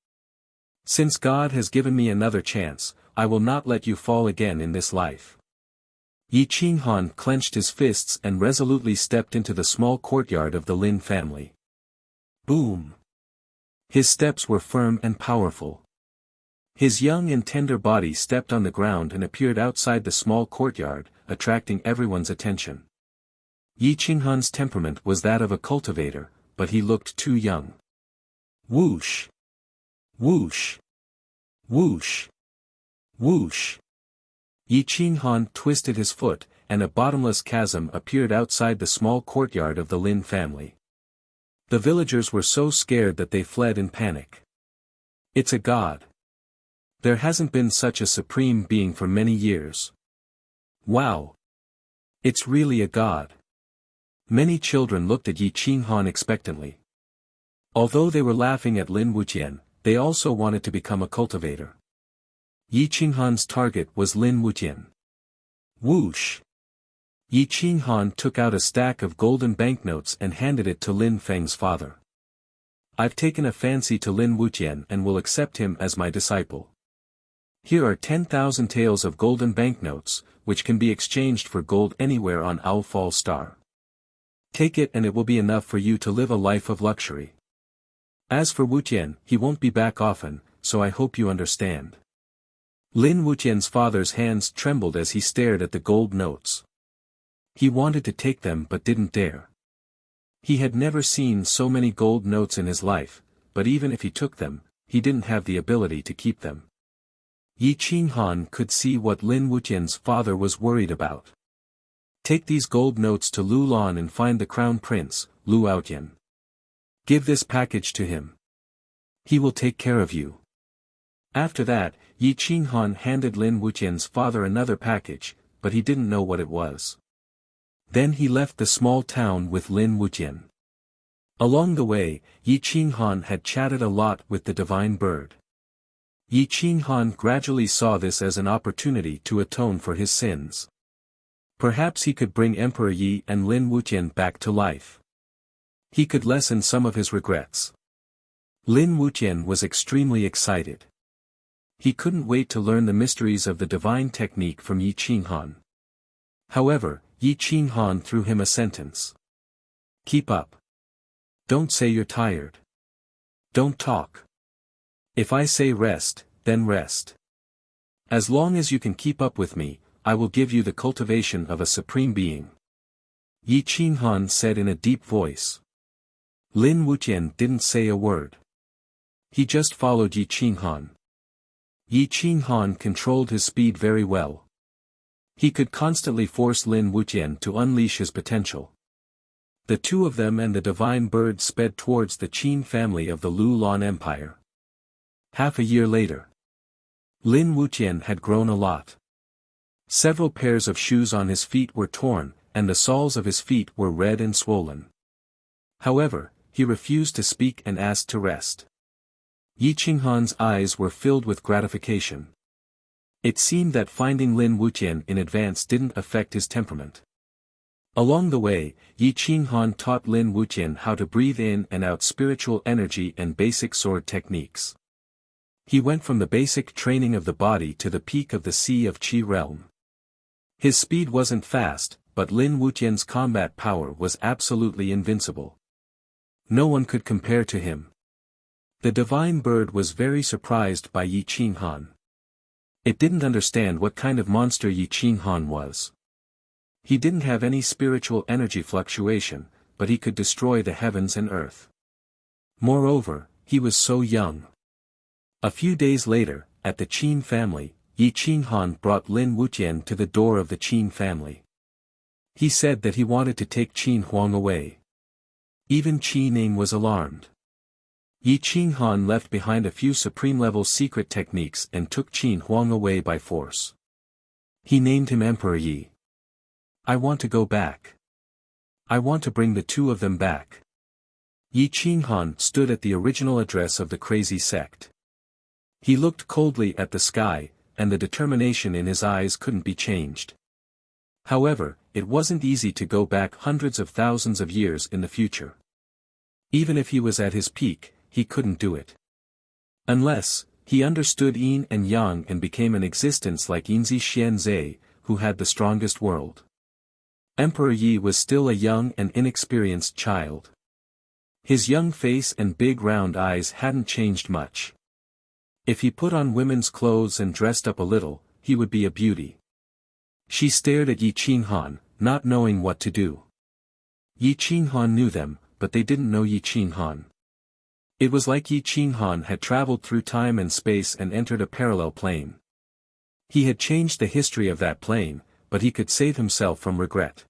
Speaker 1: Since God has given me another chance, I will not let you fall again in this life. Yi Qinghan clenched his fists and resolutely stepped into the small courtyard of the Lin family. Boom! His steps were firm and powerful. His young and tender body stepped on the ground and appeared outside the small courtyard, attracting everyone's attention. Yi Qinghan's temperament was that of a cultivator, but he looked too young. Whoosh! Whoosh! Whoosh! Whoosh! Yi Qinghan twisted his foot, and a bottomless chasm appeared outside the small courtyard of the Lin family. The villagers were so scared that they fled in panic. It's a god. There hasn't been such a supreme being for many years. Wow! It's really a god. Many children looked at Yi Qinghan expectantly. Although they were laughing at Lin Wuqian, they also wanted to become a cultivator. Yi Qinghan's target was Lin Wuqian. Whoosh! Yi Qinghan took out a stack of golden banknotes and handed it to Lin Feng's father. I've taken a fancy to Lin Wuqian and will accept him as my disciple. Here are 10,000 taels of golden banknotes, which can be exchanged for gold anywhere on Owlfall Star. Take it and it will be enough for you to live a life of luxury. As for Wuqian, he won't be back often, so I hope you understand. Lin Wuqian's father's hands trembled as he stared at the gold notes. He wanted to take them but didn't dare. He had never seen so many gold notes in his life, but even if he took them, he didn't have the ability to keep them. Yi Qinghan could see what Lin Wuqian's father was worried about. Take these gold notes to Lulan and find the crown prince, Lu Aotian. Give this package to him. He will take care of you. After that, Yi Qinghan handed Lin Wuqian's father another package, but he didn't know what it was. Then he left the small town with Lin Wuqian. Along the way, Yi Qinghan had chatted a lot with the divine bird. Yi Qinghan gradually saw this as an opportunity to atone for his sins. Perhaps he could bring Emperor Yi and Lin Wuqian back to life. He could lessen some of his regrets. Lin Wuqian was extremely excited. He couldn't wait to learn the mysteries of the divine technique from Yi Qinghan. However, Yi Qinghan threw him a sentence. Keep up. Don't say you're tired. Don't talk. If I say rest, then rest. As long as you can keep up with me, I will give you the cultivation of a supreme being. Yi Qinghan said in a deep voice. Lin Wuqian didn't say a word. He just followed Yi Qinghan. Yi Qinghan controlled his speed very well. He could constantly force Lin Wuqian to unleash his potential. The two of them and the divine bird sped towards the Qin family of the Lulan Empire. Half a year later. Lin Wuqian had grown a lot. Several pairs of shoes on his feet were torn, and the soles of his feet were red and swollen. However, he refused to speak and asked to rest. Yi Qinghan's eyes were filled with gratification. It seemed that finding Lin Wuqian in advance didn't affect his temperament. Along the way, Yi Qinghan taught Lin Wuqian how to breathe in and out spiritual energy and basic sword techniques. He went from the basic training of the body to the peak of the Sea of Qi realm. His speed wasn't fast, but Lin Wuqian's combat power was absolutely invincible. No one could compare to him. The divine bird was very surprised by Yi Qinghan. It didn't understand what kind of monster Yi Qinghan was. He didn't have any spiritual energy fluctuation, but he could destroy the heavens and earth. Moreover, he was so young. A few days later, at the Qin family, Yi Qinghan brought Lin Wuqian to the door of the Qin family. He said that he wanted to take Qin Huang away. Even Qi Ning was alarmed. Yi Qinghan left behind a few supreme-level secret techniques and took Qin Huang away by force. He named him Emperor Yi. I want to go back. I want to bring the two of them back. Yi Qinghan stood at the original address of the crazy sect. He looked coldly at the sky, and the determination in his eyes couldn't be changed. However, it wasn't easy to go back hundreds of thousands of years in the future. Even if he was at his peak, he couldn't do it. Unless, he understood yin and yang and became an existence like Yinzi Xianzhe, who had the strongest world. Emperor Yi was still a young and inexperienced child. His young face and big round eyes hadn't changed much. If he put on women's clothes and dressed up a little, he would be a beauty. She stared at Yi Qinghan, not knowing what to do. Yi Qinghan knew them, but they didn't know Yi Qinghan. It was like Yi Qinghan had traveled through time and space and entered a parallel plane. He had changed the history of that plane, but he could save himself from regret.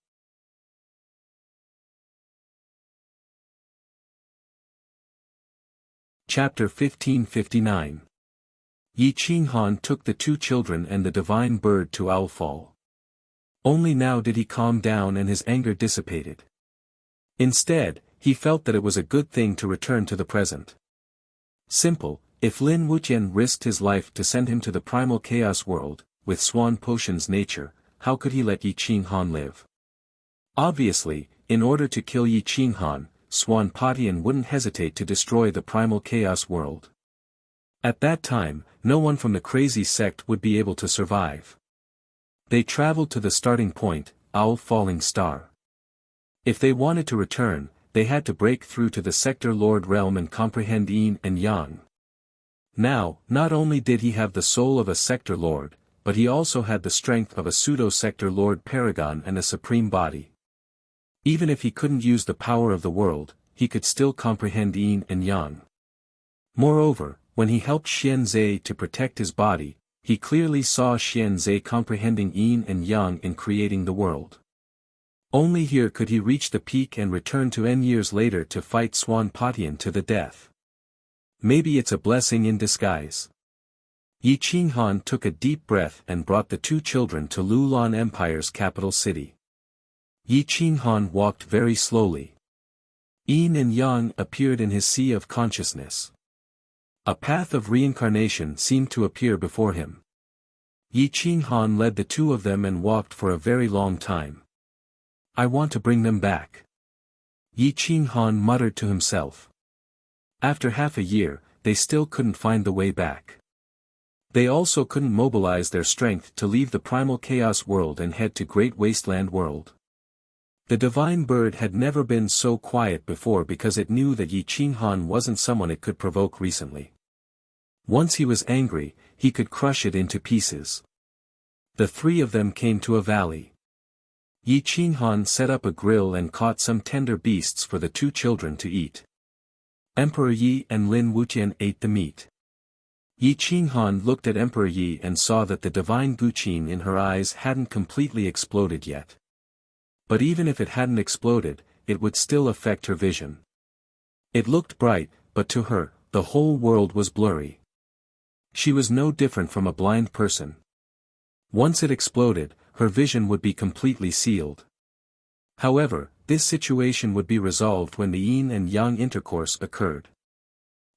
Speaker 1: Chapter 1559. Yi Qinghan took the two children and the divine bird to Owlfall. Only now did he calm down and his anger dissipated. Instead, he felt that it was a good thing to return to the present. Simple, if Lin Wuqian risked his life to send him to the primal chaos world, with Swan Potion's nature, how could he let Yi Qinghan live? Obviously, in order to kill Yi Qinghan, Swan Potion wouldn't hesitate to destroy the primal chaos world. At that time, no one from the crazy sect would be able to survive. They traveled to the starting point, Owl Falling Star. If they wanted to return, they had to break through to the Sector Lord realm and comprehend Yin and Yang. Now, not only did he have the soul of a Sector Lord, but he also had the strength of a pseudo-Sector Lord Paragon and a supreme body. Even if he couldn't use the power of the world, he could still comprehend yin and yang. Moreover, when he helped Xianzhe to protect his body, he clearly saw Xianzhe comprehending yin and yang in creating the world. Only here could he reach the peak and return to N years later to fight Swan Patian to the death. Maybe it's a blessing in disguise. Yi Qinghan took a deep breath and brought the two children to Lulan Empire's capital city. Yi Qinghan walked very slowly. Yin and yang appeared in his sea of consciousness. A path of reincarnation seemed to appear before him. Yi Qinghan led the two of them and walked for a very long time. I want to bring them back. Yi Qinghan muttered to himself. After half a year, they still couldn't find the way back. They also couldn't mobilize their strength to leave the primal chaos world and head to Great Wasteland World. The divine bird had never been so quiet before because it knew that Yi Qinghan wasn't someone it could provoke recently. Once he was angry, he could crush it into pieces. The three of them came to a valley. Yi Qinghan set up a grill and caught some tender beasts for the two children to eat. Emperor Yi and Lin Wuqian ate the meat. Yi Qinghan looked at Emperor Yi and saw that the divine Guqin in her eyes hadn't completely exploded yet. But even if it hadn't exploded, it would still affect her vision. It looked bright, but to her, the whole world was blurry. She was no different from a blind person. Once it exploded, her vision would be completely sealed. However, this situation would be resolved when the yin and yang intercourse occurred.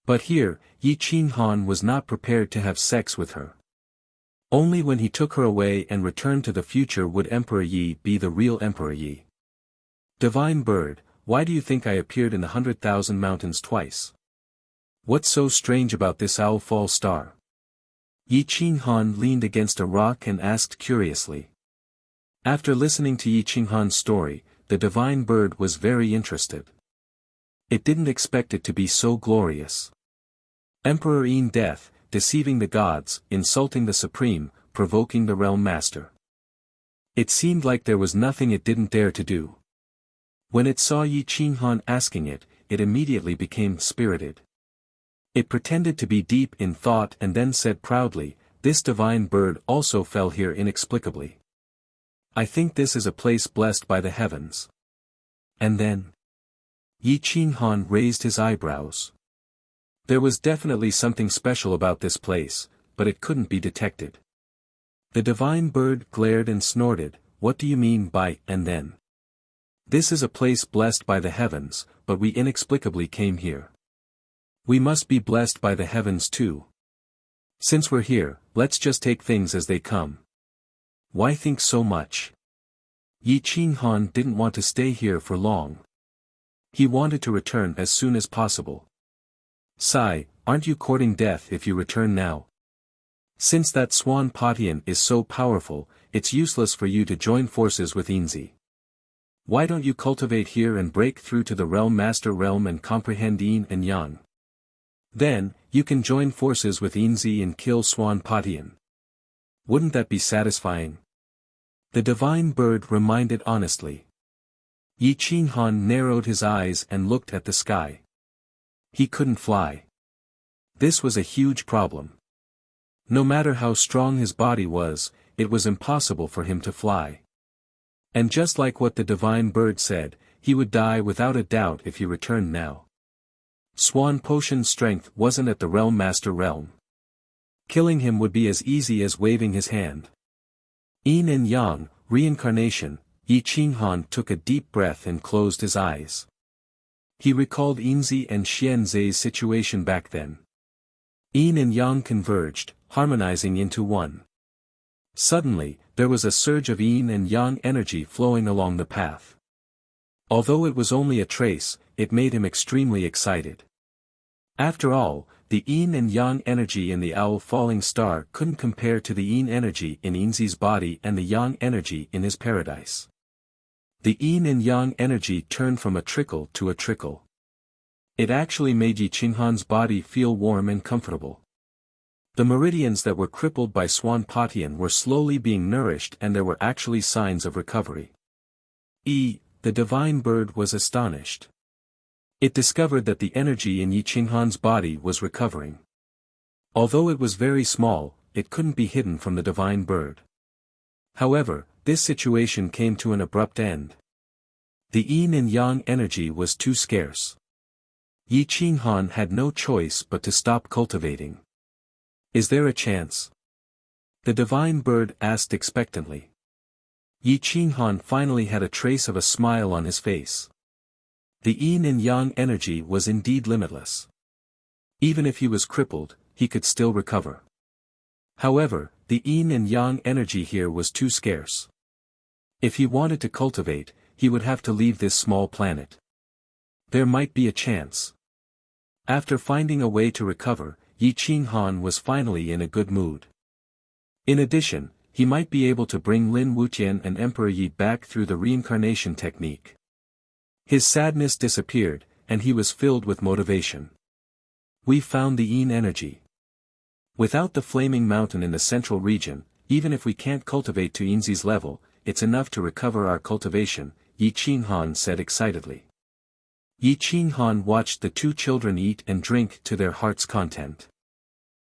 Speaker 1: But here, Yi Qinghan was not prepared to have sex with her. Only when he took her away and returned to the future would Emperor Yi be the real Emperor Yi. Divine bird, why do you think I appeared in the 100,000 mountains twice? What's so strange about this owl fall star? Yi Qinghan leaned against a rock and asked curiously. After listening to Yi Qinghan's story, the divine bird was very interested. It didn't expect it to be so glorious. Emperor Yin death, deceiving the gods, insulting the supreme, provoking the realm master. It seemed like there was nothing it didn't dare to do. When it saw Yi Qinghan asking it, it immediately became spirited. It pretended to be deep in thought and then said proudly, "This divine bird also fell here inexplicably. I think this is a place blessed by the heavens." And then Yi Qinghan raised his eyebrows. There was definitely something special about this place, but it couldn't be detected. The divine bird glared and snorted, "What do you mean by, and then? This is a place blessed by the heavens, but we inexplicably came here. We must be blessed by the heavens too. Since we're here, let's just take things as they come. Why think so much?" Yi Qinghan didn't want to stay here for long. He wanted to return as soon as possible. "Sai, aren't you courting death if you return now? Since that Swan Patian is so powerful, it's useless for you to join forces with Yinzi. Why don't you cultivate here and break through to the realm master realm and comprehend yin and yang? Then, you can join forces with Yinzi and kill Swan Patian. Wouldn't that be satisfying?" The divine bird reminded honestly. Yi Qinghan narrowed his eyes and looked at the sky. He couldn't fly. This was a huge problem. No matter how strong his body was, it was impossible for him to fly. And just like what the divine bird said, he would die without a doubt if he returned now. Swan Potion's strength wasn't at the realm master realm. Killing him would be as easy as waving his hand. Yin and yang, reincarnation. Yi Qinghan took a deep breath and closed his eyes. He recalled Yinzi and Xianzhe's situation back then. Yin and yang converged, harmonizing into one. Suddenly, there was a surge of yin and yang energy flowing along the path. Although it was only a trace, it made him extremely excited. After all, the yin and yang energy in the owl falling star couldn't compare to the yin energy in Yinzi's body and the yang energy in his paradise. The yin and yang energy turned from a trickle to a trickle. It actually made Yi Qinghan's body feel warm and comfortable. The meridians that were crippled by Swan Patian were slowly being nourished and there were actually signs of recovery. The The divine bird was astonished. It discovered that the energy in Yi Qinghan's body was recovering. Although it was very small, it couldn't be hidden from the divine bird. However, this situation came to an abrupt end. The yin and yang energy was too scarce. Yi Qinghan had no choice but to stop cultivating. Is there a chance? The divine bird asked expectantly. Yi Qinghan finally had a trace of a smile on his face. The yin and yang energy was indeed limitless. Even if he was crippled, he could still recover. However, the yin and yang energy here was too scarce. If he wanted to cultivate, he would have to leave this small planet. There might be a chance. After finding a way to recover, Yi Qinghan was finally in a good mood. In addition, he might be able to bring Lin Wuqian and Emperor Yi back through the reincarnation technique. His sadness disappeared, and he was filled with motivation. We found the yin energy. Without the flaming mountain in the central region, even if we can't cultivate to Yinzi's level, it's enough to recover our cultivation, Yi Qinghan said excitedly. Yi Qinghan watched the two children eat and drink to their heart's content.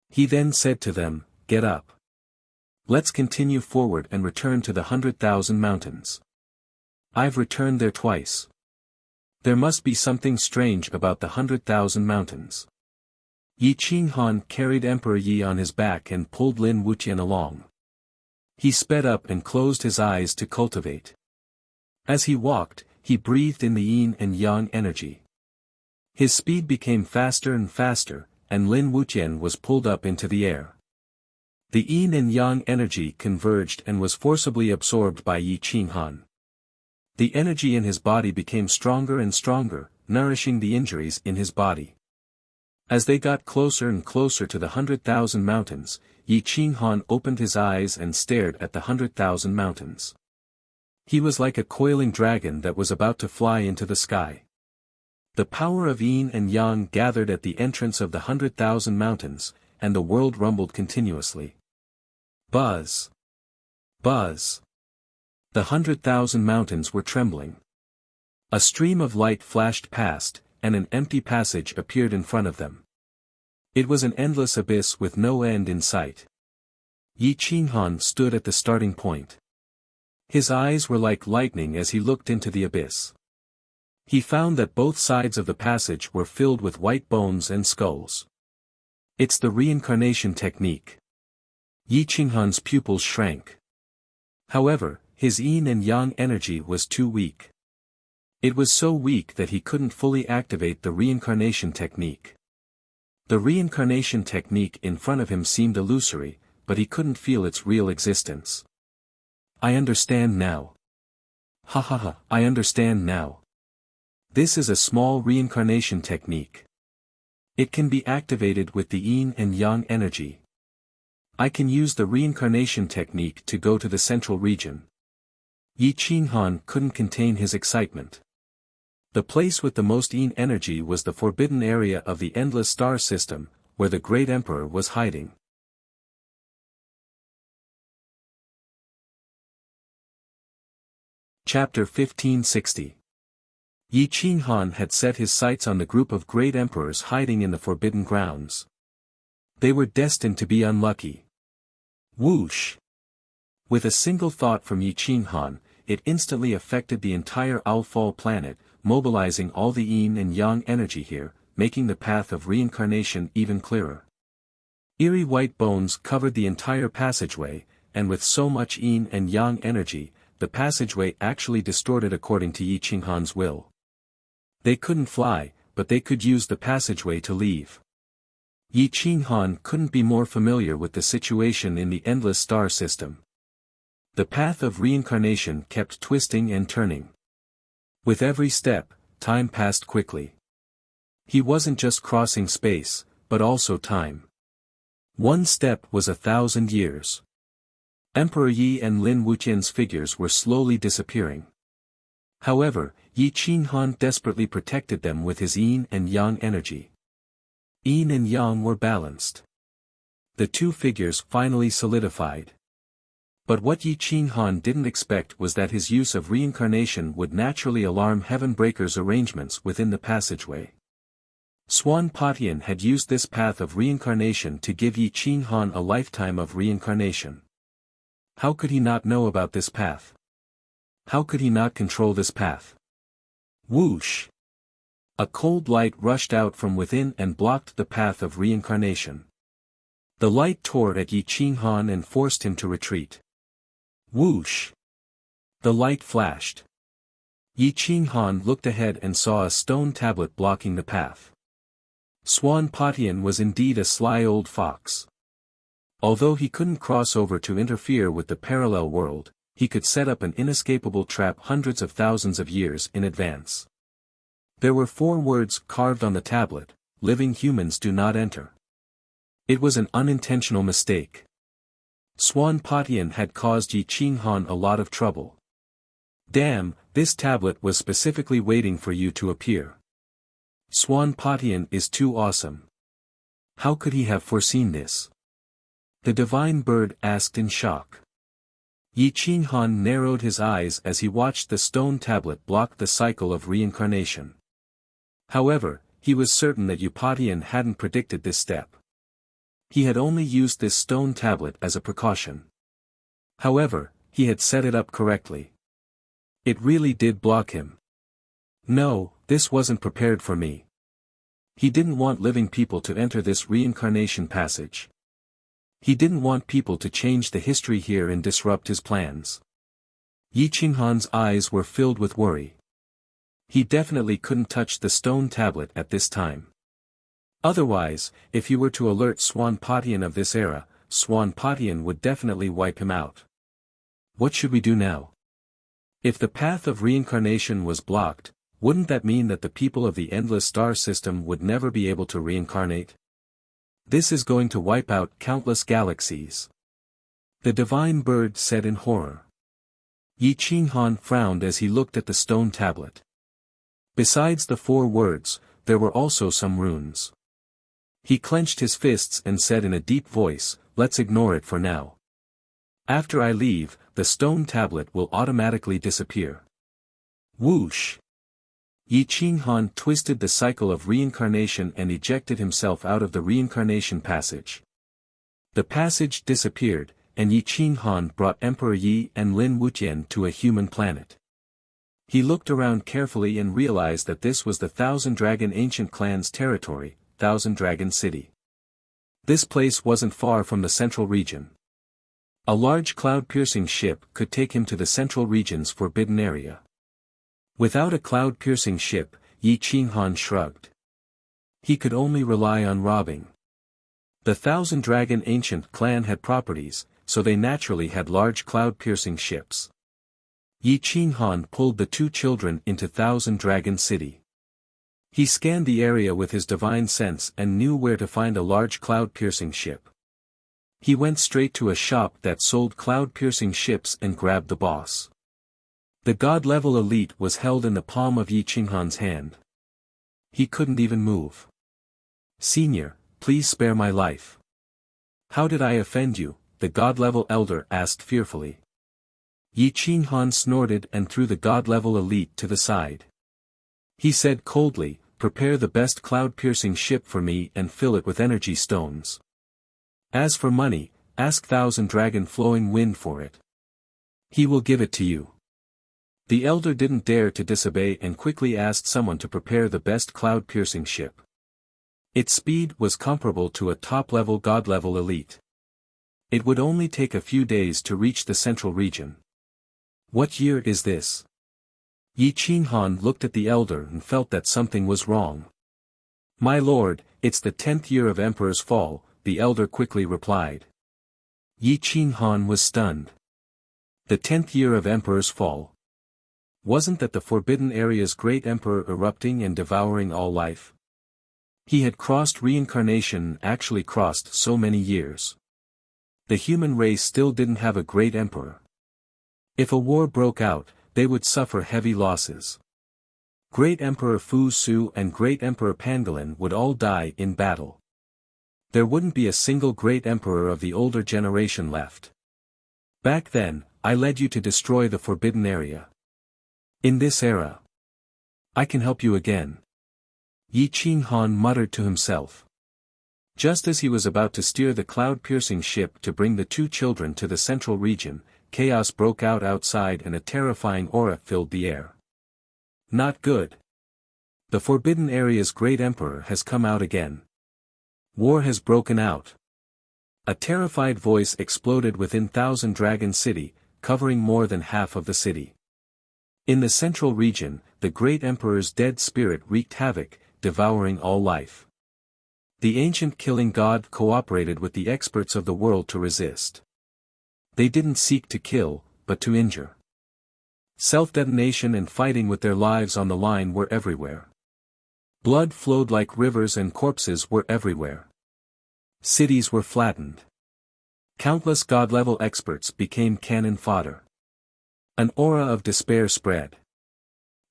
Speaker 1: He then said to them, "Get up. Let's continue forward and return to the 100,000 mountains. I've returned there twice. There must be something strange about the 100,000 mountains." Yi Qinghan carried Emperor Yi on his back and pulled Lin Wuqian along. He sped up and closed his eyes to cultivate. As he walked, he breathed in the yin and yang energy. His speed became faster and faster, and Lin Wuqian was pulled up into the air. The yin and yang energy converged and was forcibly absorbed by Yi Qinghan. The energy in his body became stronger and stronger, nourishing the injuries in his body. As they got closer and closer to the 100,000 mountains, Yi Qinghan opened his eyes and stared at the 100,000 mountains. He was like a coiling dragon that was about to fly into the sky. The power of yin and yang gathered at the entrance of the 100,000 mountains, and the world rumbled continuously. Buzz! Buzz! The 100,000 mountains were trembling. A stream of light flashed past, and an empty passage appeared in front of them. It was an endless abyss with no end in sight. Yi Qinghan stood at the starting point. His eyes were like lightning as he looked into the abyss. He found that both sides of the passage were filled with white bones and skulls. It's the reincarnation technique. Yi Qinghan's pupils shrank. However, his yin and yang energy was too weak. It was so weak that he couldn't fully activate the reincarnation technique. The reincarnation technique in front of him seemed illusory, but he couldn't feel its real existence. I understand now. Ha ha ha, I understand now. This is a small reincarnation technique. It can be activated with the yin and yang energy. I can use the reincarnation technique to go to the central region. Yi Qinghan couldn't contain his excitement. The place with the most yin energy was the forbidden area of the endless star system, where the great emperor was hiding. Chapter 1560. Yi Qinghan had set his sights on the group of great emperors hiding in the forbidden grounds. They were destined to be unlucky. Whoosh! With a single thought from Yi Qinghan, it instantly affected the entire Owlfall planet, mobilizing all the yin and yang energy here, making the path of reincarnation even clearer. Eerie white bones covered the entire passageway, and with so much yin and yang energy, the passageway actually distorted according to Yi Qinghan's will. They couldn't fly, but they could use the passageway to leave. Yi Qinghan couldn't be more familiar with the situation in the endless star system. The path of reincarnation kept twisting and turning. With every step, time passed quickly. He wasn't just crossing space, but also time. One step was 1,000 years. Emperor Yi and Lin Wuqian's figures were slowly disappearing. However, Yi Qinghan desperately protected them with his yin and yang energy. Yin and yang were balanced. The two figures finally solidified. But what Yi Qinghan didn't expect was that his use of reincarnation would naturally alarm Heaven Breaker's arrangements within the passageway. Swan Patian had used this path of reincarnation to give Yi Qinghan a lifetime of reincarnation. How could he not know about this path? How could he not control this path? Whoosh! A cold light rushed out from within and blocked the path of reincarnation. The light tore at Yi Qinghan and forced him to retreat. Whoosh! The light flashed. Yi Qinghan looked ahead and saw a stone tablet blocking the path. Swan Patian was indeed a sly old fox. Although he couldn't cross over to interfere with the parallel world, he could set up an inescapable trap hundreds of thousands of years in advance. There were 4 words carved on the tablet: living humans do not enter. It was an unintentional mistake. Swan Patian had caused Yi Qinghan a lot of trouble. Damn, this tablet was specifically waiting for you to appear. Swan Patian is too awesome. How could he have foreseen this? The divine bird asked in shock. Yi Qinghan narrowed his eyes as he watched the stone tablet block the cycle of reincarnation. However, he was certain that Yi Patian hadn't predicted this step. He had only used this stone tablet as a precaution. However, he had set it up correctly. It really did block him. No, this wasn't prepared for me. He didn't want living people to enter this reincarnation passage. He didn't want people to change the history here and disrupt his plans. Yi Qinghan's eyes were filled with worry. He definitely couldn't touch the stone tablet at this time. Otherwise, if he were to alert Swan Patian of this era, Swan Patian would definitely wipe him out. What should we do now? If the path of reincarnation was blocked, wouldn't that mean that the people of the endless star system would never be able to reincarnate? This is going to wipe out countless galaxies. The divine bird said in horror. Yi Qinghan frowned as he looked at the stone tablet. Besides the 4 words, there were also some runes. He clenched his fists and said in a deep voice, "Let's ignore it for now. After I leave, the stone tablet will automatically disappear." Whoosh! Yi Qinghan twisted the cycle of reincarnation and ejected himself out of the reincarnation passage. The passage disappeared, and Yi Qinghan brought Emperor Yi and Lin Wuxian to a human planet. He looked around carefully and realized that this was the Thousand Dragon Ancient Clan's territory, Thousand Dragon City. This place wasn't far from the central region. A large cloud-piercing ship could take him to the central region's forbidden area. Without a cloud-piercing ship, Yi Qinghan shrugged. He could only rely on robbing. The Thousand Dragon Ancient Clan had properties, so they naturally had large cloud-piercing ships. Yi Qinghan pulled the 2 children into Thousand Dragon City. He scanned the area with his divine sense and knew where to find a large cloud-piercing ship. He went straight to a shop that sold cloud-piercing ships and grabbed the boss. The God-level elite was held in the palm of Yi Qinghan's hand. He couldn't even move. "Senior, please spare my life." "How did I offend you?" the God-level elder asked fearfully. Yi Qinghan snorted and threw the God-level elite to the side. He said coldly, "Prepare the best cloud-piercing ship for me and fill it with energy stones. As for money, ask Thousand Dragon Flowing Wind for it. He will give it to you." The elder didn't dare to disobey and quickly asked someone to prepare the best cloud-piercing ship. Its speed was comparable to a top-level God-level elite. It would only take a few days to reach the central region. "What year is this?" Yi Qinghan looked at the elder and felt that something was wrong. "My lord, it's the 10th year of Emperor's fall," the elder quickly replied. Yi Qinghan was stunned. The 10th year of Emperor's fall? Wasn't that the Forbidden Area's great emperor erupting and devouring all life? He had crossed reincarnation, actually crossed so many years. The human race still didn't have a great emperor. If a war broke out, they would suffer heavy losses. Great Emperor Fu Su and Great Emperor Pangolin would all die in battle. There wouldn't be a single great emperor of the older generation left. Back then, I led you to destroy the forbidden area. In this era, I can help you again. Yi Qinghan muttered to himself. Just as he was about to steer the cloud-piercing ship to bring the two children to the central region, chaos broke out outside and a terrifying aura filled the air. Not good. The Forbidden Area's great emperor has come out again. War has broken out. A terrified voice exploded within Thousand Dragon City, covering more than half of the city. In the central region, the great emperor's dead spirit wreaked havoc, devouring all life. The ancient killing god cooperated with the experts of the world to resist. They didn't seek to kill, but to injure. Self-detonation and fighting with their lives on the line were everywhere. Blood flowed like rivers and corpses were everywhere. Cities were flattened. Countless god-level experts became cannon fodder. An aura of despair spread.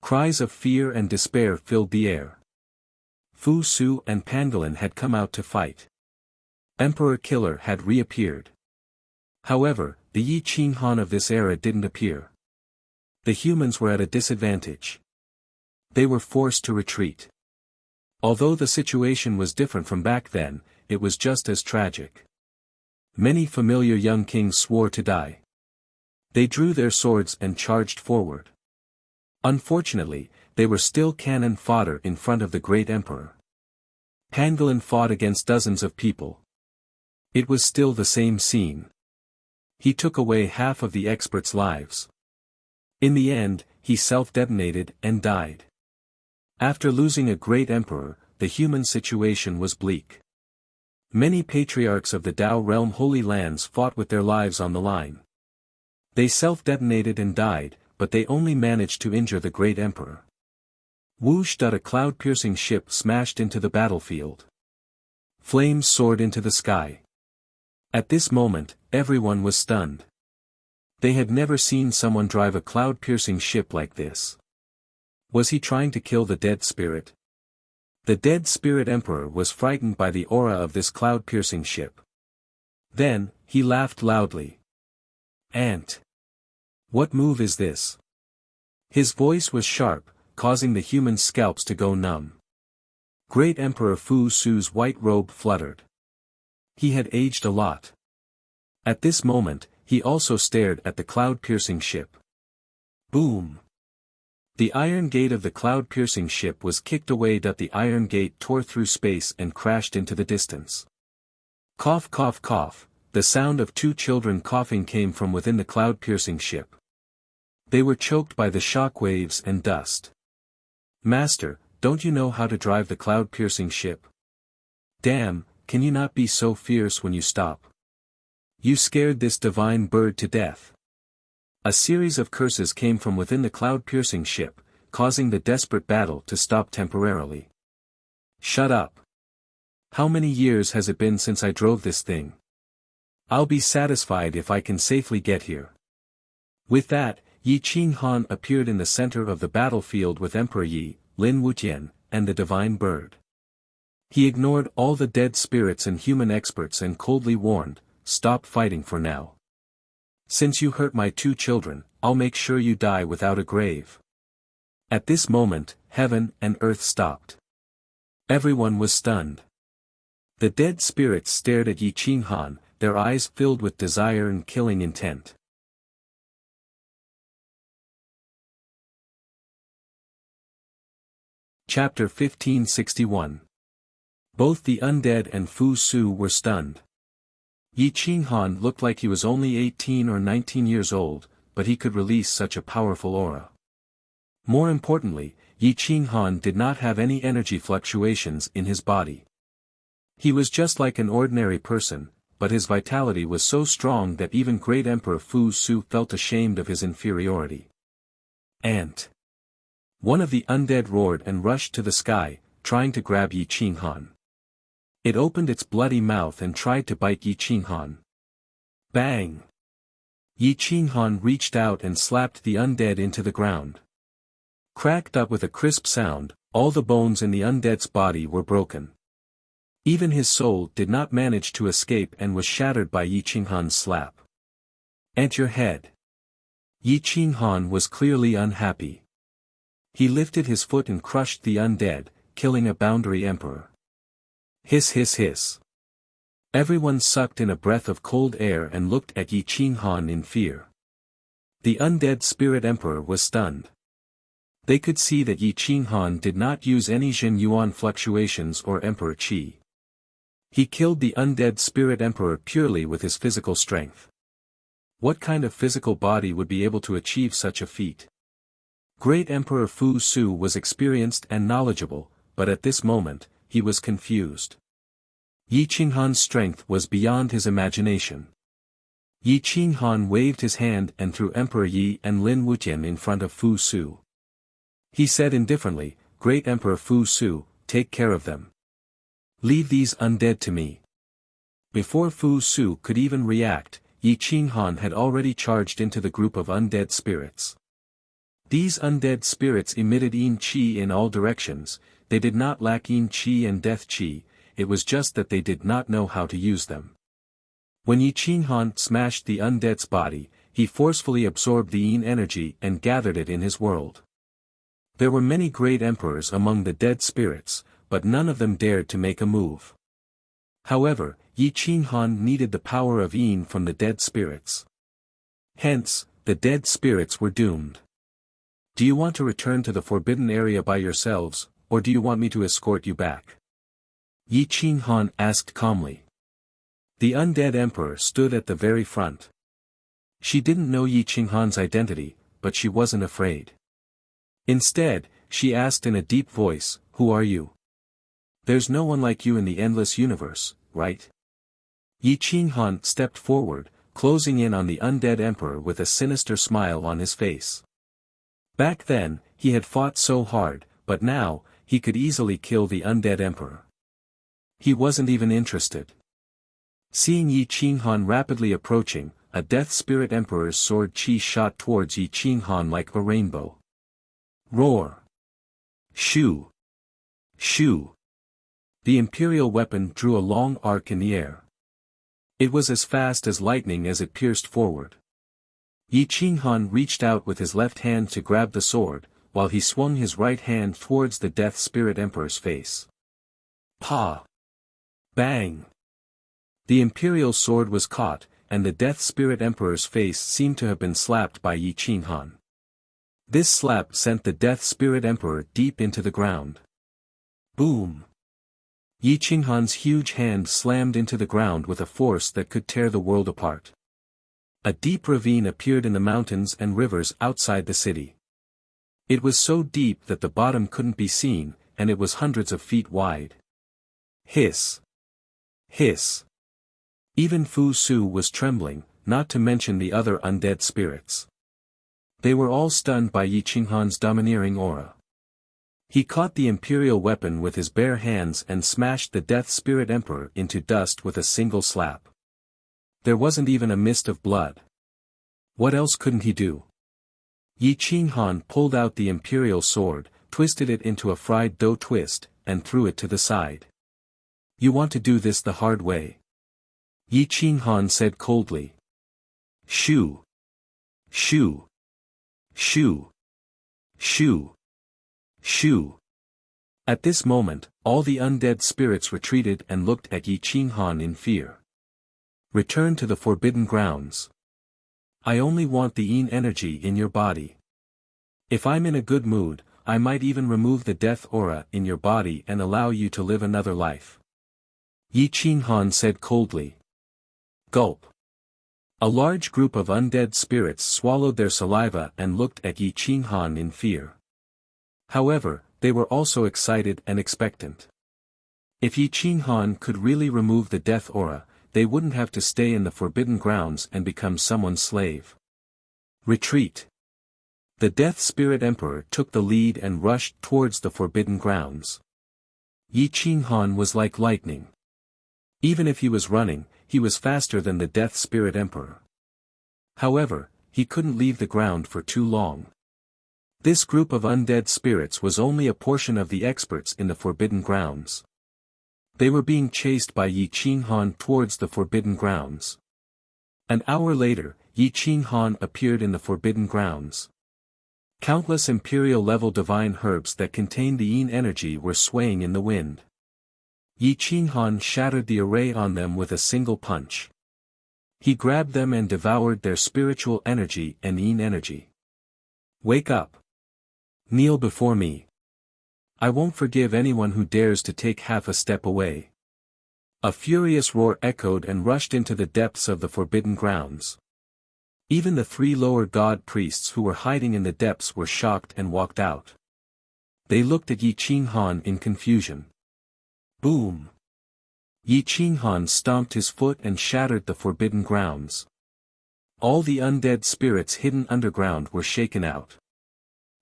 Speaker 1: Cries of fear and despair filled the air. Fu Su and Pangolin had come out to fight. Emperor Killer had reappeared. However, the Yi Qinghan of this era didn't appear. The humans were at a disadvantage. They were forced to retreat. Although the situation was different from back then, it was just as tragic. Many familiar young kings swore to die. They drew their swords and charged forward. Unfortunately, they were still cannon fodder in front of the great emperor. Pangolin fought against dozens of people. It was still the same scene. He took away half of the experts' lives. In the end, he self-detonated and died. After losing a great emperor, the human situation was bleak. Many patriarchs of the Tao realm Holy Lands fought with their lives on the line. They self-detonated and died, but they only managed to injure the great emperor. Whoosh! A cloud-piercing ship smashed into the battlefield. Flames soared into the sky. At this moment, everyone was stunned. They had never seen someone drive a cloud-piercing ship like this. Was he trying to kill the dead spirit? The dead spirit emperor was frightened by the aura of this cloud-piercing ship. Then, he laughed loudly. Ant! What move is this? His voice was sharp, causing the human scalps to go numb. Great Emperor Fu Su's white robe fluttered. He had aged a lot. At this moment, he also stared at the cloud-piercing ship. Boom! The iron gate of the cloud-piercing ship was kicked away. The iron gate tore through space and crashed into the distance. Cough cough cough, the sound of two children coughing came from within the cloud-piercing ship. They were choked by the shock waves and dust. Master, don't you know how to drive the cloud-piercing ship? Damn, can you not be so fierce when you stop? You scared this divine bird to death. A series of curses came from within the cloud-piercing ship, causing the desperate battle to stop temporarily. Shut up. How many years has it been since I drove this thing? I'll be satisfied if I can safely get here. With that, Yi Qinghan appeared in the center of the battlefield with Emperor Yi, Lin Wuxian, and the divine bird. He ignored all the dead spirits and human experts and coldly warned, "Stop fighting for now. Since you hurt my two children, I'll make sure you die without a grave." At this moment, heaven and earth stopped. Everyone was stunned. The dead spirits stared at Yi Qinghan, their eyes filled with desire and killing intent. Chapter 1561. Both the undead and Fu Su were stunned. Yi Qinghan looked like he was only 18 or 19 years old, but he could release such a powerful aura. More importantly, Yi Qinghan did not have any energy fluctuations in his body. He was just like an ordinary person, but his vitality was so strong that even great Emperor Fu Su felt ashamed of his inferiority. Ant! One of the undead roared and rushed to the sky, trying to grab Yi Qinghan. It opened its bloody mouth and tried to bite Yi Qinghan. Bang! Yi Qinghan reached out and slapped the undead into the ground. Cracked up with a crisp sound, all the bones in the undead's body were broken. Even his soul did not manage to escape and was shattered by Yi Qinghan's slap. At your head. Yi Qinghan was clearly unhappy. He lifted his foot and crushed the undead, killing a boundary emperor. Hiss hiss hiss. Everyone sucked in a breath of cold air and looked at Yi Qinghan in fear. The undead spirit emperor was stunned. They could see that Yi Qinghan did not use any Jin Yuan fluctuations or emperor qi. He killed the undead spirit emperor purely with his physical strength. What kind of physical body would be able to achieve such a feat? Great Emperor Fu Su was experienced and knowledgeable, but at this moment, he was confused. Yi Qinghan's strength was beyond his imagination. Yi Qinghan waved his hand and threw Emperor Yi and Lin Wutian in front of Fu Su. He said indifferently, "Great Emperor Fu Su, take care of them. Leave these undead to me." Before Fu Su could even react, Yi Qinghan had already charged into the group of undead spirits. These undead spirits emitted yin qi in all directions. They did not lack yin qi and death qi, it was just that they did not know how to use them. When Yi Qinghan smashed the undead's body, he forcefully absorbed the yin energy and gathered it in his world. There were many great emperors among the dead spirits, but none of them dared to make a move. However, Yi Qinghan needed the power of yin from the dead spirits. Hence, the dead spirits were doomed. "Do you want to return to the forbidden area by yourselves, or do you want me to escort you back?" Yi Qinghan asked calmly. The undead emperor stood at the very front. She didn't know Yi Qinghan's identity, but she wasn't afraid. Instead, she asked in a deep voice, "Who are you? There's no one like you in the endless universe, right?" Yi Qinghan stepped forward, closing in on the undead emperor with a sinister smile on his face. Back then, he had fought so hard, but now, he could easily kill the undead emperor. He wasn't even interested. Seeing Yi Qinghan rapidly approaching, a death spirit emperor's sword qi shot towards Yi Qinghan like a rainbow. Roar! Shoo! Shoo! The imperial weapon drew a long arc in the air. It was as fast as lightning as it pierced forward. Yi Qinghan reached out with his left hand to grab the sword, while he swung his right hand towards the death spirit emperor's face. Pa! Bang! The imperial sword was caught, and the death spirit emperor's face seemed to have been slapped by Yi Qinghan. This slap sent the death spirit emperor deep into the ground. Boom! Yi Qinghan's huge hand slammed into the ground with a force that could tear the world apart. A deep ravine appeared in the mountains and rivers outside the city. It was so deep that the bottom couldn't be seen, and it was hundreds of feet wide. Hiss! Hiss! Even Fu Su was trembling, not to mention the other undead spirits. They were all stunned by Yi Qinghan's domineering aura. He caught the imperial weapon with his bare hands and smashed the death spirit emperor into dust with a single slap. There wasn't even a mist of blood. What else couldn't he do? Yi Qinghan pulled out the imperial sword, twisted it into a fried dough twist, and threw it to the side. "You want to do this the hard way?" Yi Qinghan said coldly. Shoo! Shoo! Shoo! Shoo! Shoo! At this moment, all the undead spirits retreated and looked at Yi Qinghan in fear. "Return to the forbidden grounds. I only want the yin energy in your body. If I'm in a good mood, I might even remove the death aura in your body and allow you to live another life." Yi Qinghan said coldly. Gulp. A large group of undead spirits swallowed their saliva and looked at Yi Qinghan in fear. However, they were also excited and expectant. If Yi Qinghan could really remove the death aura, they wouldn't have to stay in the forbidden grounds and become someone's slave. Retreat. The death spirit emperor took the lead and rushed towards the forbidden grounds. Yi Qinghan was like lightning. Even if he was running, he was faster than the death spirit emperor. However, he couldn't leave the ground for too long. This group of undead spirits was only a portion of the experts in the forbidden grounds. They were being chased by Yi Qinghan towards the forbidden grounds. An hour later, Yi Qinghan appeared in the Forbidden Grounds. Countless imperial-level divine herbs that contained the yin energy were swaying in the wind. Yi Qinghan shattered the array on them with a single punch. He grabbed them and devoured their spiritual energy and yin energy. Wake up! Kneel before me. I won't forgive anyone who dares to take half a step away. A furious roar echoed and rushed into the depths of the Forbidden Grounds. Even the 3 lower god priests who were hiding in the depths were shocked and walked out. They looked at Yi Qinghan in confusion. Boom! Yi Qinghan stomped his foot and shattered the Forbidden Grounds. All the undead spirits hidden underground were shaken out.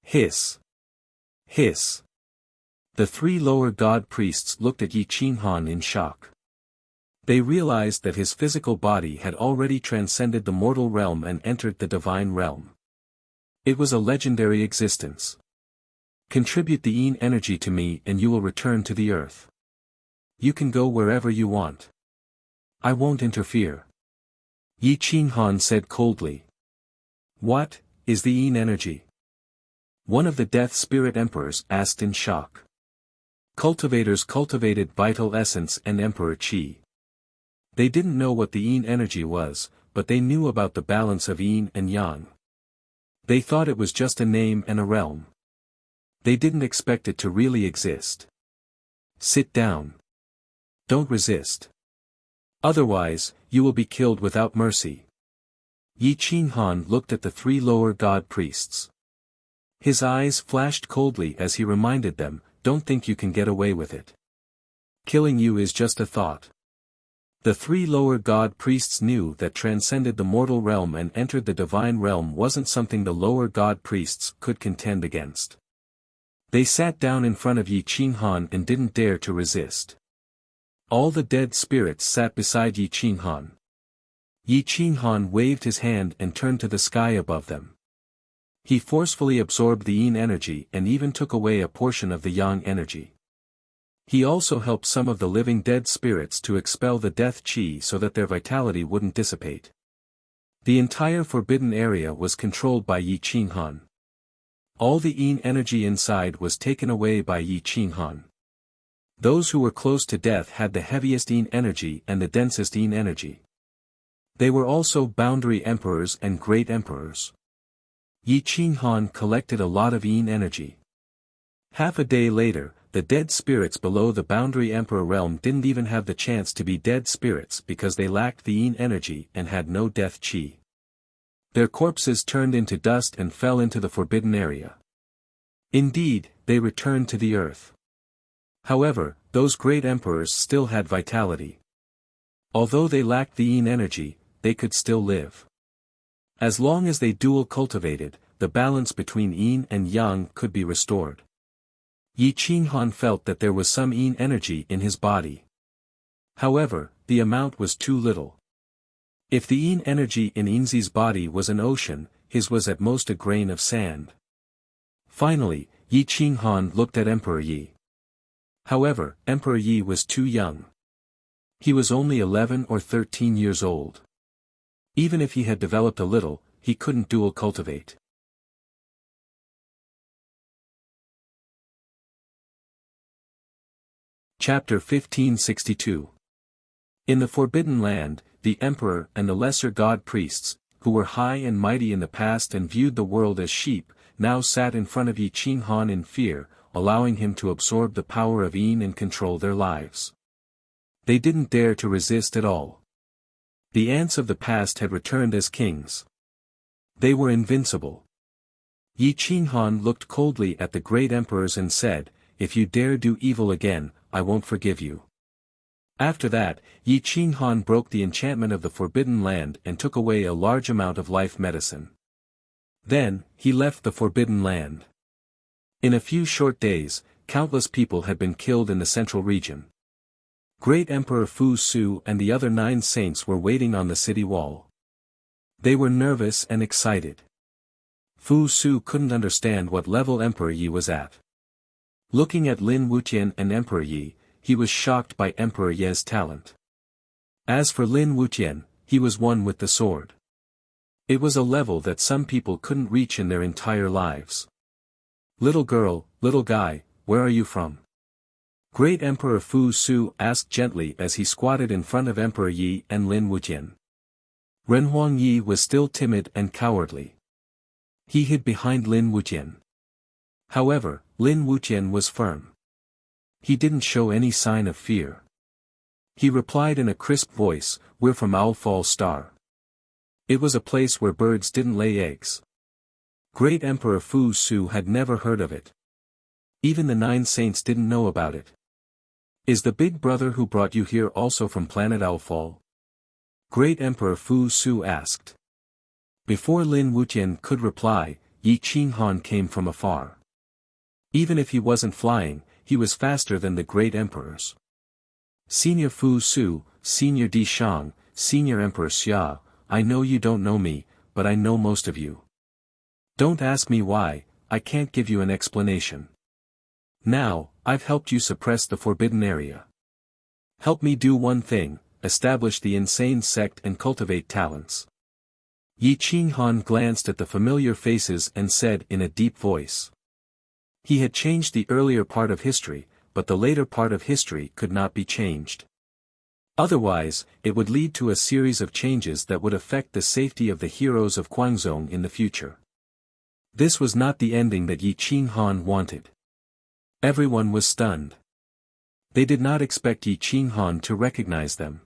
Speaker 1: Hiss! Hiss! The 3 lower god priests looked at Yi Qinghan in shock. They realized that his physical body had already transcended the mortal realm and entered the divine realm. It was a legendary existence. Contribute the yin energy to me and you will return to the earth. You can go wherever you want. I won't interfere. Yi Qinghan said coldly. What is the yin energy? One of the Death Spirit Emperors asked in shock. Cultivators cultivated vital essence and Emperor Qi. They didn't know what the yin energy was, but they knew about the balance of yin and yang. They thought it was just a name and a realm. They didn't expect it to really exist. Sit down. Don't resist. Otherwise, you will be killed without mercy. Yi Qinghan looked at the 3 lower god priests. His eyes flashed coldly as he reminded them, don't think you can get away with it. Killing you is just a thought. The 3 lower god priests knew that transcended the mortal realm and entered the divine realm wasn't something the lower god priests could contend against. They sat down in front of Yi Qinghan and didn't dare to resist. All the dead spirits sat beside Yi Qinghan. Yi Qinghan waved his hand and turned to the sky above them. He forcefully absorbed the yin energy and even took away a portion of the yang energy. He also helped some of the living dead spirits to expel the death qi so that their vitality wouldn't dissipate. The entire forbidden area was controlled by Yi Qinghan. All the yin energy inside was taken away by Yi Qinghan. Those who were close to death had the heaviest yin energy and the densest yin energy. They were also boundary emperors and great emperors. Yi Qinghan collected a lot of yin energy. Half a day later, the dead spirits below the boundary emperor realm didn't even have the chance to be dead spirits because they lacked the yin energy and had no death qi. Their corpses turned into dust and fell into the forbidden area. Indeed, they returned to the earth. However, those great emperors still had vitality. Although they lacked the yin energy, they could still live. As long as they dual cultivated, the balance between yin and yang could be restored. Yi Qinghan felt that there was some yin energy in his body. However, the amount was too little. If the yin energy in Yinzi's body was an ocean, his was at most a grain of sand. Finally, Yi Qinghan looked at Emperor Yi. However, Emperor Yi was too young. He was only 11 or 13 years old. Even if he had developed a little, he couldn't dual cultivate. Chapter 1562. In the Forbidden Land, the Emperor and the lesser god priests, who were high and mighty in the past and viewed the world as sheep, now sat in front of Yi Qinghan in fear, allowing him to absorb the power of yin and control their lives. They didn't dare to resist at all. The ants of the past had returned as kings. They were invincible. Yi Qinghan looked coldly at the great emperors and said, "If you dare do evil again, I won't forgive you." After that, Yi Qinghan broke the enchantment of the Forbidden Land and took away a large amount of life medicine. Then, he left the Forbidden Land. In a few short days, countless people had been killed in the central region. Great Emperor Fu Su and the other 9 saints were waiting on the city wall. They were nervous and excited. Fu Su couldn't understand what level Emperor Yi was at. Looking at Lin Wuqian and Emperor Yi, he was shocked by Emperor Ye's talent. As for Lin Wuqian, he was one with the sword. It was a level that some people couldn't reach in their entire lives. Little girl, little guy, where are you from? Great Emperor Fu Su asked gently as he squatted in front of Emperor Yi and Lin Wujian. Renhuang Yi was still timid and cowardly. He hid behind Lin Wujian. However, Lin Wujian was firm. He didn't show any sign of fear. He replied in a crisp voice, "We're from Owlfall Star." It was a place where birds didn't lay eggs. Great Emperor Fu Su had never heard of it. Even the 9 saints didn't know about it. Is the big brother who brought you here also from planet Owlfall? Great Emperor Fu Su asked. Before Lin Wujian could reply, Yi Qinghan came from afar. Even if he wasn't flying, he was faster than the great emperors. Senior Fu Su, Senior Di Shang, Senior Emperor Xia, I know you don't know me, but I know most of you. Don't ask me why, I can't give you an explanation. Now, I've helped you suppress the forbidden area. Help me do one thing, establish the insane sect and cultivate talents. Yi Qinghan glanced at the familiar faces and said in a deep voice. He had changed the earlier part of history, but the later part of history could not be changed. Otherwise, it would lead to a series of changes that would affect the safety of the heroes of Guangzhong in the future. This was not the ending that Yi Qinghan wanted. Everyone was stunned. They did not expect Yi Qinghan to recognize them.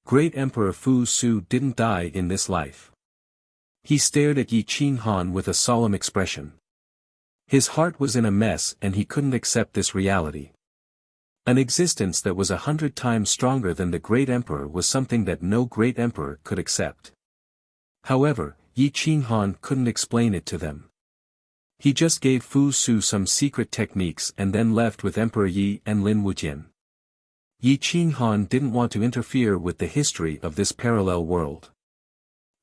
Speaker 1: Great Emperor Fu Su didn't die in this life. He stared at Yi Qinghan with a solemn expression. His heart was in a mess and he couldn't accept this reality. An existence that was 100 times stronger than the great emperor was something that no great emperor could accept. However, Yi Qinghan couldn't explain it to them. He just gave Fu Su some secret techniques and then left with Emperor Yi and Lin Wujian. Yi Qinghan didn't want to interfere with the history of this parallel world.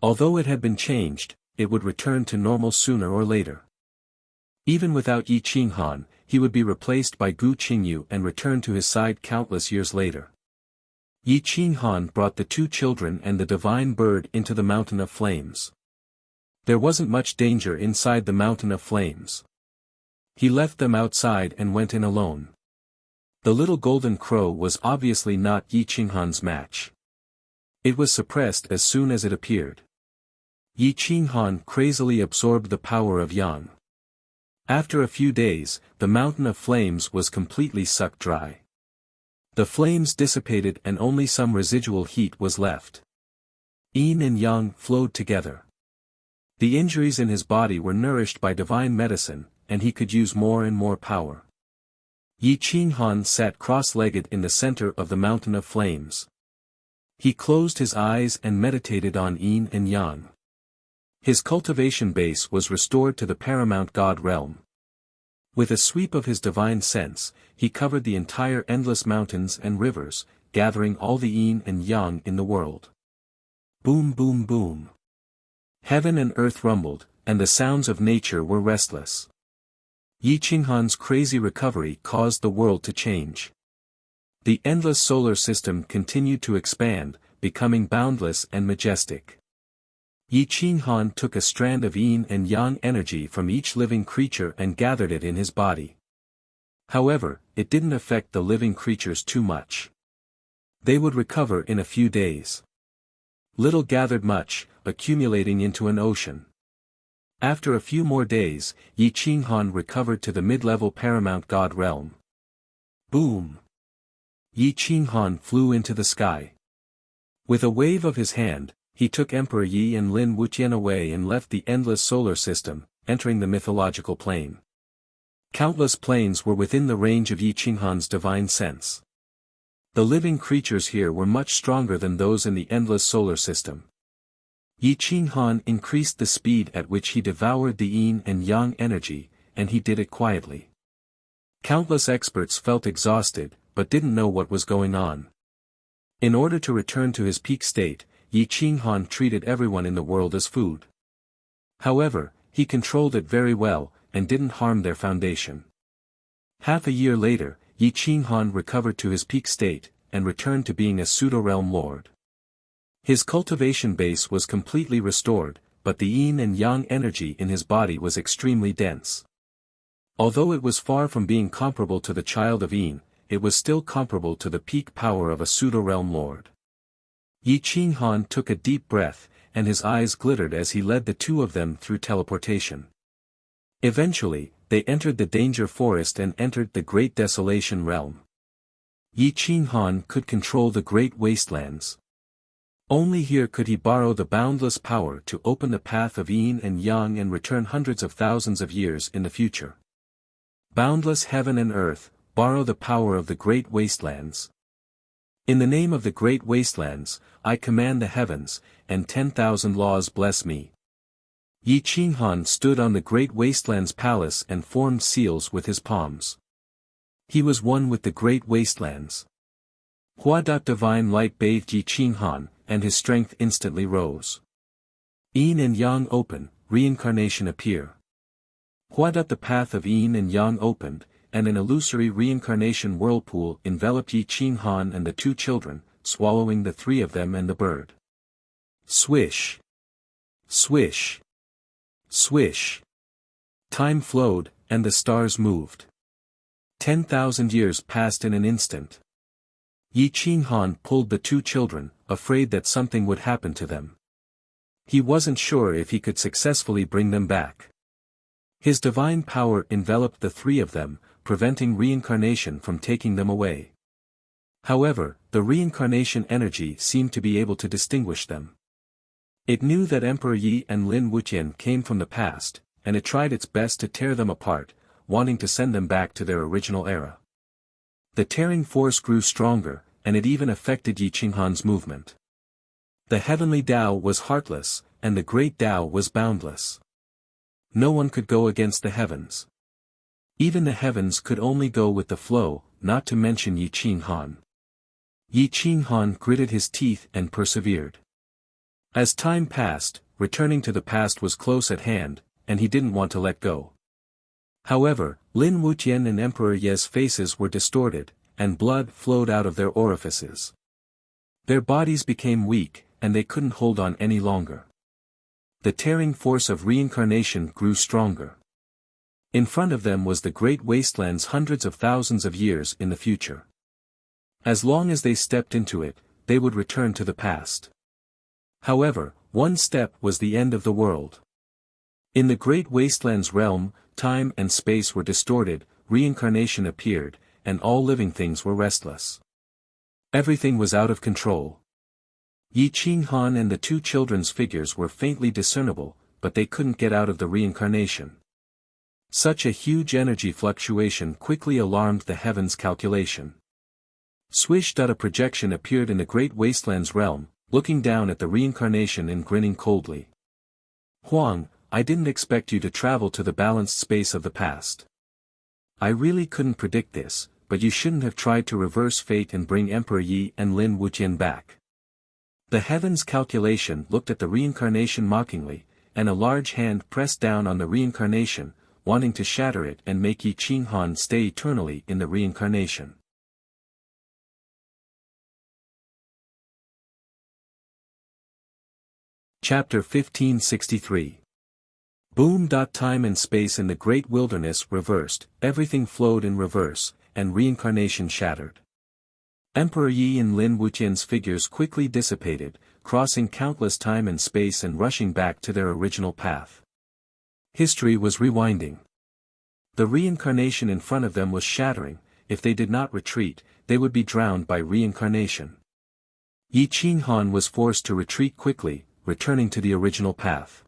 Speaker 1: Although it had been changed, it would return to normal sooner or later. Even without Yi Qinghan, he would be replaced by Gu Qingyu and return to his side countless years later. Yi Qinghan brought the 2 children and the divine bird into the mountain of flames. There wasn't much danger inside the mountain of flames. He left them outside and went in alone. The little golden crow was obviously not Yi Qinghan's match. It was suppressed as soon as it appeared. Yi Qinghan crazily absorbed the power of Yang. After a few days, the mountain of flames was completely sucked dry. The flames dissipated and only some residual heat was left. Yin and Yang flowed together. The injuries in his body were nourished by divine medicine, and he could use more and more power. Yi Qinghan sat cross-legged in the center of the mountain of flames. He closed his eyes and meditated on Yin and Yang. His cultivation base was restored to the paramount god realm. With a sweep of his divine sense, he covered the entire endless mountains and rivers, gathering all the Yin and Yang in the world. Boom boom boom. Heaven and earth rumbled, and the sounds of nature were restless. Yi Qinghan's crazy recovery caused the world to change. The endless solar system continued to expand, becoming boundless and majestic. Yi Qinghan took a strand of Yin and Yang energy from each living creature and gathered it in his body. However, it didn't affect the living creatures too much. They would recover in a few days. Little gathered much, accumulating into an ocean. After a few more days, Yi Qinghan recovered to the mid-level paramount god realm. Boom! Yi Qinghan flew into the sky. With a wave of his hand, he took Emperor Yi and Lin Wujian away and left the endless solar system, entering the mythological plane. Countless planes were within the range of Yi Qinghan's divine sense. The living creatures here were much stronger than those in the endless solar system. Yi Qinghan increased the speed at which he devoured the Yin and Yang energy, and he did it quietly. Countless experts felt exhausted, but didn't know what was going on. In order to return to his peak state, Yi Qinghan treated everyone in the world as food. However, he controlled it very well, and didn't harm their foundation. Half a year later, Yi Qinghan recovered to his peak state, and returned to being a pseudo-realm lord. His cultivation base was completely restored, but the yin and yang energy in his body was extremely dense. Although it was far from being comparable to the child of yin, it was still comparable to the peak power of a pseudo-realm lord. Yi Qinghan took a deep breath, and his eyes glittered as he led the two of them through teleportation. Eventually, they entered the danger forest and entered the Great Desolation realm. Yi Qinghan could control the great wastelands. Only here could he borrow the boundless power to open the path of yin and yang and return hundreds of thousands of years in the future. Boundless heaven and earth, borrow the power of the great wastelands. In the name of the great wastelands, I command the heavens, and 10,000 laws bless me. Yi Qinghan stood on the great wasteland's palace and formed seals with his palms. He was one with the great wastelands. Divine light bathed Yi Qinghan, and his strength instantly rose. Yin and yang open, reincarnation appear. The path of yin and yang opened, and an illusory reincarnation whirlpool enveloped Yi Qinghan and the two children, swallowing the three of them and the bird. Swish! Swish! Swish! Time flowed, and the stars moved. 10,000 years passed in an instant. Yi Qinghan pulled the two children, afraid that something would happen to them. He wasn't sure if he could successfully bring them back. His divine power enveloped the three of them, preventing reincarnation from taking them away. However, the reincarnation energy seemed to be able to distinguish them. It knew that Emperor Yi and Lin Wuxian came from the past, and it tried its best to tear them apart, wanting to send them back to their original era. The tearing force grew stronger, and it even affected Yi Qinghan's movement. The heavenly Tao was heartless, and the great Tao was boundless. No one could go against the heavens. Even the heavens could only go with the flow, not to mention Yi Qinghan. Yi Qinghan gritted his teeth and persevered. As time passed, returning to the past was close at hand, and he didn't want to let go. However, Lin Wuxian and Emperor Ye's faces were distorted, and blood flowed out of their orifices. Their bodies became weak, and they couldn't hold on any longer. The tearing force of reincarnation grew stronger. In front of them was the great wastelands hundreds of thousands of years in the future. As long as they stepped into it, they would return to the past. However, one step was the end of the world. In the great wastelands realm, time and space were distorted, reincarnation appeared, and all living things were restless. Everything was out of control. Yi Qinghan and the two children's figures were faintly discernible, but they couldn't get out of the reincarnation. Such a huge energy fluctuation quickly alarmed the heavens' calculation. Swish! A projection appeared in the great wastelands realm, looking down at the reincarnation and grinning coldly. Huang, I didn't expect you to travel to the balanced space of the past. I really couldn't predict this, but you shouldn't have tried to reverse fate and bring Emperor Yi and Lin Wuxian back. The heavens' calculation looked at the reincarnation mockingly, and a large hand pressed down on the reincarnation, wanting to shatter it and make Yi Qinghan stay eternally in the reincarnation. Chapter 1563. Boom! Time and space in the great wilderness reversed, everything flowed in reverse, and reincarnation shattered. Emperor Yi and Lin Wuxian's figures quickly dissipated, crossing countless time and space and rushing back to their original path. History was rewinding. The reincarnation in front of them was shattering. If they did not retreat, they would be drowned by reincarnation. Yi Qinghan was forced to retreat quickly, returning to the original path.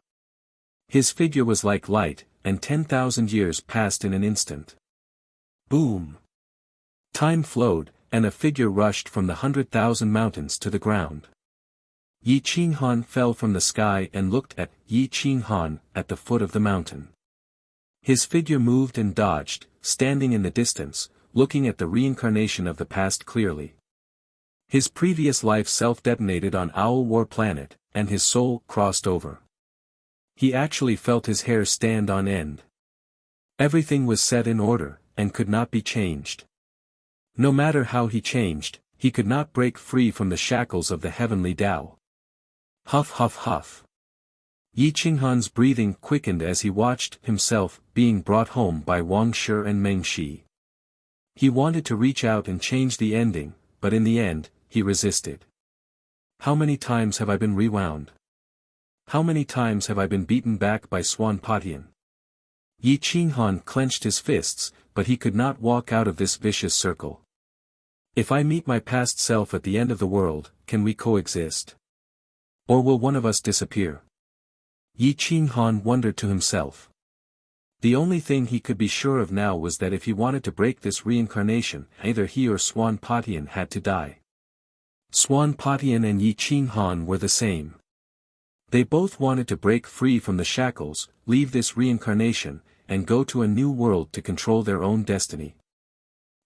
Speaker 1: His figure was like light, and 10,000 years passed in an instant. Boom! Time flowed, and a figure rushed from the 100,000 mountains to the ground. Yi Qinghan fell from the sky and looked at Yi Qinghan at the foot of the mountain. His figure moved and dodged, standing in the distance, looking at the reincarnation of the past clearly. His previous life self-detonated on Owl War Planet, and his soul crossed over. He actually felt his hair stand on end. Everything was set in order, and could not be changed. No matter how he changed, he could not break free from the shackles of the heavenly Tao. Huff huff huff. Yi Qinghan's breathing quickened as he watched himself being brought home by Wang Shi and Meng Shi. He wanted to reach out and change the ending, but in the end, he resisted. How many times have I been rewound? How many times have I been beaten back by Swan Patian? Yi Qinghan clenched his fists, but he could not walk out of this vicious circle. If I meet my past self at the end of the world, can we coexist? Or will one of us disappear? Yi Qinghan wondered to himself. The only thing he could be sure of now was that if he wanted to break this reincarnation, either he or Swan Patian had to die. Swan Patian and Yi Qinghan were the same. They both wanted to break free from the shackles, leave this reincarnation, and go to a new world to control their own destiny.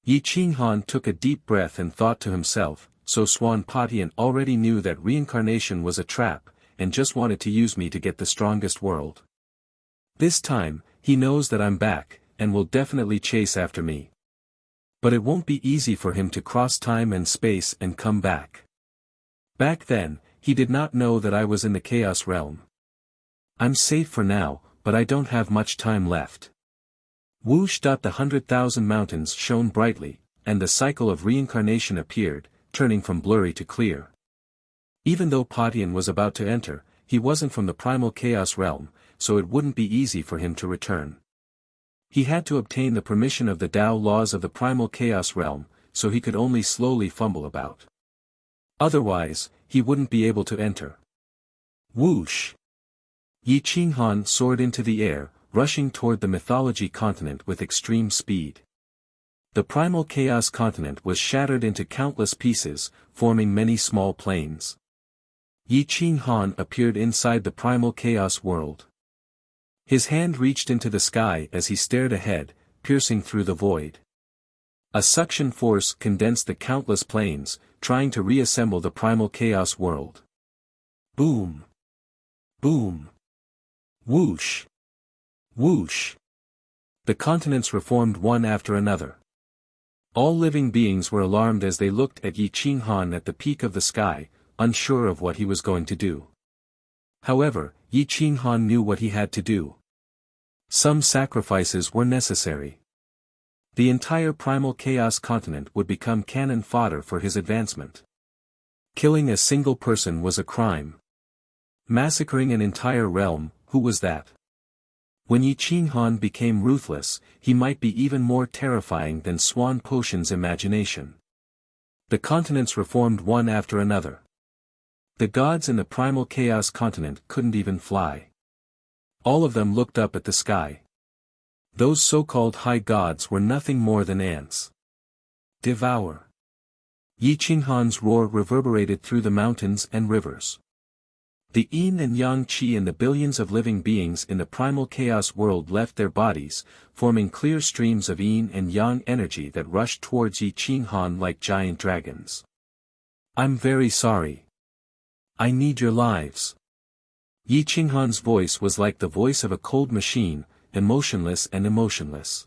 Speaker 1: Yi Qinghan took a deep breath and thought to himself, so Swan Patian already knew that reincarnation was a trap, and just wanted to use me to get the strongest world. This time, he knows that I'm back, and will definitely chase after me. But it won't be easy for him to cross time and space and come back. Back then, he did not know that I was in the Chaos Realm. I'm safe for now, but I don't have much time left. Whoosh! The 100,000 mountains shone brightly, and the cycle of reincarnation appeared, turning from blurry to clear. Even though Patian was about to enter, he wasn't from the primal Chaos Realm, so it wouldn't be easy for him to return. He had to obtain the permission of the Tao laws of the primal Chaos Realm, so he could only slowly fumble about. Otherwise, he wouldn't be able to enter. Whoosh! Yi Qinghan soared into the air, rushing toward the mythology continent with extreme speed. The primal chaos continent was shattered into countless pieces, forming many small plains. Yi Qinghan appeared inside the primal chaos world. His hand reached into the sky as he stared ahead, piercing through the void. A suction force condensed the countless plains, trying to reassemble the primal chaos world. Boom! Boom! Whoosh! Whoosh! The continents reformed one after another. All living beings were alarmed as they looked at Yi Qinghan at the peak of the sky, unsure of what he was going to do. However, Yi Qinghan knew what he had to do. Some sacrifices were necessary. The entire primal chaos continent would become cannon fodder for his advancement. Killing a single person was a crime. Massacring an entire realm, who was that? When Yi Qinghan became ruthless, he might be even more terrifying than Swan Potion's imagination. The continents reformed one after another. The gods in the primal chaos continent couldn't even fly. All of them looked up at the sky. Those so-called high gods were nothing more than ants. Devour! Yi Qinghan's roar reverberated through the mountains and rivers. The yin and yang qi and the billions of living beings in the primal chaos world left their bodies, forming clear streams of yin and yang energy that rushed towards Yi Qinghan like giant dragons. I'm very sorry. I need your lives. Yi Qinghan's voice was like the voice of a cold machine, emotionless and emotionless.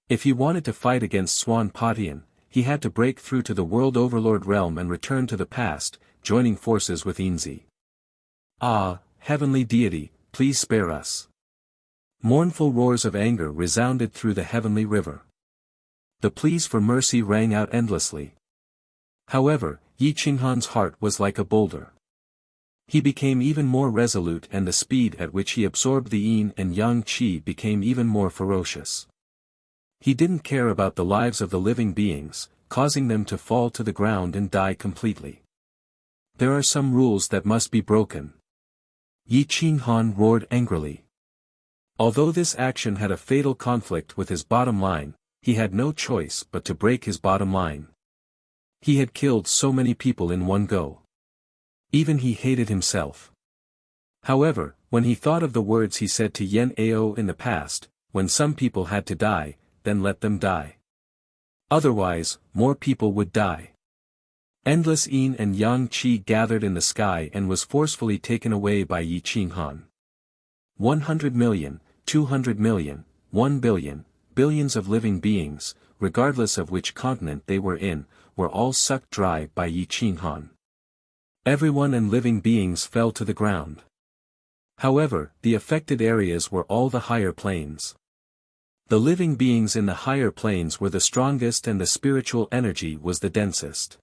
Speaker 1: If he wanted to fight against Swan Patian, he had to break through to the World Overlord realm and return to the past, joining forces with Yinzi. Ah, heavenly deity, please spare us. Mournful roars of anger resounded through the heavenly river. The pleas for mercy rang out endlessly. However, Yi Qinghan's heart was like a boulder. He became even more resolute, and the speed at which he absorbed the yin and yang qi became even more ferocious. He didn't care about the lives of the living beings, causing them to fall to the ground and die completely. There are some rules that must be broken. Yi Qinghan roared angrily. Although this action had a fatal conflict with his bottom line, he had no choice but to break his bottom line. He had killed so many people in one go. Even he hated himself. However, when he thought of the words he said to Yen Ao in the past, when some people had to die, then let them die. Otherwise, more people would die. Endless yin and yang qi gathered in the sky and was forcefully taken away by Yi Qinghan. 100 million, 200 million, 1 billion, billions of living beings, regardless of which continent they were in, were all sucked dry by Yi Qinghan. Everyone and living beings fell to the ground. However, the affected areas were all the higher planes. The living beings in the higher planes were the strongest and the spiritual energy was the densest.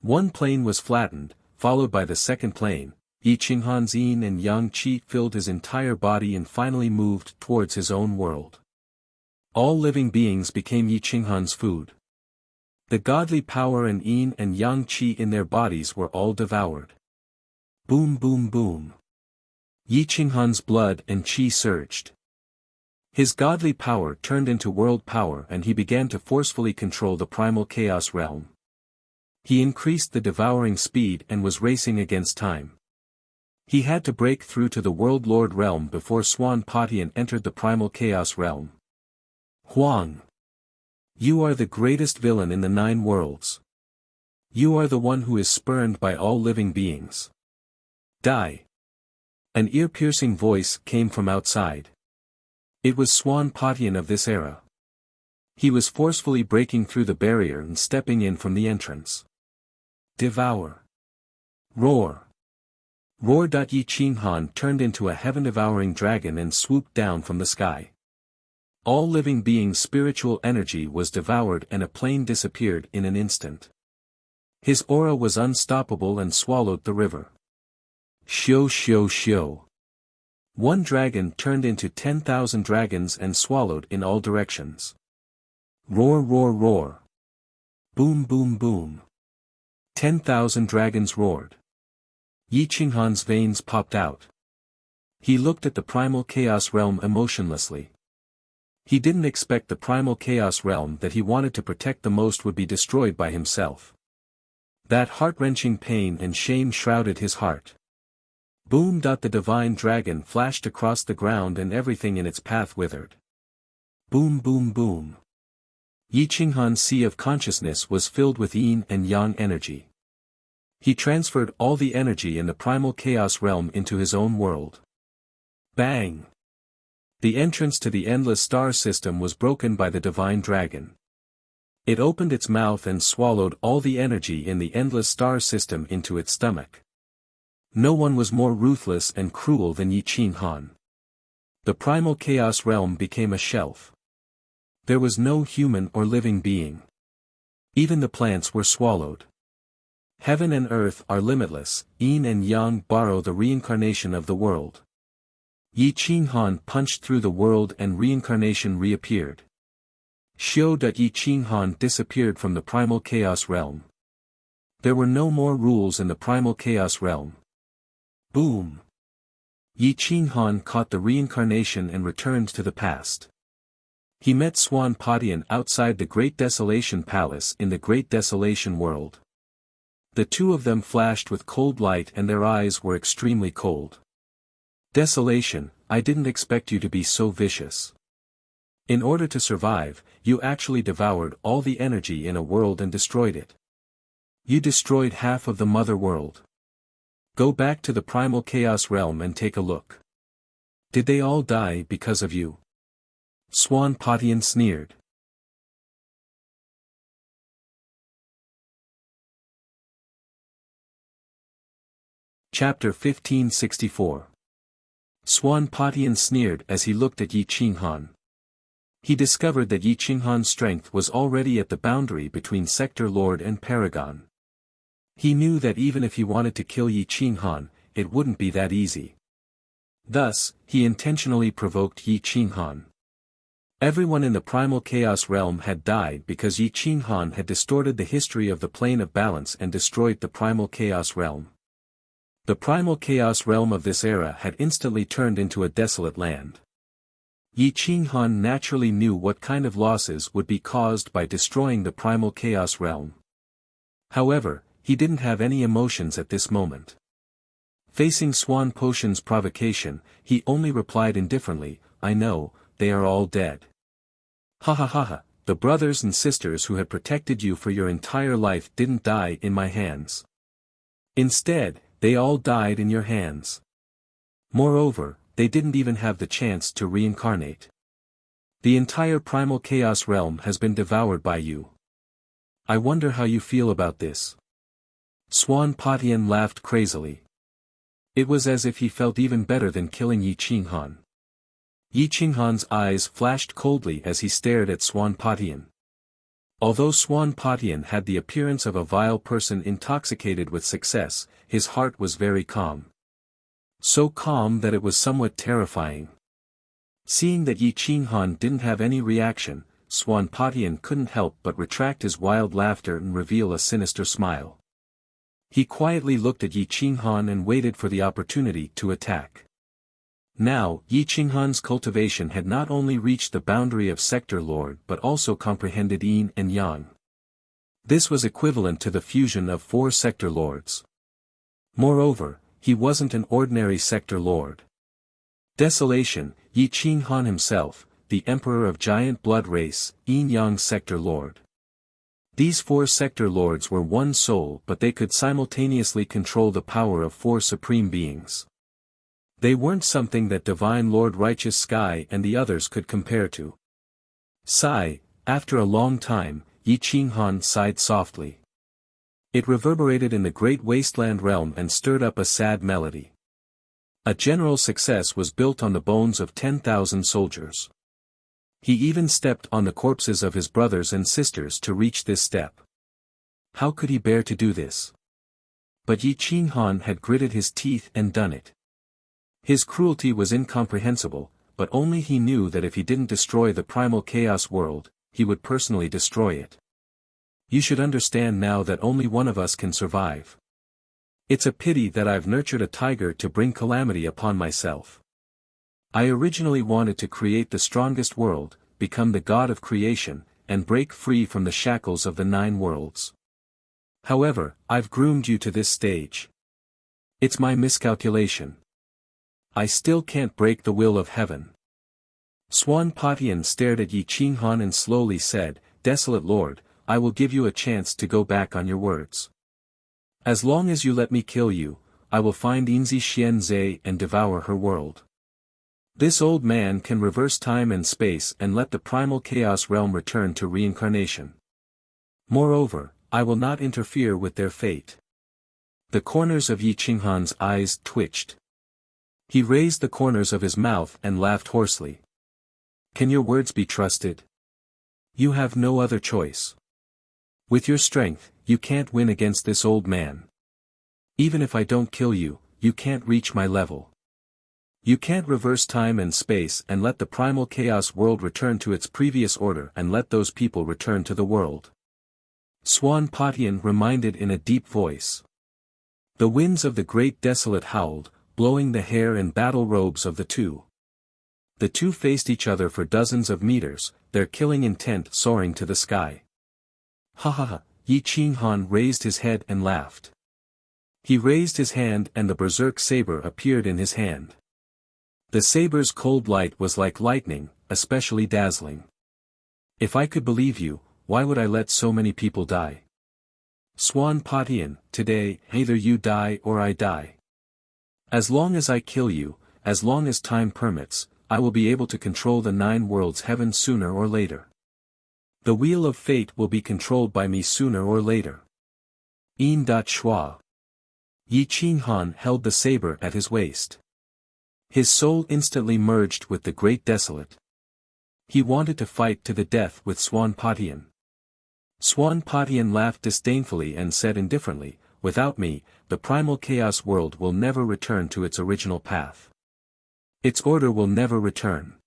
Speaker 1: One plane was flattened, followed by the second plane. Yi Qinghan's yin and yang qi filled his entire body and finally moved towards his own world. All living beings became Yi Qinghan's food. The godly power and yin and yang qi in their bodies were all devoured. Boom boom boom. Yi Qinghan's blood and qi surged. His godly power turned into world power and he began to forcefully control the primal chaos realm. He increased the devouring speed and was racing against time. He had to break through to the World Lord realm before Swan Patian entered the primal chaos realm. Huang! You are the greatest villain in the 9 worlds. You are the one who is spurned by all living beings. Die! An ear-piercing voice came from outside. It was Swan Patian of this era. He was forcefully breaking through the barrier and stepping in from the entrance. Devour! Roar! Roar! Yi Qinghan turned into a heaven-devouring dragon and swooped down from the sky. All living beings' spiritual energy was devoured and a plane disappeared in an instant. His aura was unstoppable and swallowed the river. Xiu xiu xiu. One dragon turned into 10,000 dragons and swallowed in all directions. Roar roar roar. Boom boom boom. 10,000 dragons roared. Yi Qinghan's veins popped out. He looked at the primal chaos realm emotionlessly. He didn't expect the primal chaos realm that he wanted to protect the most would be destroyed by himself. That heart-wrenching pain and shame shrouded his heart. Boom! The divine dragon flashed across the ground and everything in its path withered. Boom boom boom. Yi Qinghan's sea of consciousness was filled with yin and yang energy. He transferred all the energy in the primal chaos realm into his own world. Bang! The entrance to the endless star system was broken by the divine dragon. It opened its mouth and swallowed all the energy in the endless star system into its stomach. No one was more ruthless and cruel than Yi Qinghan. The primal chaos realm became a shelf. There was no human or living being. Even the plants were swallowed. Heaven and earth are limitless, yin and yang borrow the reincarnation of the world. Yi Qinghan punched through the world and reincarnation reappeared. Xiu. Yi Qinghan disappeared from the primal chaos realm. There were no more rules in the primal chaos realm. Boom! Yi Qinghan caught the reincarnation and returned to the past. He met Swan Patian outside the Great Desolation Palace in the Great Desolation World. The two of them flashed with cold light and their eyes were extremely cold. Desolation, I didn't expect you to be so vicious. In order to survive, you actually devoured all the energy in a world and destroyed it. You destroyed half of the mother world. Go back to the primal chaos realm and take a look. Did they all die because of you? Swan Patian sneered. Chapter 1564. Swan Patian sneered as he looked at Yi Qinghan. He discovered that Yi Qinghan's strength was already at the boundary between Sector Lord and Paragon. He knew that even if he wanted to kill Yi Qinghan, it wouldn't be that easy. Thus, he intentionally provoked Yi Qinghan. Everyone in the primal chaos realm had died because Yi Qinghan had distorted the history of the plane of balance and destroyed the primal chaos realm. The primal chaos realm of this era had instantly turned into a desolate land. Yi Qinghan naturally knew what kind of losses would be caused by destroying the primal chaos realm. However, he didn't have any emotions at this moment. Facing Swan Patian's provocation, he only replied indifferently, I know, they are all dead. Ha ha ha ha, the brothers and sisters who had protected you for your entire life didn't die in my hands. Instead, they all died in your hands. Moreover, they didn't even have the chance to reincarnate. The entire primal chaos realm has been devoured by you. I wonder how you feel about this. Swan Patian laughed crazily. It was as if he felt even better than killing Yi Qinghan. Yi Qinghan's eyes flashed coldly as he stared at Swan Patian. Although Swan Patian had the appearance of a vile person intoxicated with success, his heart was very calm. So calm that it was somewhat terrifying. Seeing that Yi Qinghan didn't have any reaction, Swan Patian couldn't help but retract his wild laughter and reveal a sinister smile. He quietly looked at Yi Qinghan and waited for the opportunity to attack. Now, Yi Qinghan's cultivation had not only reached the boundary of Sector Lord but also comprehended Yin and Yang. This was equivalent to the fusion of 4 Sector Lords. Moreover, he wasn't an ordinary Sector Lord. Desolation, Yi Qinghan himself, the Emperor of Giant Blood Race, Yin-Yang Sector Lord. These 4 Sector Lords were one soul, but they could simultaneously control the power of 4 Supreme Beings. They weren't something that Divine Lord Righteous Sky and the others could compare to. Sigh, after a long time, Yi Qinghan sighed softly. It reverberated in the great wasteland realm and stirred up a sad melody. A general success was built on the bones of 10,000 soldiers. He even stepped on the corpses of his brothers and sisters to reach this step. How could he bear to do this? But Yi Qinghan had gritted his teeth and done it. His cruelty was incomprehensible, but only he knew that if he didn't destroy the primal chaos world, he would personally destroy it. You should understand now that only one of us can survive. It's a pity that I've nurtured a tiger to bring calamity upon myself. I originally wanted to create the strongest world, become the god of creation, and break free from the shackles of the 9 worlds. However, I've groomed you to this stage. It's my miscalculation. I still can't break the will of heaven. Swan Patian stared at Yi Qinghan and slowly said, "Desolate Lord, I will give you a chance to go back on your words. As long as you let me kill you, I will find Yinzi Xianzhe and devour her world. This old man can reverse time and space and let the primal chaos realm return to reincarnation. Moreover, I will not interfere with their fate." The corners of Yi Qinghan's eyes twitched. He raised the corners of his mouth and laughed hoarsely. "Can your words be trusted? You have no other choice. With your strength, you can't win against this old man. Even if I don't kill you, you can't reach my level. You can't reverse time and space and let the primal chaos world return to its previous order and let those people return to the world." Swan Patian reminded in a deep voice. The winds of the great desolate howled, blowing the hair and battle robes of the two. The two faced each other for dozens of meters, their killing intent soaring to the sky. "Ha ha ha," Yi Qinghan raised his head and laughed. He raised his hand and the berserk saber appeared in his hand. The saber's cold light was like lightning, especially dazzling. "If I could believe you, why would I let so many people die? Swan Patian, today, either you die or I die. As long as I kill you, as long as time permits, I will be able to control the 9 worlds heaven sooner or later. The wheel of fate will be controlled by me sooner or later." Yin Dat Shua. Yi Qinghan held the saber at his waist. His soul instantly merged with the great desolate. He wanted to fight to the death with Swan Patian. Swan Patian laughed disdainfully and said indifferently, "Without me, the primal chaos world will never return to its original path. Its order will never return.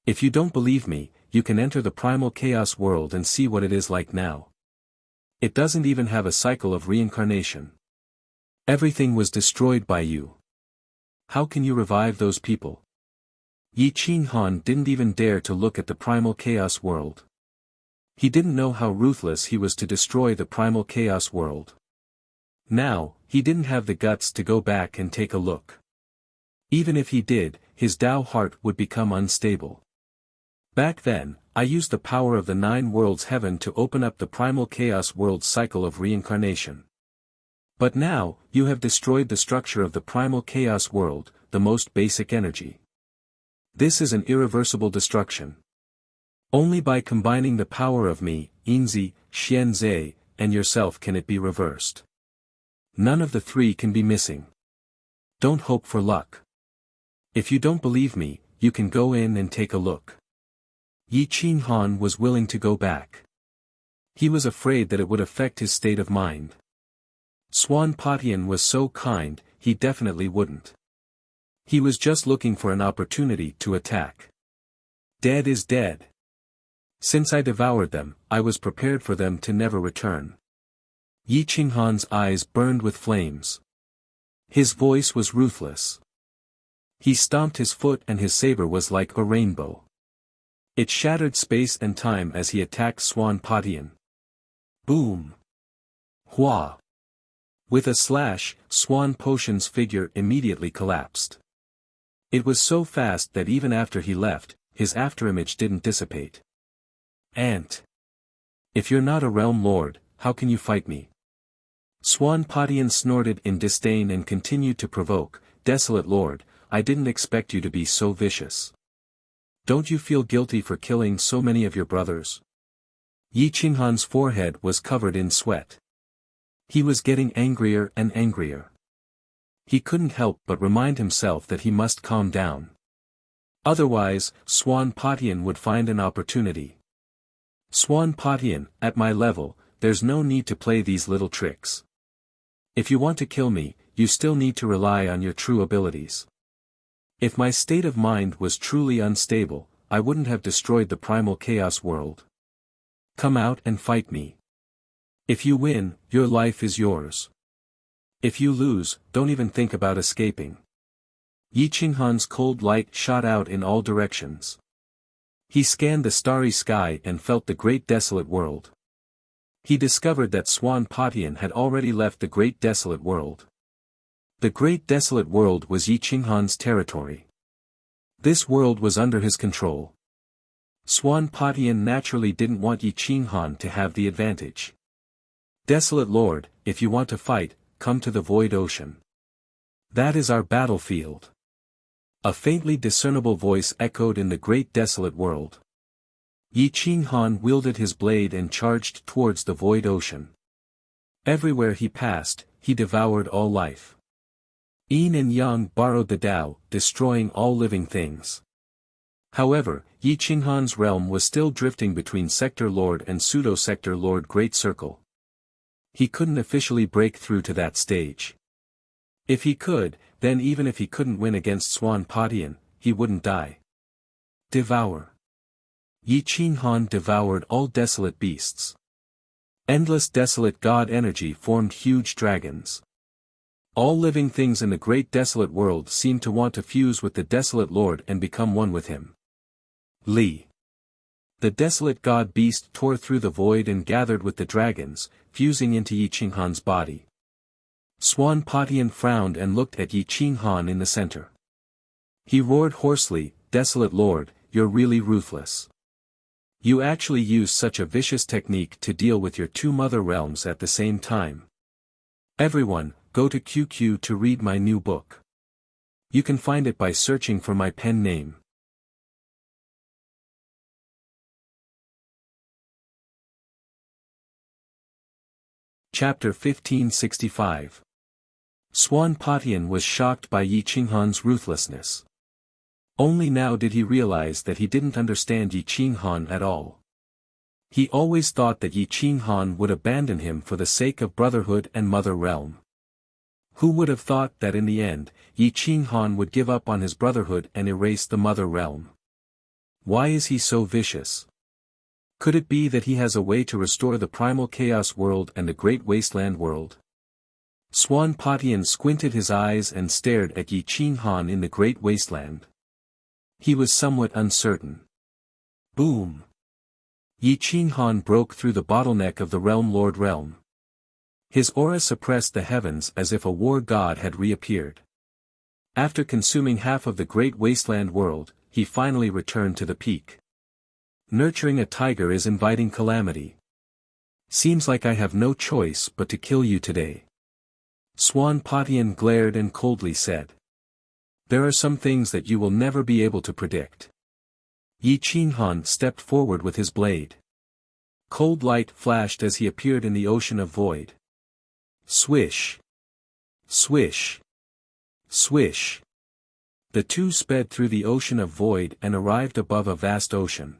Speaker 1: If you don't believe me, you can enter the primal chaos world and see what it is like now. It doesn't even have a cycle of reincarnation. Everything was destroyed by you. How can you revive those people?" Yi Qinghan didn't even dare to look at the primal chaos world. He didn't know how ruthless he was to destroy the primal chaos world. Now, he didn't have the guts to go back and take a look. Even if he did, his Dao heart would become unstable. Back then, I used the power of the 9 worlds heaven to open up the primal chaos world's cycle of reincarnation. But now, you have destroyed the structure of the primal chaos world, the most basic energy. This is an irreversible destruction. Only by combining the power of me, Yinzi, Xianzhe, and yourself can it be reversed. None of the three can be missing. Don't hope for luck. If you don't believe me, you can go in and take a look. Yi Qinghan was willing to go back. He was afraid that it would affect his state of mind. Swan Patian was so kind, he definitely wouldn't. He was just looking for an opportunity to attack. Dead is dead. Since I devoured them, I was prepared for them to never return. Yi Qinghan's eyes burned with flames. His voice was ruthless. He stomped his foot and his saber was like a rainbow. It shattered space and time as he attacked Swan Patian. Boom! Hua! With a slash, Swan Patian's figure immediately collapsed. It was so fast that even after he left, his afterimage didn't dissipate. Ant! If you're not a realm lord, how can you fight me? Swan Patian snorted in disdain and continued to provoke, Desolate Lord, I didn't expect you to be so vicious. Don't you feel guilty for killing so many of your brothers? Yi Qinghan's forehead was covered in sweat. He was getting angrier and angrier. He couldn't help but remind himself that he must calm down. Otherwise, Swan Patian would find an opportunity. Swan Patian, at my level, there's no need to play these little tricks. If you want to kill me, you still need to rely on your true abilities. If my state of mind was truly unstable, I wouldn't have destroyed the primal chaos world. Come out and fight me. If you win, your life is yours. If you lose, don't even think about escaping. Yi Qinghan's cold light shot out in all directions. He scanned the starry sky and felt the great desolate world. He discovered that Swan Patian had already left the great desolate world. The great desolate world was Yi Qinghan's territory. This world was under his control. Swan Patian naturally didn't want Yi Qinghan to have the advantage. Desolate Lord, if you want to fight, come to the void ocean. That is our battlefield. A faintly discernible voice echoed in the great desolate world. Yi Qinghan wielded his blade and charged towards the void ocean. Everywhere he passed, he devoured all life. Yin and Yang borrowed the Tao, destroying all living things. However, Yi Qinghan's realm was still drifting between Sector Lord and Pseudo-Sector Lord Great Circle. He couldn't officially break through to that stage. If he could, then even if he couldn't win against Swan Patian, he wouldn't die. Devour. Yi Qinghan devoured all desolate beasts. Endless desolate god energy formed huge dragons. All living things in the great desolate world seemed to want to fuse with the desolate lord and become one with him. Li. The desolate god beast tore through the void and gathered with the dragons, fusing into Yi Qinghan's body. Swan Patian frowned and looked at Yi Qinghan in the center. He roared hoarsely, Desolate Lord, you're really ruthless. You actually use such a vicious technique to deal with your two mother realms at the same time. Everyone, go to QQ to read my new book. You can find it by searching for my pen name. Chapter 1565. Swan Patian was shocked by Yi Qinghan's ruthlessness. Only now did he realize that he didn't understand Yi Qinghan at all. He always thought that Yi Qinghan would abandon him for the sake of brotherhood and mother realm. Who would have thought that in the end, Yi Qinghan would give up on his brotherhood and erase the mother realm? Why is he so vicious? Could it be that he has a way to restore the primal chaos world and the great wasteland world? Swan Patian squinted his eyes and stared at Yi Qinghan in the great wasteland. He was somewhat uncertain. Boom! Yi Qinghan broke through the bottleneck of the Realm Lord realm. His aura suppressed the heavens as if a war god had reappeared. After consuming half of the great wasteland world, he finally returned to the peak. Nurturing a tiger is inviting calamity. Seems like I have no choice but to kill you today. Swan Patian glared and coldly said. There are some things that you will never be able to predict. Yi Qinghan stepped forward with his blade. Cold light flashed as he appeared in the ocean of void. Swish! Swish! Swish! The two sped through the ocean of void and arrived above a vast ocean.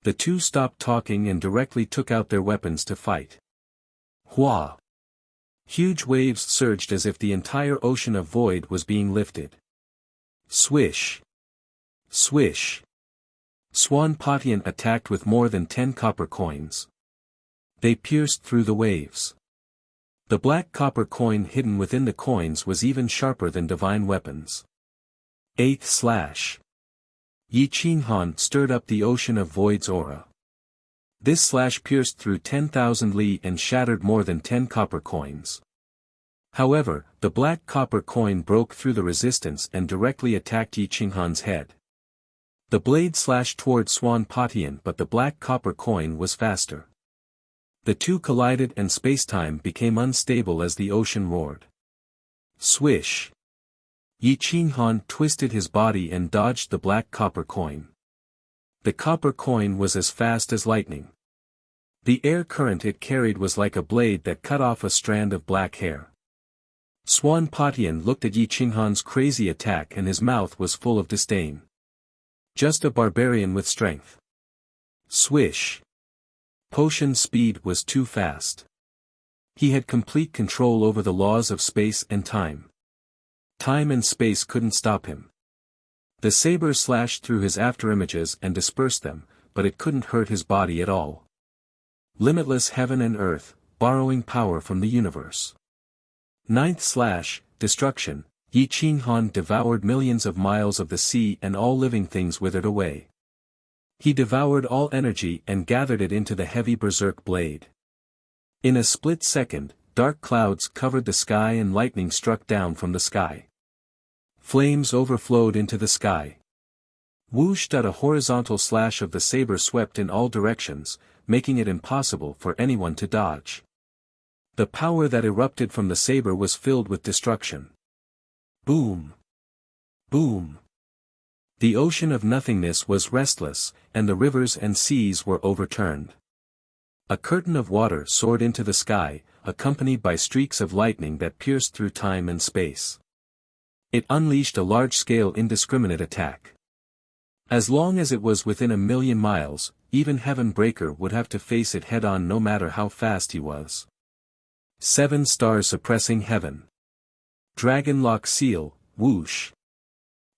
Speaker 1: The two stopped talking and directly took out their weapons to fight. Hua! Huge waves surged as if the entire ocean of void was being lifted. Swish! Swish! Swan Patian attacked with more than 10 copper coins. They pierced through the waves. The black copper coin hidden within the coins was even sharper than divine weapons. 8th slash. Yi Qinghan stirred up the ocean of void's aura. This slash pierced through 10,000 li and shattered more than 10 copper coins. However, the black copper coin broke through the resistance and directly attacked Yi Qinghan's head. The blade slashed toward Swan Patian, but the black copper coin was faster. The two collided and spacetime became unstable as the ocean roared. Swish! Yi Qinghan twisted his body and dodged the black copper coin. The copper coin was as fast as lightning. The air current it carried was like a blade that cut off a strand of black hair. Swan Patian looked at Yi Qinghan's crazy attack and his mouth was full of disdain. Just a barbarian with strength. Swish! Potion speed was too fast. He had complete control over the laws of space and time. Time and space couldn't stop him. The saber slashed through his afterimages and dispersed them, but it couldn't hurt his body at all. Limitless heaven and earth, borrowing power from the universe. 9th slash, destruction. Yi Qinghan devoured millions of miles of the sea and all living things withered away. He devoured all energy and gathered it into the heavy berserk blade. In a split second, dark clouds covered the sky and lightning struck down from the sky. Flames overflowed into the sky. Whoosh! A horizontal slash of the saber swept in all directions, making it impossible for anyone to dodge. The power that erupted from the saber was filled with destruction. Boom! Boom! The ocean of nothingness was restless, and the rivers and seas were overturned. A curtain of water soared into the sky, accompanied by streaks of lightning that pierced through time and space. It unleashed a large-scale indiscriminate attack. As long as it was within 1,000,000 miles, even Heaven Breaker would have to face it head-on no matter how fast he was. 7 stars suppressing heaven. Dragon Lock Seal, whoosh!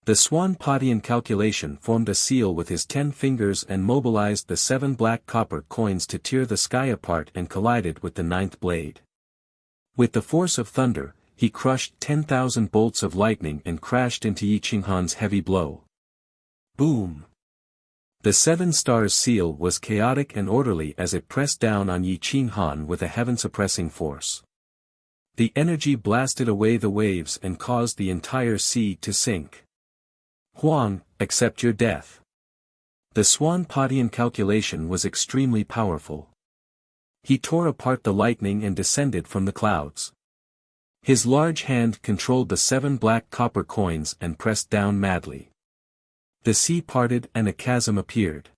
Speaker 1: The Swan Patian calculation formed a seal with his 10 fingers and mobilized the 7 black copper coins to tear the sky apart and collided with the 9th blade. With the force of thunder, he crushed 10,000 bolts of lightning and crashed into Yi Qinghan's heavy blow. Boom! The 7 stars seal was chaotic and orderly as it pressed down on Yi Qinghan with a heaven-suppressing force. The energy blasted away the waves and caused the entire sea to sink. Huang, accept your death. The Swan Patian calculation was extremely powerful. He tore apart the lightning and descended from the clouds. His large hand controlled the 7 black copper coins and pressed down madly. The sea parted and a chasm appeared.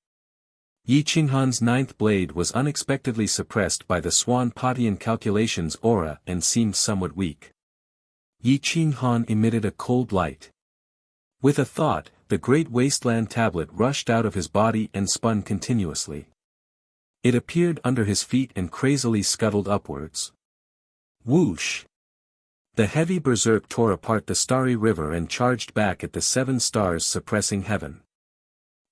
Speaker 1: Yi Qinghan's 9th blade was unexpectedly suppressed by the Swan Patian calculation's aura and seemed somewhat weak. Yi Qinghan emitted a cold light. With a thought, the great wasteland tablet rushed out of his body and spun continuously. It appeared under his feet and crazily scuttled upwards. Whoosh! The heavy berserk tore apart the starry river and charged back at the 7 stars suppressing heaven.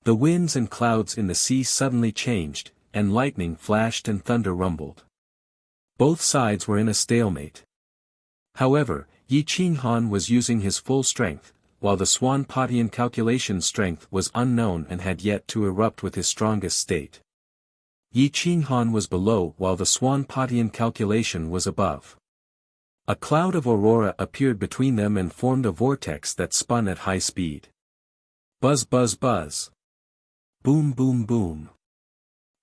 Speaker 1: The winds and clouds in the sea suddenly changed, and lightning flashed and thunder rumbled. Both sides were in a stalemate. However, Yi Qinghan was using his full strength, while the Swan Patian calculation strength was unknown and had yet to erupt with his strongest state. Yi Qinghan was below while the Swan Patian calculation was above. A cloud of aurora appeared between them and formed a vortex that spun at high speed. Buzz buzz buzz. Boom boom boom.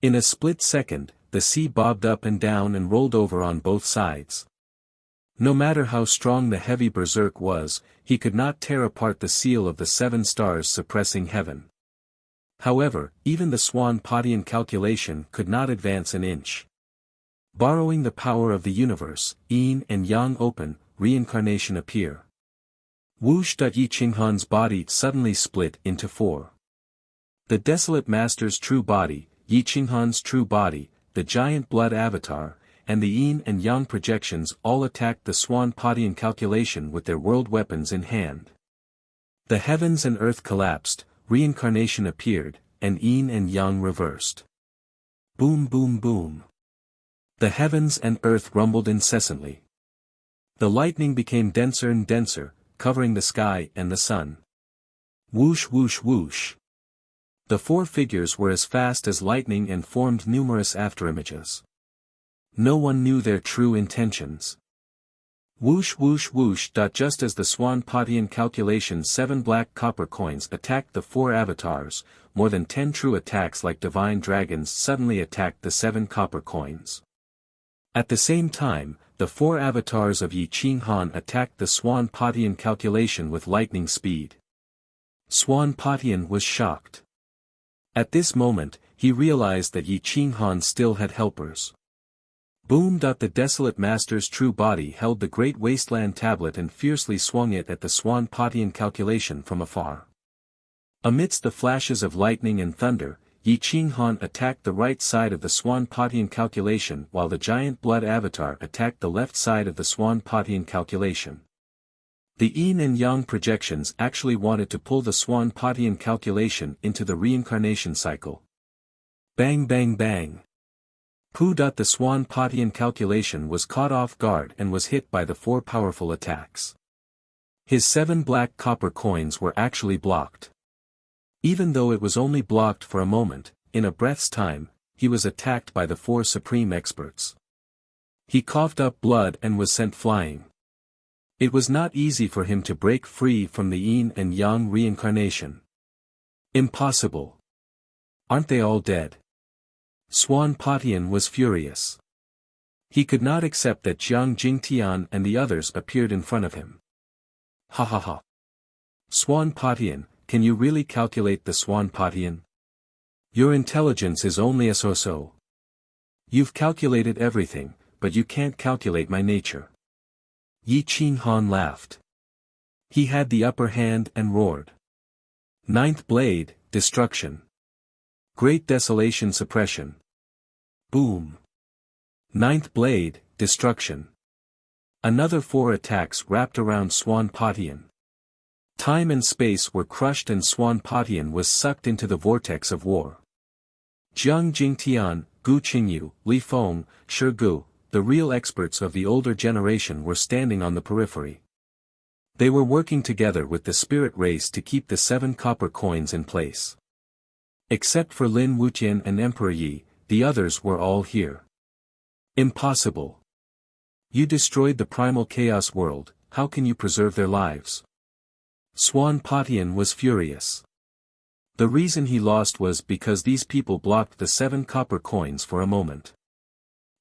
Speaker 1: In a split second, the sea bobbed up and down and rolled over on both sides. No matter how strong the heavy berserk was, he could not tear apart the seal of the 7 stars suppressing heaven. However, even the Swan Patian calculation could not advance an inch. Borrowing the power of the universe, yin and yang open, reincarnation appear. Whoosh! Yi Qinghan's body suddenly split into four. The desolate master's true body, Yi Qinghan's true body, the giant blood avatar, and the yin and yang projections all attacked the Swan Padian calculation with their world weapons in hand. The heavens and earth collapsed, reincarnation appeared, and yin and yang reversed. Boom boom boom. The heavens and earth rumbled incessantly. The lightning became denser and denser, covering the sky and the sun. Whoosh whoosh whoosh. The four figures were as fast as lightning and formed numerous afterimages. No one knew their true intentions. Whoosh whoosh whoosh. Just as the Swan Padian calculation 7 black copper coins attacked the 4 avatars, more than 10 true attacks like divine dragons suddenly attacked the 7 copper coins. At the same time, the 4 avatars of Yi Qinghan attacked the Swan Padian calculation with lightning speed. Swan Padian was shocked. At this moment, he realized that Yi Qinghan still had helpers. Boom! The desolate master's true body held the great wasteland tablet and fiercely swung it at the Swan Padian calculation from afar. Amidst the flashes of lightning and thunder, Yi Qinghan attacked the right side of the Swan Padian calculation while the giant blood avatar attacked the left side of the Swan Padian calculation. The yin and yang projections actually wanted to pull the Swan Padian calculation into the reincarnation cycle. Bang bang bang. The Swan Padian calculation was caught off guard and was hit by the 4 powerful attacks. His 7 black copper coins were actually blocked. Even though it was only blocked for a moment, in a breath's time, he was attacked by the 4 supreme experts. He coughed up blood and was sent flying. It was not easy for him to break free from the yin and yang reincarnation. Impossible. Aren't they all dead? Swan Padian was furious. He could not accept that Jiang Jingtian and the others appeared in front of him. Ha ha ha. Swan Padian, can you really calculate the Swan Padian? Your intelligence is only a so-so. You've calculated everything, but you can't calculate my nature. Yi Qinghan laughed. He had the upper hand and roared. 9th blade, destruction. Great desolation suppression. Boom. 9th blade, destruction. Another 4 attacks wrapped around Swan Padian. Time and space were crushed and Swan Padian was sucked into the vortex of war. Jiang Jingtian, Gu Qingyu, Li Feng, Shi Gu, the real experts of the older generation were standing on the periphery. They were working together with the spirit race to keep the 7 copper coins in place. Except for Lin Wuqian and Emperor Yi, the others were all here. Impossible. You destroyed the primal chaos world, how can you preserve their lives? Swan Padian was furious. The reason he lost was because these people blocked the 7 copper coins for a moment.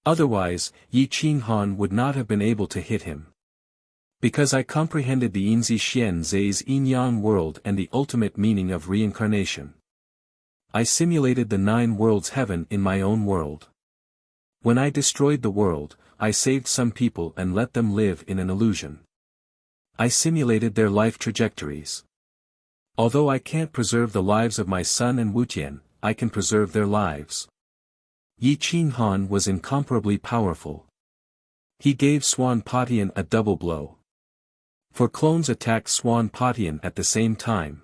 Speaker 1: Otherwise, Yi Qinghan would not have been able to hit him. Because I comprehended the Yinzi Xian Zai's yin-yang world and the ultimate meaning of reincarnation. I simulated the 9 worlds heaven in my own world. When I destroyed the world, I saved some people and let them live in an illusion. I simulated their life trajectories. Although I can't preserve the lives of my son and Wuqian, I can preserve their lives. Yi Qinghan was incomparably powerful. He gave Swan Padian a double blow. 4 clones attacked Swan Padian at the same time.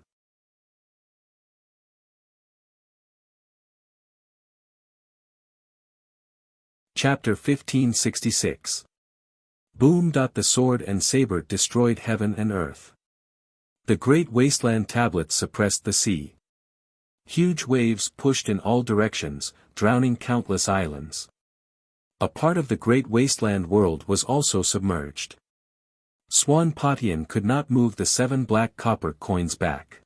Speaker 1: Chapter 1566. Boom! The sword and saber destroyed heaven and earth. The great wasteland tablet suppressed the sea. Huge waves pushed in all directions, drowning countless islands. A part of the great wasteland world was also submerged. Swan Padian could not move the 7 black copper coins back.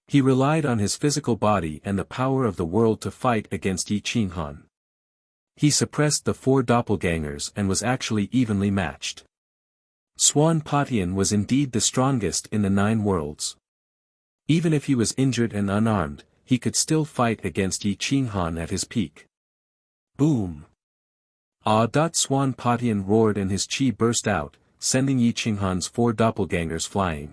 Speaker 1: He relied on his physical body and the power of the world to fight against Yi Qinghan. He suppressed the 4 doppelgangers and was actually evenly matched. Swan Padian was indeed the strongest in the 9 worlds. Even if he was injured and unarmed, he could still fight against Yi Qinghan at his peak. Boom! Ah! Swan Padian roared and his chi burst out, sending Yi Qinghan's 4 doppelgangers flying.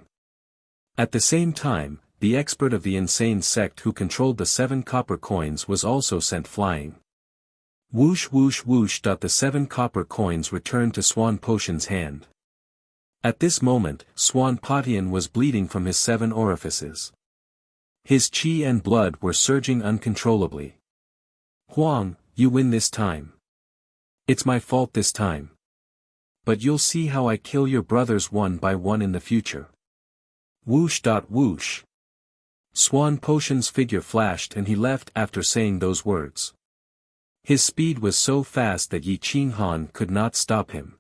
Speaker 1: At the same time, the expert of the insane sect who controlled the 7 copper coins was also sent flying. Whoosh whoosh whoosh. The 7 copper coins returned to Swan Potion's hand. At this moment, Swan Potion was bleeding from his 7 orifices. His qi and blood were surging uncontrollably. Huang, you win this time. It's my fault this time. But you'll see how I kill your brothers one by one in the future. Whoosh. Whoosh. Swan Potion's figure flashed and he left after saying those words. His speed was so fast that Yi Qinghan could not stop him.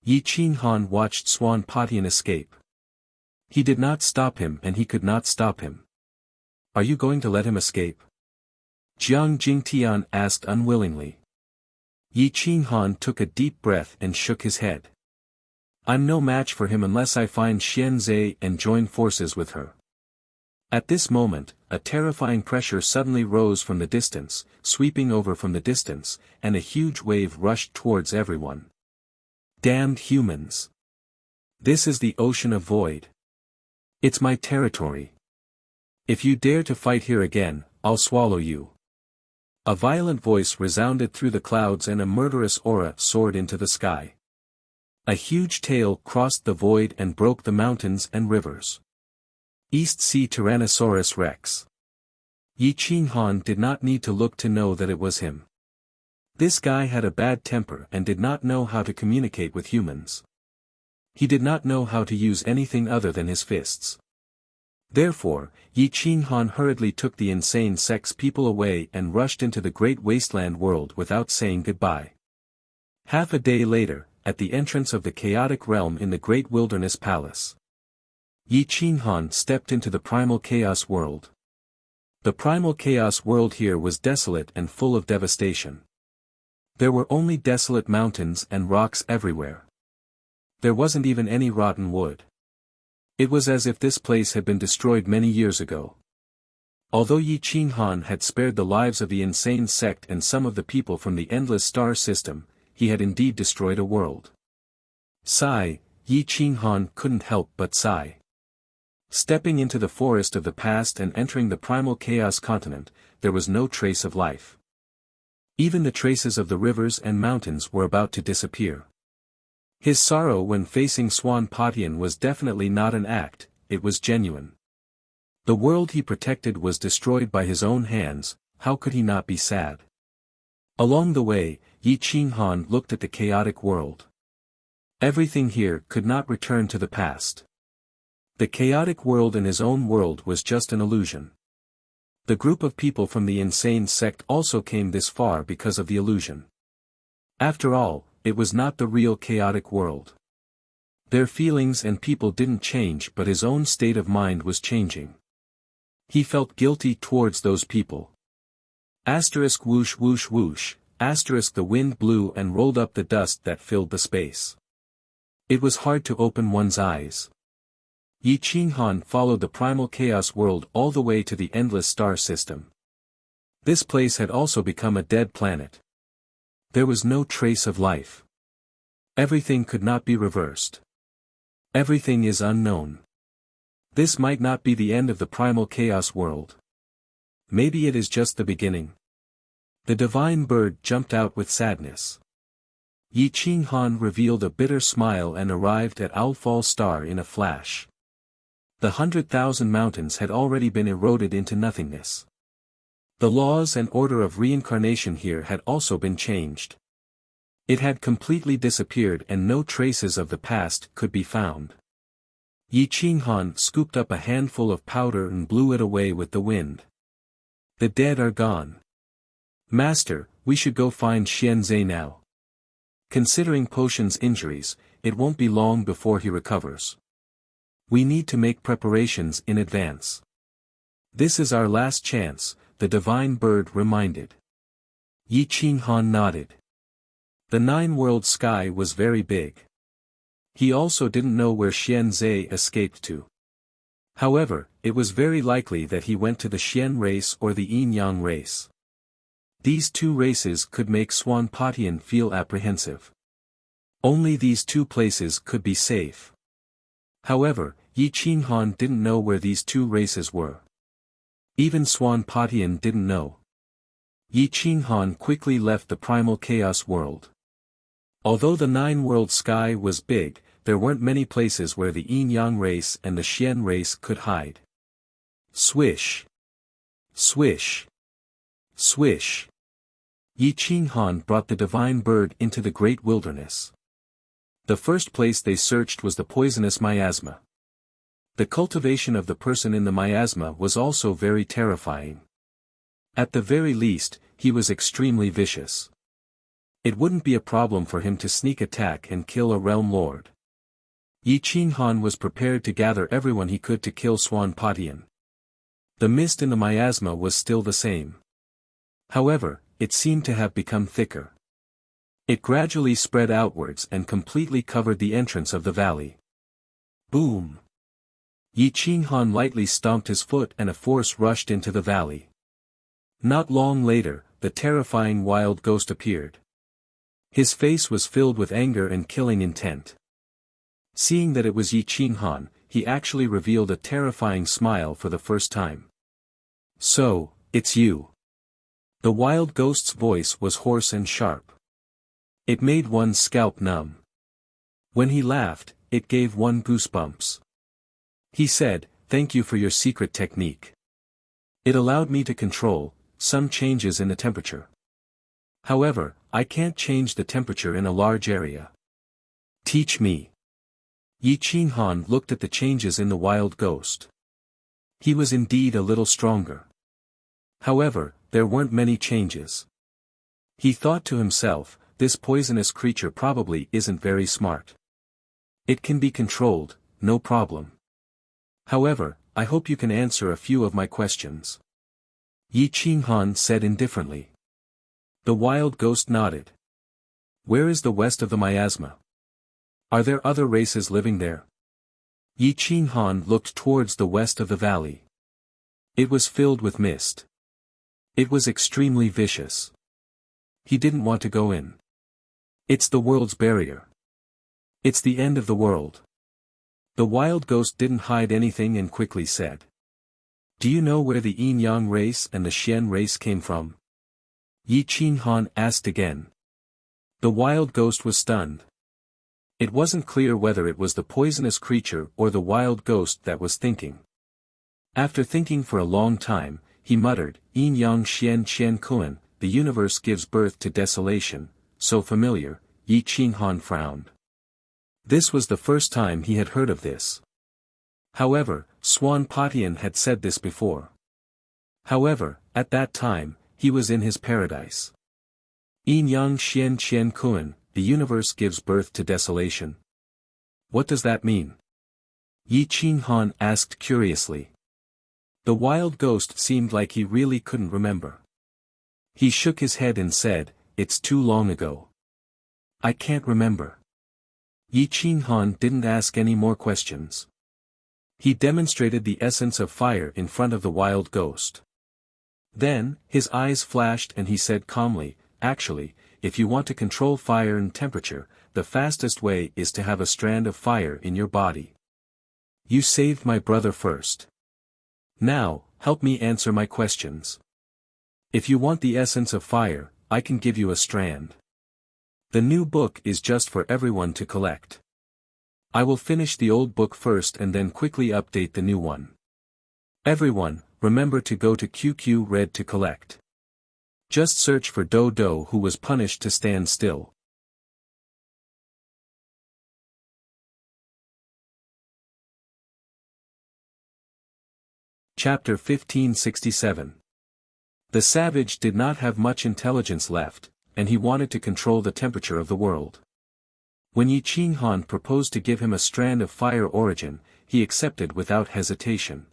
Speaker 1: Yi Qinghan watched Swan Potion escape. He did not stop him and he could not stop him. Are you going to let him escape? Jiang Jingtian asked unwillingly. Yi Qinghan took a deep breath and shook his head. I'm no match for him unless I find Xianzhe and join forces with her. At this moment, a terrifying pressure suddenly rose from the distance, sweeping over from the distance, and a huge wave rushed towards everyone. Damned humans! This is the ocean of void. It's my territory. If you dare to fight here again, I'll swallow you. A violent voice resounded through the clouds and a murderous aura soared into the sky. A huge tail crossed the void and broke the mountains and rivers. East Sea Tyrannosaurus Rex. Yi Qinghan did not need to look to know that it was him. This guy had a bad temper and did not know how to communicate with humans. He did not know how to use anything other than his fists. Therefore, Yi Qinghan hurriedly took the insane sect's people away and rushed into the great wasteland world without saying goodbye. Half a day later, at the entrance of the chaotic realm in the great wilderness palace, Yi Qinghan stepped into the primal chaos world. The primal chaos world here was desolate and full of devastation. There were only desolate mountains and rocks everywhere. There wasn't even any rotten wood. It was as if this place had been destroyed many years ago. Although Yi Qinghan had spared the lives of the insane sect and some of the people from the endless star system, he had indeed destroyed a world. Sigh, Yi Qinghan couldn't help but sigh. Stepping into the forest of the past and entering the primal chaos continent, there was no trace of life. Even the traces of the rivers and mountains were about to disappear. His sorrow when facing Swan Potion was definitely not an act, it was genuine. The world he protected was destroyed by his own hands, how could he not be sad? Along the way, Yi Qinghan looked at the chaotic world. Everything here could not return to the past. The chaotic world in his own world was just an illusion. The group of people from the insane sect also came this far because of the illusion. After all, it was not the real chaotic world. Their feelings and people didn't change, but his own state of mind was changing. He felt guilty towards those people. Asterisk whoosh whoosh whoosh, asterisk the wind blew and rolled up the dust that filled the space. It was hard to open one's eyes. Yi Qinghan followed the primal chaos world all the way to the endless star system. This place had also become a dead planet. There was no trace of life. Everything could not be reversed. Everything is unknown. This might not be the end of the primal chaos world. Maybe it is just the beginning. The divine bird jumped out with sadness. Yi Qinghan revealed a bitter smile and arrived at Owlfall Star in a flash. The 100,000 mountains had already been eroded into nothingness. The laws and order of reincarnation here had also been changed. It had completely disappeared and no traces of the past could be found. Yi Qinghan scooped up a handful of powder and blew it away with the wind. The dead are gone. Master, we should go find Xianzhe now. Considering Potion's injuries, it won't be long before he recovers. We need to make preparations in advance. This is our last chance, the divine bird reminded. Yi Qinghan nodded. The nine-world sky was very big. He also didn't know where Xianzhe escaped to. However, it was very likely that he went to the Xian race or the Yin-Yang race. These two races could make Swan Potion feel apprehensive. Only these two places could be safe. However, Yi Qinghan didn't know where these two races were. Even Swan Patian didn't know. Yi Qinghan quickly left the primal chaos world. Although the nine-world sky was big, there weren't many places where the Yin-Yang race and the Xian race could hide. Swish. Swish. Swish. Yi Qinghan brought the divine bird into the great wilderness. The first place they searched was the poisonous miasma. The cultivation of the person in the miasma was also very terrifying. At the very least, he was extremely vicious. It wouldn't be a problem for him to sneak attack and kill a realm lord. Yi Qinghan was prepared to gather everyone he could to kill Swan Patian. The mist in the miasma was still the same. However, it seemed to have become thicker. It gradually spread outwards and completely covered the entrance of the valley. Boom! Yi Qinghan lightly stomped his foot and a force rushed into the valley. Not long later, the terrifying wild ghost appeared. His face was filled with anger and killing intent. Seeing that it was Yi Qinghan, he actually revealed a terrifying smile for the first time. "So, it's you." The wild ghost's voice was hoarse and sharp. It made one's scalp numb. When he laughed, it gave one goosebumps. He said, "Thank you for your secret technique. It allowed me to control some changes in the temperature. However, I can't change the temperature in a large area. Teach me." Yi Qinghan looked at the changes in the wild ghost. He was indeed a little stronger. However, there weren't many changes. He thought to himself, this poisonous creature probably isn't very smart. It can be controlled, no problem. However, I hope you can answer a few of my questions. Yi Qinghan said indifferently. The wild ghost nodded. Where is the west of the miasma? Are there other races living there? Yi Qinghan looked towards the west of the valley. It was filled with mist. It was extremely vicious. He didn't want to go in. It's the world's barrier. It's the end of the world. The wild ghost didn't hide anything and quickly said. Do you know where the Yin-Yang race and the Xian race came from? Yi Qinghan asked again. The wild ghost was stunned. It wasn't clear whether it was the poisonous creature or the wild ghost that was thinking. After thinking for a long time, he muttered, Yin-Yang Xian Qian Kuan, the universe gives birth to desolation, so familiar. Yi Qinghan frowned. This was the first time he had heard of this. However, Swan Patian had said this before. However, at that time, he was in his paradise. Yin-Yang Xian Qian Kuan, the universe gives birth to desolation. What does that mean? Yi Qinghan asked curiously. The wild ghost seemed like he really couldn't remember. He shook his head and said, It's too long ago. I can't remember. Yi Qinghan didn't ask any more questions. He demonstrated the essence of fire in front of the wild ghost. Then, his eyes flashed and he said calmly, Actually, if you want to control fire and temperature, the fastest way is to have a strand of fire in your body. You saved my brother first. Now, help me answer my questions. If you want the essence of fire, I can give you a strand. The new book is just for everyone to collect. I will finish the old book first and then quickly update the new one. Everyone, remember to go to QQ Red to collect. Just search for Dodo who was punished to stand still. Chapter 1567. The savage did not have much intelligence left, and he wanted to control the temperature of the world. When Yi Qinghan proposed to give him a strand of fire origin, he accepted without hesitation.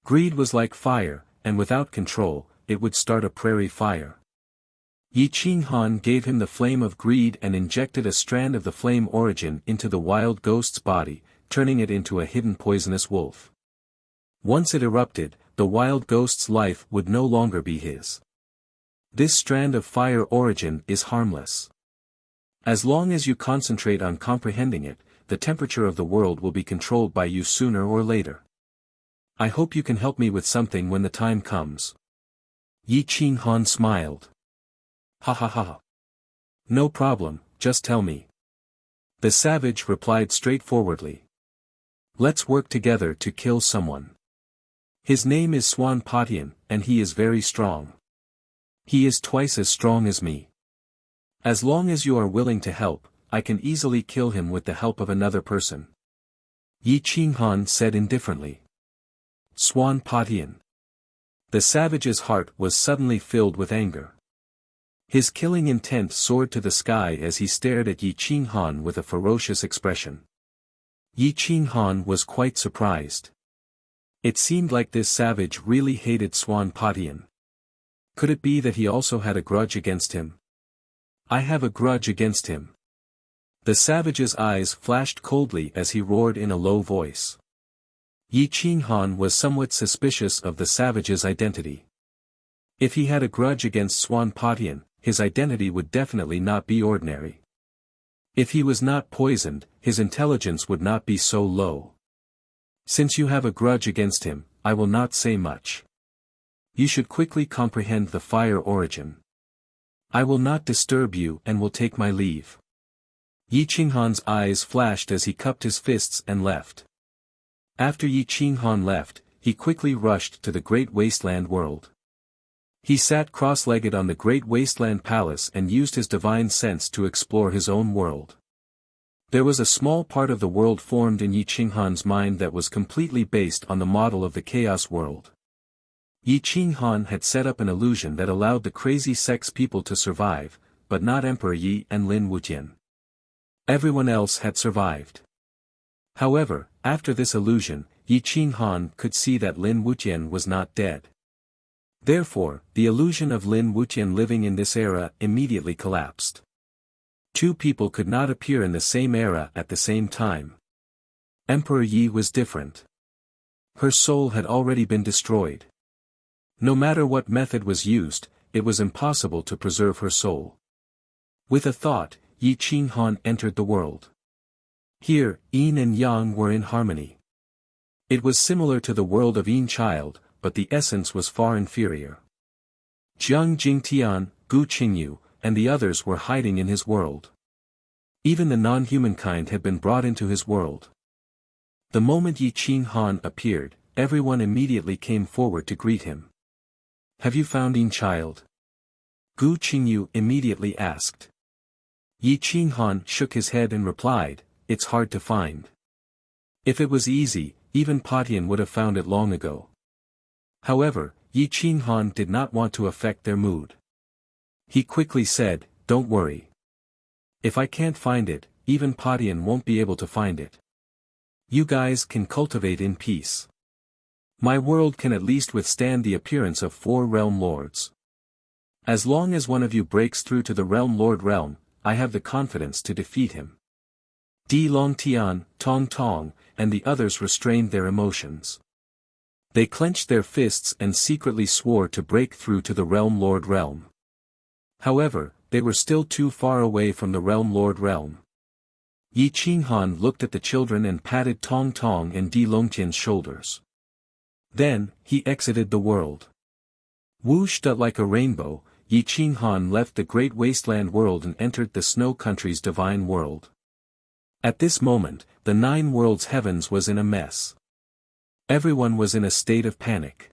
Speaker 1: Greed was like fire, and without control, it would start a prairie fire. Yi Qinghan gave him the flame of greed and injected a strand of the flame origin into the wild ghost's body, turning it into a hidden poisonous wolf. Once it erupted, the wild ghost's life would no longer be his. This strand of fire origin is harmless. As long as you concentrate on comprehending it, the temperature of the world will be controlled by you sooner or later. I hope you can help me with something when the time comes. Yi Qinghan smiled. Ha ha ha. No problem, just tell me. The savage replied straightforwardly. Let's work together to kill someone. His name is Swan Patian, and he is very strong. He is twice as strong as me. As long as you are willing to help, I can easily kill him with the help of another person. Yi Qinghan said indifferently. Swan Patian. The savage's heart was suddenly filled with anger. His killing intent soared to the sky as he stared at Yi Qinghan with a ferocious expression. Yi Qinghan was quite surprised. It seemed like this savage really hated Swan Patian. Could it be that he also had a grudge against him? I have a grudge against him. The savage's eyes flashed coldly as he roared in a low voice. Yi Qinghan was somewhat suspicious of the savage's identity. If he had a grudge against Swan Patian, his identity would definitely not be ordinary. If he was not poisoned, his intelligence would not be so low. Since you have a grudge against him, I will not say much. You should quickly comprehend the fire origin. I will not disturb you and will take my leave. Yi Qinghan's eyes flashed as he cupped his fists and left. After Yi Qinghan left, he quickly rushed to the great wasteland world. He sat cross-legged on the great wasteland palace and used his divine sense to explore his own world. There was a small part of the world formed in Yi Qinghan's mind that was completely based on the model of the chaos world. Yi Qinghan had set up an illusion that allowed the crazy sex people to survive, but not Emperor Yi and Lin Wuqian. Everyone else had survived. However, after this illusion, Yi Qinghan could see that Lin Wuqian was not dead. Therefore, the illusion of Lin Wuqian living in this era immediately collapsed. Two people could not appear in the same era at the same time. Emperor Yi was different. Her soul had already been destroyed. No matter what method was used, it was impossible to preserve her soul. With a thought, Yi Qinghan entered the world. Here, yin and yang were in harmony. It was similar to the world of Yin Child, but the essence was far inferior. Jiang Jingtian, Gu Qingyu, and the others were hiding in his world. Even the non-humankind had been brought into his world. The moment Yi Qinghan appeared, everyone immediately came forward to greet him. Have you found Yin Child? Gu Qingyu immediately asked. Yi Qinghan shook his head and replied, it's hard to find. If it was easy, even Patian would have found it long ago. However, Yi Qinghan did not want to affect their mood. He quickly said, don't worry. If I can't find it, even Patian won't be able to find it. You guys can cultivate in peace. My world can at least withstand the appearance of 4 realm lords. As long as one of you breaks through to the realm lord realm, I have the confidence to defeat him. Di Longtian, Tong Tong, and the others restrained their emotions. They clenched their fists and secretly swore to break through to the realm lord realm. However, they were still too far away from the realm lord realm. Yi Qinghan looked at the children and patted Tong Tong and Di Longtian's shoulders. Then, he exited the world. Whooshed like a rainbow, Yi Qinghan left the great wasteland world and entered the Snow Country's divine world. At this moment, the 9 worlds heavens was in a mess. Everyone was in a state of panic.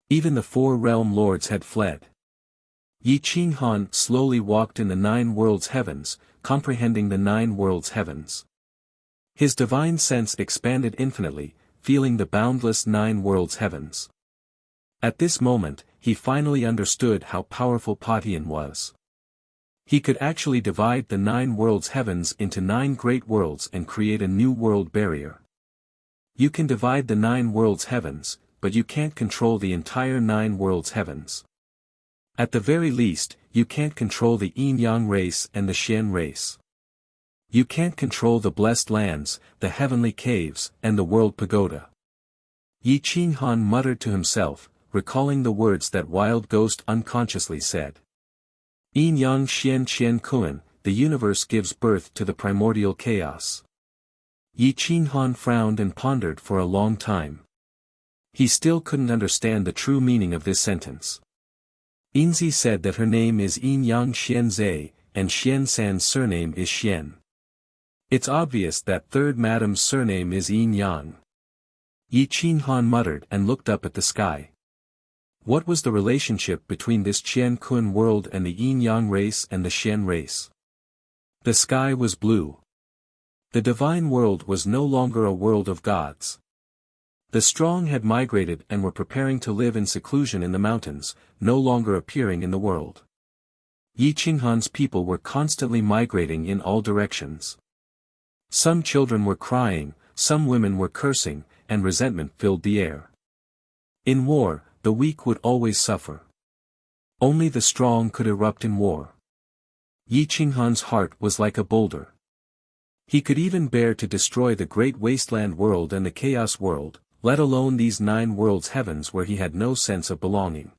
Speaker 1: Even the 4 realm lords had fled. Yi Qinghan slowly walked in the 9 worlds heavens, comprehending the 9 worlds heavens. His divine sense expanded infinitely, feeling the boundless 9 worlds heavens. At this moment, he finally understood how powerful Patian was. He could actually divide the 9 worlds heavens into 9 great worlds and create a new world barrier. You can divide the 9 worlds heavens, but you can't control the entire 9 worlds heavens. At the very least, you can't control the Yin-Yang race and the Xian race. You can't control the blessed lands, the heavenly caves, and the world pagoda. Yi Qinghan muttered to himself, recalling the words that wild ghost unconsciously said. Yin-Yang Xian Qian Kuan, the universe gives birth to the primordial chaos. Yi Qinghan frowned and pondered for a long time. He still couldn't understand the true meaning of this sentence. Yinzi said that her name is Yin Yang Xianzai, and Xian San's surname is Xian. It's obvious that third madam's surname is Yin Yang. Yi Qinghan muttered and looked up at the sky. What was the relationship between this Qian Kun world and the Yin Yang race and the Xian race? The sky was blue. The divine world was no longer a world of gods. The strong had migrated and were preparing to live in seclusion in the mountains, no longer appearing in the world. Yi Qinghan's people were constantly migrating in all directions. Some children were crying, some women were cursing, and resentment filled the air. In war, the weak would always suffer. Only the strong could erupt in war. Yi Qinghan's heart was like a boulder. He could even bear to destroy the great wasteland world and the chaos world, let alone these 9 worlds heavens where he had no sense of belonging.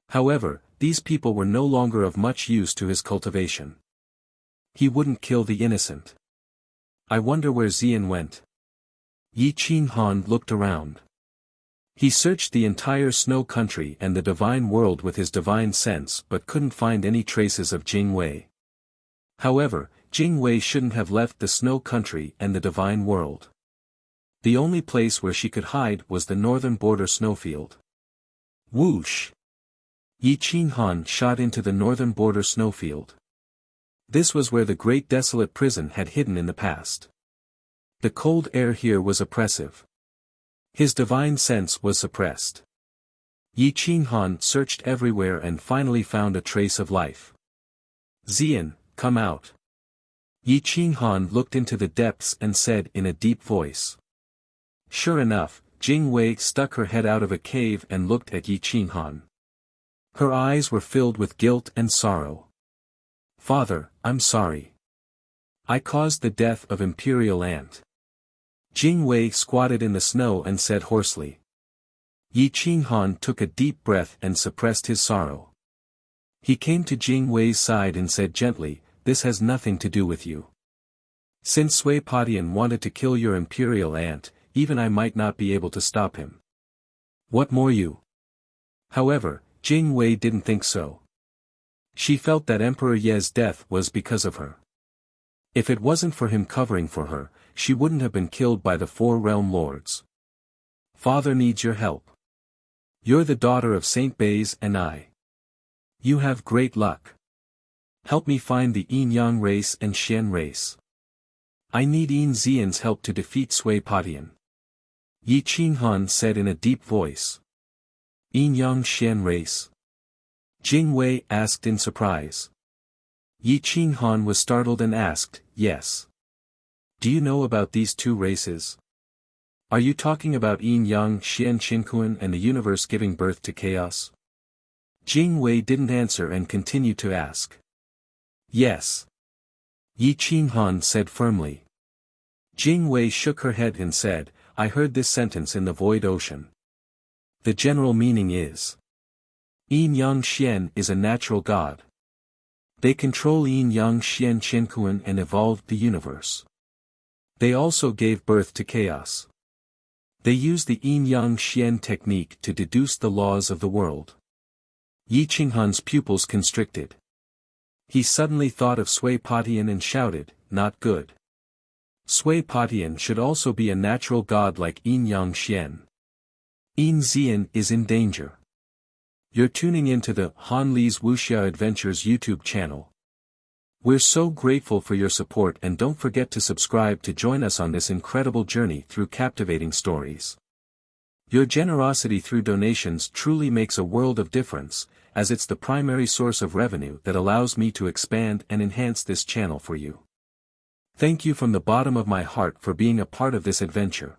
Speaker 1: However, these people were no longer of much use to his cultivation. He wouldn't kill the innocent. I wonder where Xian went. Yi Qinghan looked around. He searched the entire snow country and the divine world with his divine sense but couldn't find any traces of Jing Wei. However, Jing Wei shouldn't have left the snow country and the divine world. The only place where she could hide was the northern border snowfield. Whoosh! Yi Qinghan shot into the northern border snowfield. This was where the great desolate prison had hidden in the past. The cold air here was oppressive. His divine sense was suppressed. Yi Qinghan searched everywhere and finally found a trace of life. Xian, come out. Yi Qinghan looked into the depths and said in a deep voice. Sure enough, Jing Wei stuck her head out of a cave and looked at Yi Qinghan. Her eyes were filled with guilt and sorrow. Father, I'm sorry. I caused the death of Imperial Ant. Jing Wei squatted in the snow and said hoarsely. Yi Qinghan took a deep breath and suppressed his sorrow. He came to Jing Wei's side and said gently, this has nothing to do with you. Since Sui Patian wanted to kill your Imperial Ant, even I might not be able to stop him. What more you? However, Jing Wei didn't think so. She felt that Emperor Ye's death was because of her. If it wasn't for him covering for her, she wouldn't have been killed by the 4 realm lords. Father needs your help. You're the daughter of Saint Baize and I. You have great luck. Help me find the Yin Yang race and Xian race. I need Yin Xian's help to defeat Sui Patian. Yi Qinghan said in a deep voice. Yin Yang Xian race? Jing Wei asked in surprise. Yi Qinghan was startled and asked, yes. Do you know about these 2 races? Are you talking about Yin Yang Xian Qingkuan and the universe giving birth to chaos? Jing Wei didn't answer and continued to ask. Yes. Yi Qinghan said firmly. Jing Wei shook her head and said, I heard this sentence in the void ocean. The general meaning is. Yin Yang Xian is a natural god. They control Yin Yang Xian Qingkuan and evolved the universe. They also gave birth to chaos. They use the Yin Yang Xian technique to deduce the laws of the world. Yi Qinghan's pupils constricted. He suddenly thought of Sui Patian and shouted, not good. Sui Patian should also be a natural god like Yin Yang Xian. Yin Xian is in danger. You're tuning into the Han Li's Wuxia Adventures YouTube channel. We're so grateful for your support and don't forget to subscribe to join us on this incredible journey through captivating stories. Your generosity through donations truly makes a world of difference, as it's the primary source of revenue that allows me to expand and enhance this channel for you. Thank you from the bottom of my heart for being a part of this adventure.